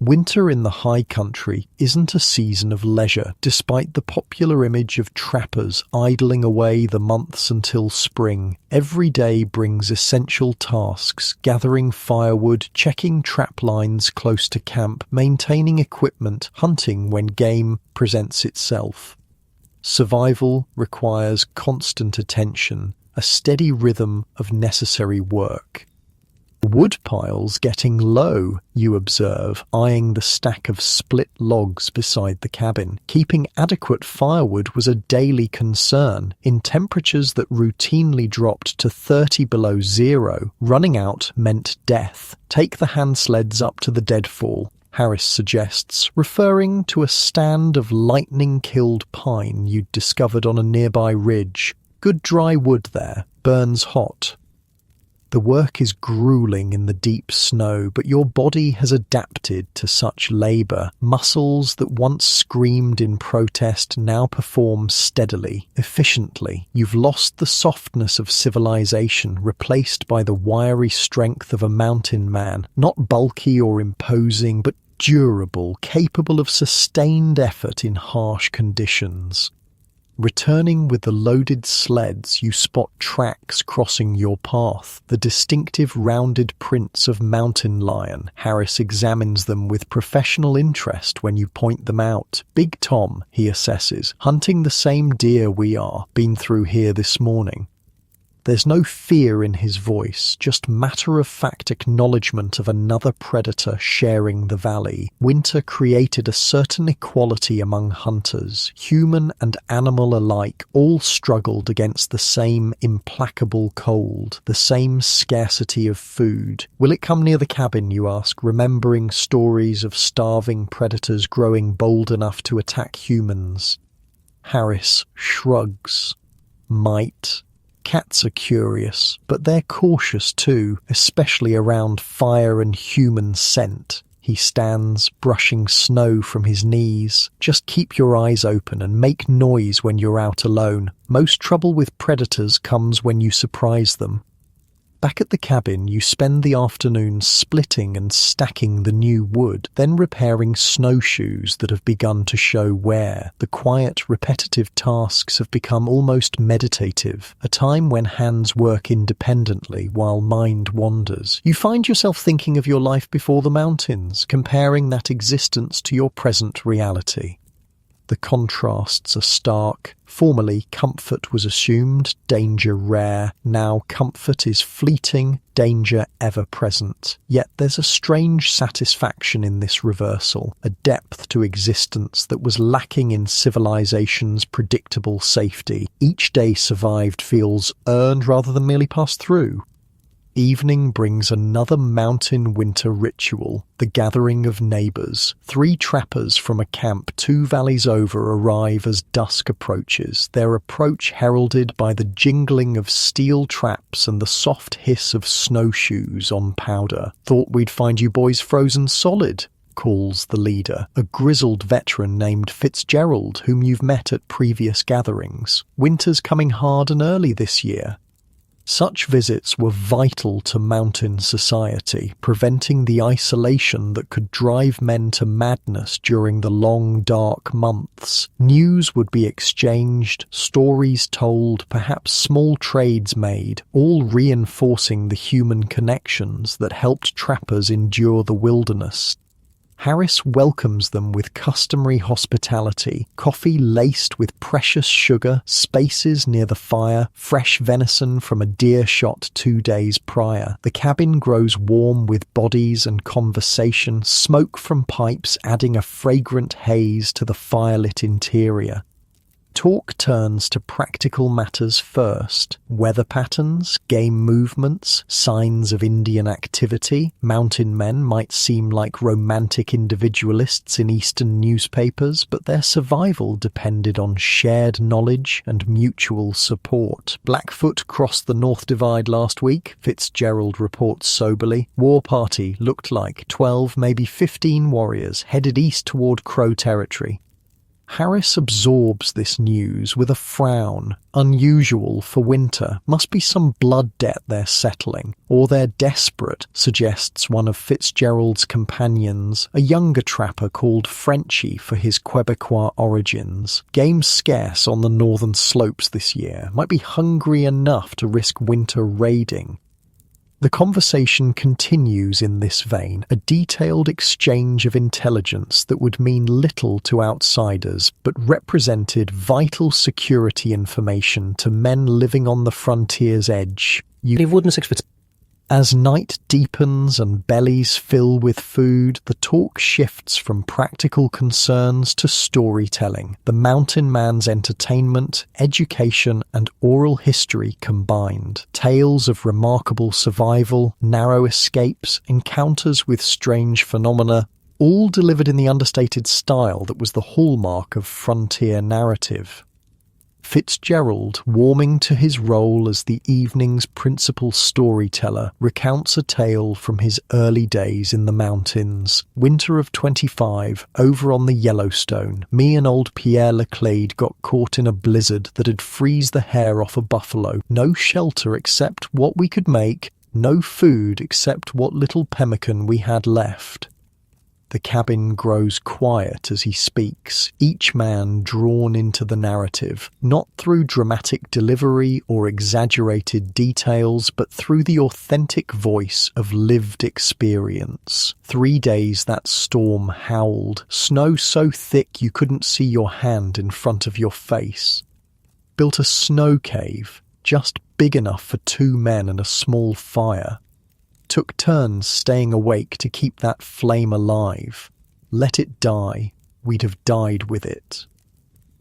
Winter in the high country isn't a season of leisure, despite the popular image of trappers idling away the months until spring. Every day brings essential tasks: gathering firewood, checking trap lines close to camp, maintaining equipment, hunting when game presents itself. Survival requires constant attention, a steady rhythm of necessary work. Wood pile's getting low, you observe, eyeing the stack of split logs beside the cabin. Keeping adequate firewood was a daily concern. In temperatures that routinely dropped to 30 below zero, running out meant death. Take the hand sleds up to the deadfall, Harris suggests, referring to a stand of lightning-killed pine you'd discovered on a nearby ridge. Good dry wood there, burns hot. The work is grueling in the deep snow, but your body has adapted to such labour. Muscles that once screamed in protest now perform steadily, efficiently. You've lost the softness of civilization, replaced by the wiry strength of a mountain man, not bulky or imposing, but durable, capable of sustained effort in harsh conditions. Returning with the loaded sleds, you spot tracks crossing your path, the distinctive rounded prints of mountain lion. Harris examines them with professional interest when you point them out. Big Tom, he assesses, hunting the same deer we are, been through here this morning. There's no fear in his voice, just matter-of-fact acknowledgement of another predator sharing the valley. Winter created a certain equality among hunters. Human and animal alike all struggled against the same implacable cold, the same scarcity of food. Will it come near the cabin, you ask, remembering stories of starving predators growing bold enough to attack humans? Harris shrugs. Might. Cats are curious, but they're cautious too, especially around fire and human scent. He stands, brushing snow from his knees. Just keep your eyes open and make noise when you're out alone. Most trouble with predators comes when you surprise them. Back at the cabin, you spend the afternoon splitting and stacking the new wood, then repairing snowshoes that have begun to show wear. The quiet, repetitive tasks have become almost meditative, a time when hands work independently while mind wanders. You find yourself thinking of your life before the mountains, comparing that existence to your present reality. The contrasts are stark. Formerly, comfort was assumed, danger rare. Now, comfort is fleeting, danger ever-present. Yet there's a strange satisfaction in this reversal, a depth to existence that was lacking in civilization's predictable safety. Each day survived feels earned rather than merely passed through. Evening brings another mountain winter ritual, the gathering of neighbours. 3 trappers from a camp 2 valleys over arrive as dusk approaches, their approach heralded by the jingling of steel traps and the soft hiss of snowshoes on powder. "Thought we'd find you boys frozen solid," calls the leader, a grizzled veteran named Fitzgerald, whom you've met at previous gatherings. "Winter's coming hard and early this year." Such visits were vital to mountain society, preventing the isolation that could drive men to madness during the long, dark months. News would be exchanged, stories told, perhaps small trades made, all reinforcing the human connections that helped trappers endure the wilderness. Harris welcomes them with customary hospitality, coffee laced with precious sugar, spaces near the fire, fresh venison from a deer shot 2 days prior. The cabin grows warm with bodies and conversation, smoke from pipes adding a fragrant haze to the firelit interior. Talk turns to practical matters first. Weather patterns, game movements, signs of Indian activity. Mountain men might seem like romantic individualists in Eastern newspapers, but their survival depended on shared knowledge and mutual support. Blackfoot crossed the North Divide last week, Fitzgerald reports soberly. War Party looked like 12, maybe 15 warriors headed east toward Crow territory. Harris absorbs this news with a frown. Unusual for winter. Must be some blood debt they're settling. Or they're desperate, suggests one of Fitzgerald's companions, a younger trapper called Frenchy for his Quebecois origins. Game scarce on the northern slopes this year. Might be hungry enough to risk winter raiding. The conversation continues in this vein, a detailed exchange of intelligence that would mean little to outsiders, but represented vital security information to men living on the frontier's edge. As night deepens and bellies fill with food, the talk shifts from practical concerns to storytelling, the mountain man's entertainment, education, and oral history combined. Tales of remarkable survival, narrow escapes, encounters with strange phenomena, all delivered in the understated style that was the hallmark of frontier narrative. Fitzgerald, warming to his role as the evening's principal storyteller, recounts a tale from his early days in the mountains. Winter of 25, over on the Yellowstone, me and old Pierre Leclade got caught in a blizzard that'd freeze the hair off a buffalo. No shelter except what we could make, no food except what little pemmican we had left. The cabin grows quiet as he speaks, each man drawn into the narrative, not through dramatic delivery or exaggerated details, but through the authentic voice of lived experience. 3 days that storm howled, snow so thick you couldn't see your hand in front of your face. Built a snow cave, just big enough for 2 men and a small fire. Took turns staying awake to keep that flame alive. Let it die, we'd have died with it.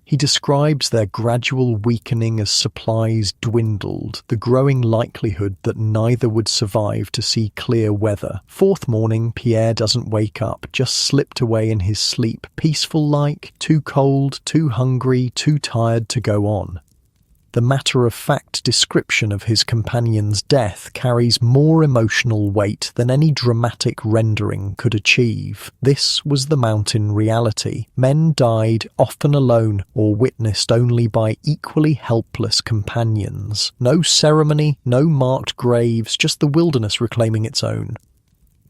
He describes their gradual weakening as supplies dwindled, the growing likelihood that neither would survive to see clear weather. 4th morning, Pierre doesn't wake up, just slipped away in his sleep, peaceful-like, too cold, too hungry, too tired to go on. The matter-of-fact description of his companion's death carries more emotional weight than any dramatic rendering could achieve. This was the mountain reality. Men died, often alone, or witnessed only by equally helpless companions. No ceremony, no marked graves, just the wilderness reclaiming its own.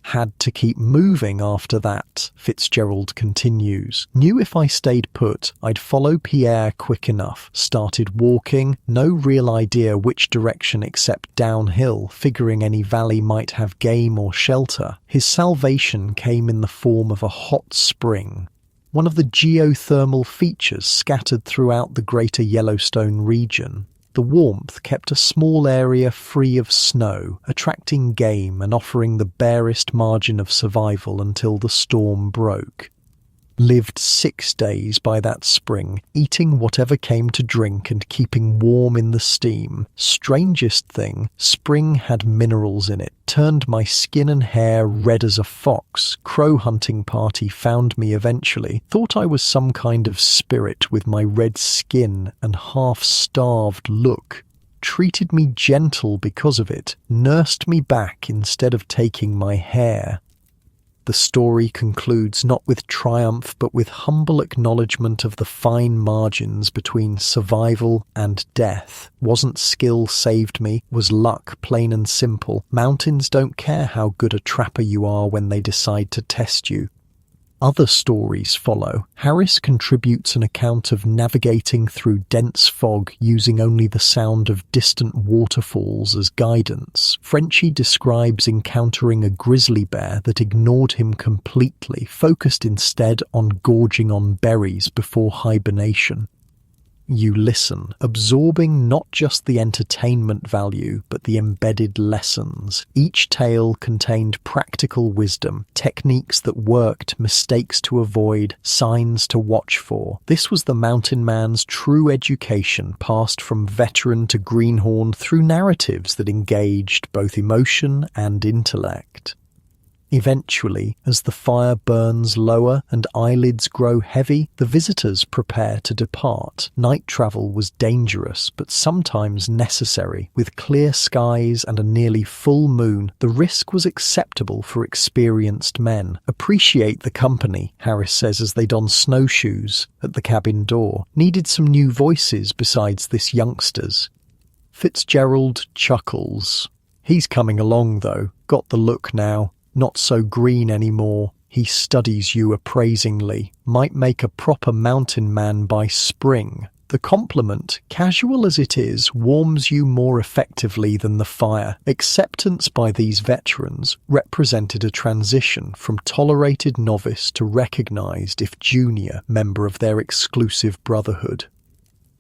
Had to keep moving after that, Fitzgerald continues. Knew if I stayed put, I'd follow Pierre quick enough. Started walking, no real idea which direction except downhill, figuring any valley might have game or shelter. His salvation came in the form of a hot spring. One of the geothermal features scattered throughout the greater Yellowstone region. The warmth kept a small area free of snow, attracting game and offering the barest margin of survival until the storm broke. Lived 6 days by that spring, eating whatever came to drink and keeping warm in the steam. Strangest thing, spring had minerals in it, turned my skin and hair red as a fox. Crow hunting party found me eventually, thought I was some kind of spirit with my red skin and half-starved look. Treated me gentle because of it, nursed me back instead of taking my hair. The story concludes not with triumph but with humble acknowledgement of the fine margins between survival and death. Wasn't skill saved me, was luck, plain and simple. Mountains don't care how good a trapper you are when they decide to test you. Other stories follow. Harris contributes an account of navigating through dense fog using only the sound of distant waterfalls as guidance. Frenchie describes encountering a grizzly bear that ignored him completely, focused instead on gorging on berries before hibernation. You listen, absorbing not just the entertainment value, but the embedded lessons. Each tale contained practical wisdom, techniques that worked, mistakes to avoid, signs to watch for. This was the mountain man's true education, passed from veteran to greenhorn through narratives that engaged both emotion and intellect. Eventually, as the fire burns lower and eyelids grow heavy, the visitors prepare to depart. Night travel was dangerous, but sometimes necessary. With clear skies and a nearly full moon, the risk was acceptable for experienced men. Appreciate the company, Harris says as they don snowshoes at the cabin door. Needed some new voices besides this youngster's. Fitzgerald chuckles. He's coming along, though. Got the look now. Not so green anymore. He studies you appraisingly. Might make a proper mountain man by spring. The compliment, casual as it is, warms you more effectively than the fire. Acceptance by these veterans represented a transition from tolerated novice to recognized, if junior, member of their exclusive brotherhood.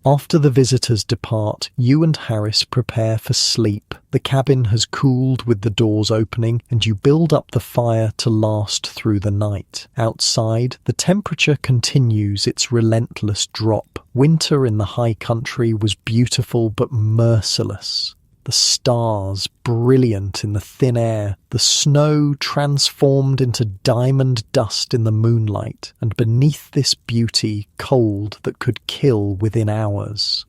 After the visitors depart, you and Harris prepare for sleep. The cabin has cooled with the doors opening, and you build up the fire to last through the night. Outside, the temperature continues its relentless drop. Winter in the high country was beautiful but merciless. The stars brilliant in the thin air, the snow transformed into diamond dust in the moonlight, and beneath this beauty, cold that could kill within hours.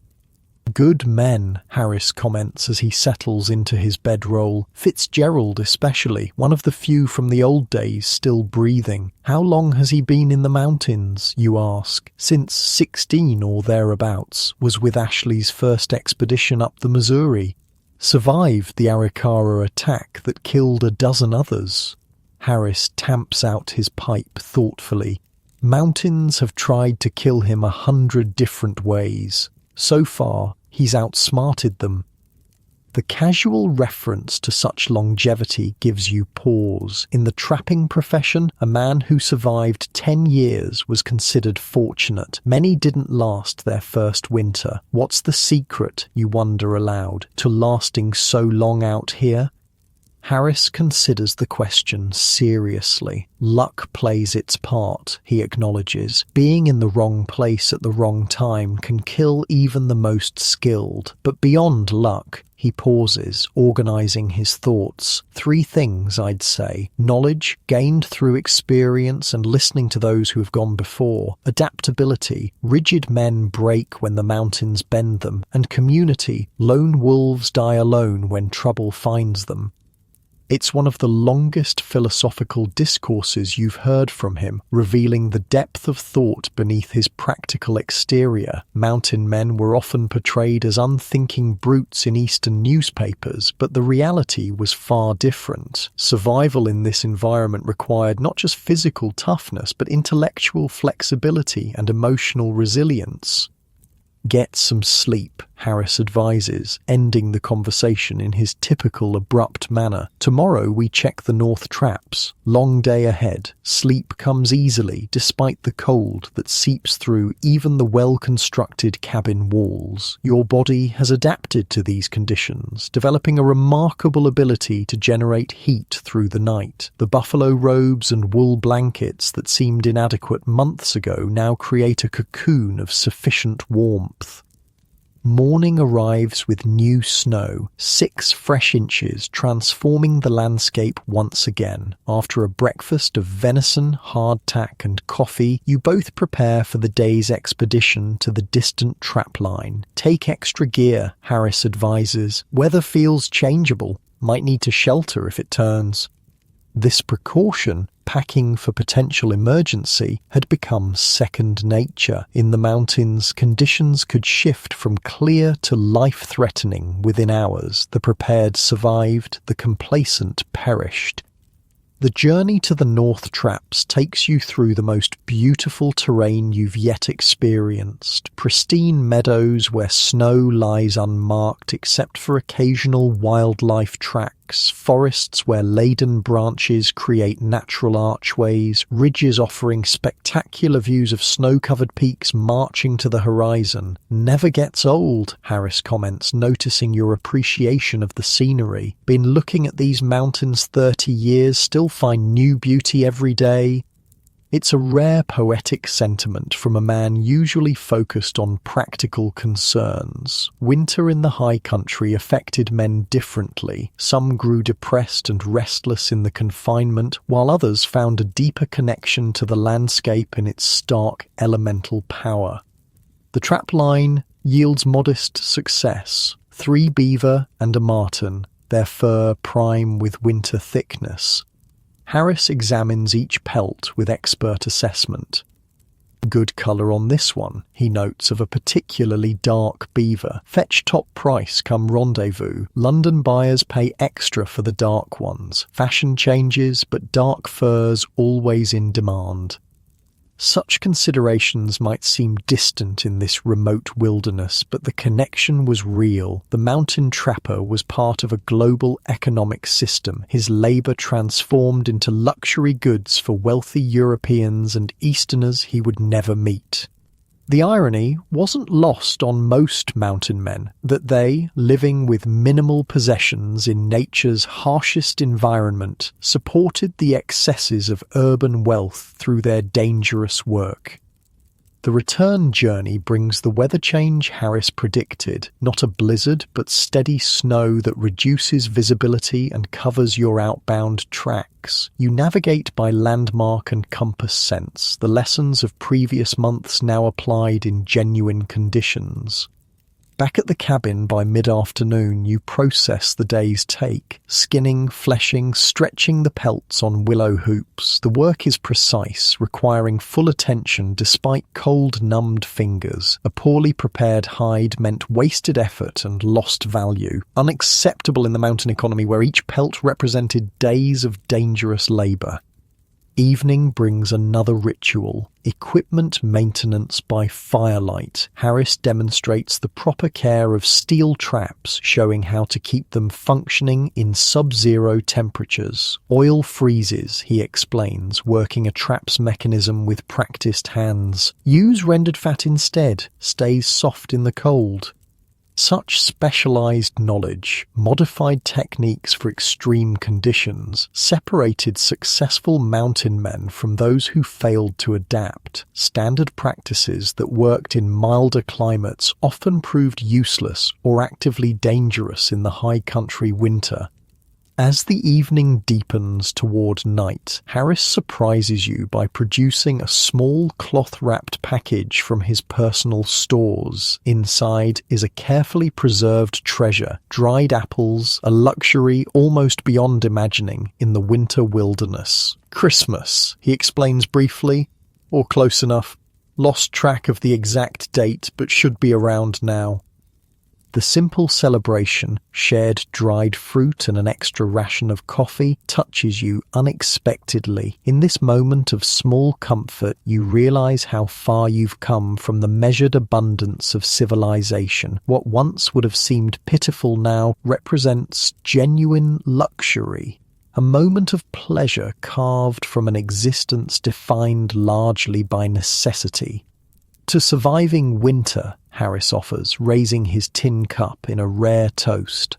Good men, Harris comments as he settles into his bedroll. Fitzgerald especially, one of the few from the old days still breathing. How long has he been in the mountains, you ask? Since 16 or thereabouts, was with Ashley's first expedition up the Missouri. Survived the Arikara attack that killed a dozen others. Harris tamps out his pipe thoughtfully. Mountains have tried to kill him 100 different ways. So far, he's outsmarted them. The casual reference to such longevity gives you pause. In the trapping profession, a man who survived 10 years was considered fortunate. Many didn't last their first winter. What's the secret, you wonder aloud, to lasting so long out here? Harris considers the question seriously. Luck plays its part, he acknowledges. Being in the wrong place at the wrong time can kill even the most skilled. But beyond luck, he pauses, organizing his thoughts. 3 things, I'd say. Knowledge, gained through experience and listening to those who have gone before. Adaptability, rigid men break when the mountains bend them. And community, lone wolves die alone when trouble finds them. It's one of the longest philosophical discourses you've heard from him, revealing the depth of thought beneath his practical exterior. Mountain men were often portrayed as unthinking brutes in Eastern newspapers, but the reality was far different. Survival in this environment required not just physical toughness, but intellectual flexibility and emotional resilience. Get some sleep, Harris advises, ending the conversation in his typical abrupt manner. Tomorrow we check the north traps. Long day ahead. Sleep comes easily, despite the cold that seeps through even the well-constructed cabin walls. Your body has adapted to these conditions, developing a remarkable ability to generate heat through the night. The buffalo robes and wool blankets that seemed inadequate months ago now create a cocoon of sufficient warmth. Morning arrives with new snow, 6 fresh inches, transforming the landscape once again. After a breakfast of venison, hardtack and coffee, you both prepare for the day's expedition to the distant trapline. Take extra gear, Harris advises. Weather feels changeable. Might need to shelter if it turns. This precaution, packing for potential emergency, had become second nature. In the mountains, conditions could shift from clear to life-threatening within hours. The prepared survived, the complacent perished. The journey to the North Traps takes you through the most beautiful terrain you've yet experienced. Pristine meadows where snow lies unmarked except for occasional wildlife tracks, forests where laden branches create natural archways, ridges offering spectacular views of snow-covered peaks marching to the horizon. Never gets old, Harris comments, noticing your appreciation of the scenery. Been looking at these mountains 30 years, still find new beauty every day. It's a rare poetic sentiment from a man usually focused on practical concerns. Winter in the high country affected men differently. Some grew depressed and restless in the confinement, while others found a deeper connection to the landscape in its stark elemental power. The trap line yields modest success. 3 beaver and a marten, their fur prime with winter thickness. Harris examines each pelt with expert assessment. Good colour on this one, he notes of a particularly dark beaver. Fetch top price come rendezvous. London buyers pay extra for the dark ones. Fashion changes, but dark furs always in demand. Such considerations might seem distant in this remote wilderness, but the connection was real. The mountain trapper was part of a global economic system, his labour transformed into luxury goods for wealthy Europeans and Easterners he would never meet. The irony wasn't lost on most mountain men, that they, living with minimal possessions in nature's harshest environment, supported the excesses of urban wealth through their dangerous work. The return journey brings the weather change Harris predicted, not a blizzard but steady snow that reduces visibility and covers your outbound tracks. You navigate by landmark and compass sense, the lessons of previous months now applied in genuine conditions. Back at the cabin by mid-afternoon, you process the day's take, skinning, fleshing, stretching the pelts on willow hoops. The work is precise, requiring full attention despite cold, numbed fingers. A poorly prepared hide meant wasted effort and lost value. Unacceptable in the mountain economy where each pelt represented days of dangerous labour. Evening brings another ritual, equipment maintenance by firelight. Harris demonstrates the proper care of steel traps, showing how to keep them functioning in sub-zero temperatures. Oil freezes, he explains, working a trap's mechanism with practiced hands. Use rendered fat instead, stays soft in the cold. Such specialized knowledge, modified techniques for extreme conditions, separated successful mountain men from those who failed to adapt. Standard practices that worked in milder climates often proved useless or actively dangerous in the high country winter. As the evening deepens toward night, Harris surprises you by producing a small cloth-wrapped package from his personal stores. Inside is a carefully preserved treasure, dried apples, a luxury almost beyond imagining in the winter wilderness. Christmas, he explains briefly, or close enough. Lost track of the exact date, but should be around now. The simple celebration, shared dried fruit and an extra ration of coffee, touches you unexpectedly. In this moment of small comfort, you realize how far you've come from the measured abundance of civilization. What once would have seemed pitiful now represents genuine luxury. A moment of pleasure carved from an existence defined largely by necessity. To surviving winter, Harris offers, raising his tin cup in a rare toast.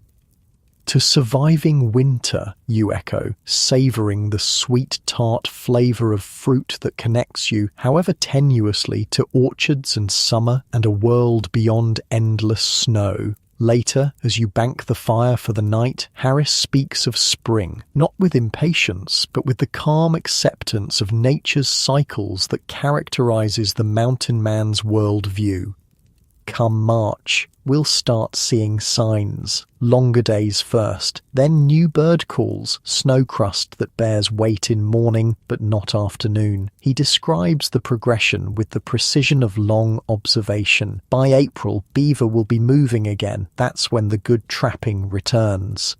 To surviving winter, you echo, savouring the sweet, tart flavour of fruit that connects you, however tenuously, to orchards and summer and a world beyond endless snow. Later, as you bank the fire for the night, Harris speaks of spring, not with impatience, but with the calm acceptance of nature's cycles that characterises the mountain man's worldview. Come March, we'll start seeing signs. Longer days first, then new bird calls, snow crust that bears weight in morning but not afternoon. He describes the progression with the precision of long observation. By April, beaver will be moving again. That's when the good trapping returns.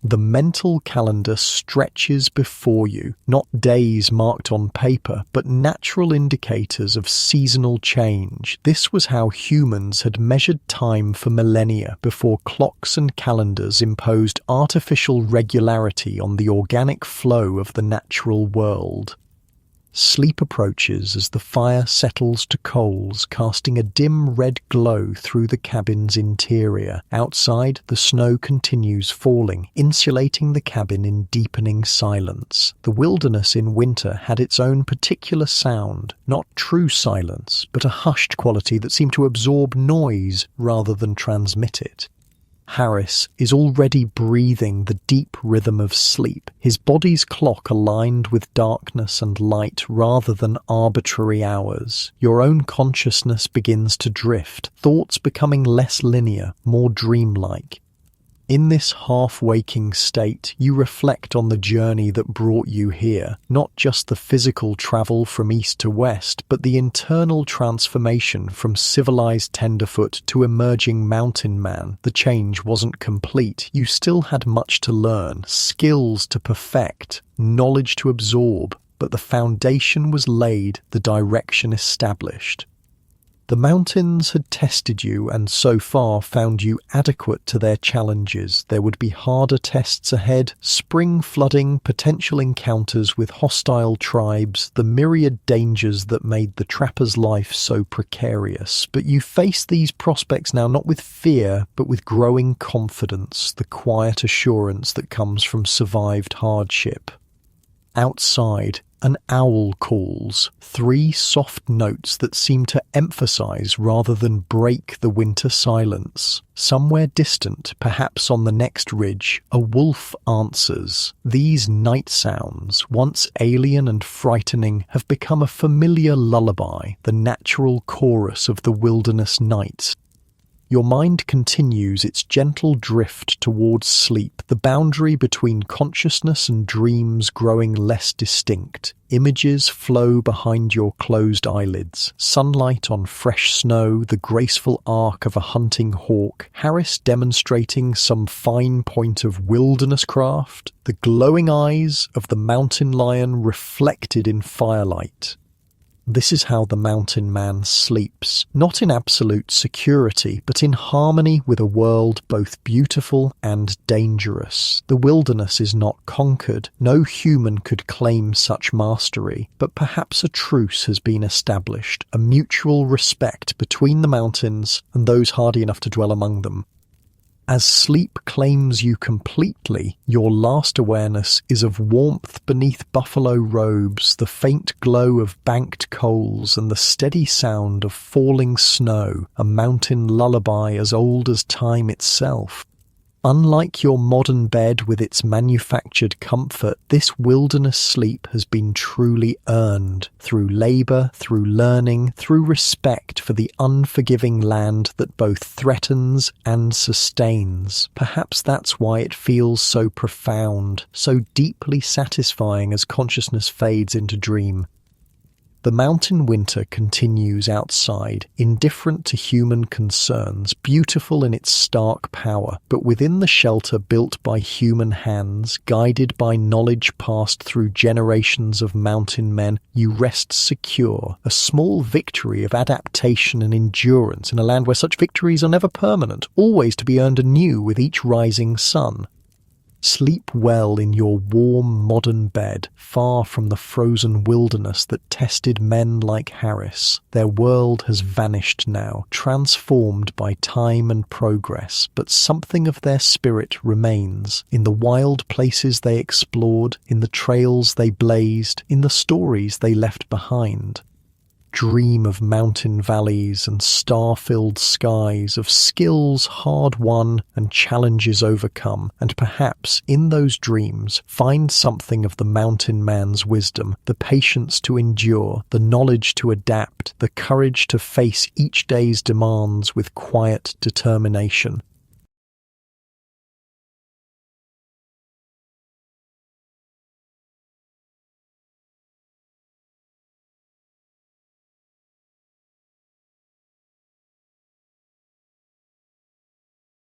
The mental calendar stretches before you, not days marked on paper, but natural indicators of seasonal change. This was how humans had measured time for millennia before clocks and calendars imposed artificial regularity on the organic flow of the natural world. Sleep approaches as the fire settles to coals, casting a dim red glow through the cabin's interior. Outside, the snow continues falling, insulating the cabin in deepening silence. The wilderness in winter had its own particular sound, not true silence, but a hushed quality that seemed to absorb noise rather than transmit it. Harris is already breathing the deep rhythm of sleep, his body's clock aligned with darkness and light rather than arbitrary hours. Your own consciousness begins to drift, thoughts becoming less linear, more dreamlike. In this half-waking state, you reflect on the journey that brought you here, not just the physical travel from east to west, but the internal transformation from civilized tenderfoot to emerging mountain man. The change wasn't complete. You still had much to learn, skills to perfect, knowledge to absorb, but the foundation was laid, the direction established. The mountains had tested you and so far found you adequate to their challenges. There would be harder tests ahead, spring flooding, potential encounters with hostile tribes, the myriad dangers that made the trapper's life so precarious. But you face these prospects now not with fear, but with growing confidence, the quiet assurance that comes from survived hardship. Outside, an owl calls, 3 soft notes that seem to emphasize rather than break the winter silence. Somewhere distant, perhaps on the next ridge, a wolf answers. These night sounds, once alien and frightening, have become a familiar lullaby, the natural chorus of the wilderness night. Your mind continues its gentle drift towards sleep, the boundary between consciousness and dreams growing less distinct. Images flow behind your closed eyelids. Sunlight on fresh snow, the graceful arc of a hunting hawk, Harris demonstrating some fine point of wilderness craft, the glowing eyes of the mountain lion reflected in firelight. This is how the mountain man sleeps, not in absolute security, but in harmony with a world both beautiful and dangerous. The wilderness is not conquered. No human could claim such mastery, but perhaps a truce has been established, a mutual respect between the mountains and those hardy enough to dwell among them. As sleep claims you completely, your last awareness is of warmth beneath buffalo robes, the faint glow of banked coals, and the steady sound of falling snow, a mountain lullaby as old as time itself. Unlike your modern bed with its manufactured comfort, this wilderness sleep has been truly earned through labor, through learning, through respect for the unforgiving land that both threatens and sustains. Perhaps that's why it feels so profound, so deeply satisfying as consciousness fades into dream. The mountain winter continues outside, indifferent to human concerns, beautiful in its stark power, but within the shelter built by human hands, guided by knowledge passed through generations of mountain men, you rest secure, a small victory of adaptation and endurance in a land where such victories are never permanent, always to be earned anew with each rising sun. Sleep well in your warm, modern bed, far from the frozen wilderness that tested men like Harris. Their world has vanished now, transformed by time and progress, but something of their spirit remains, in the wild places they explored, in the trails they blazed, in the stories they left behind. Dream of mountain valleys and star-filled skies, of skills hard won and challenges overcome, and perhaps in those dreams find something of the mountain man's wisdom, the patience to endure, the knowledge to adapt, the courage to face each day's demands with quiet determination.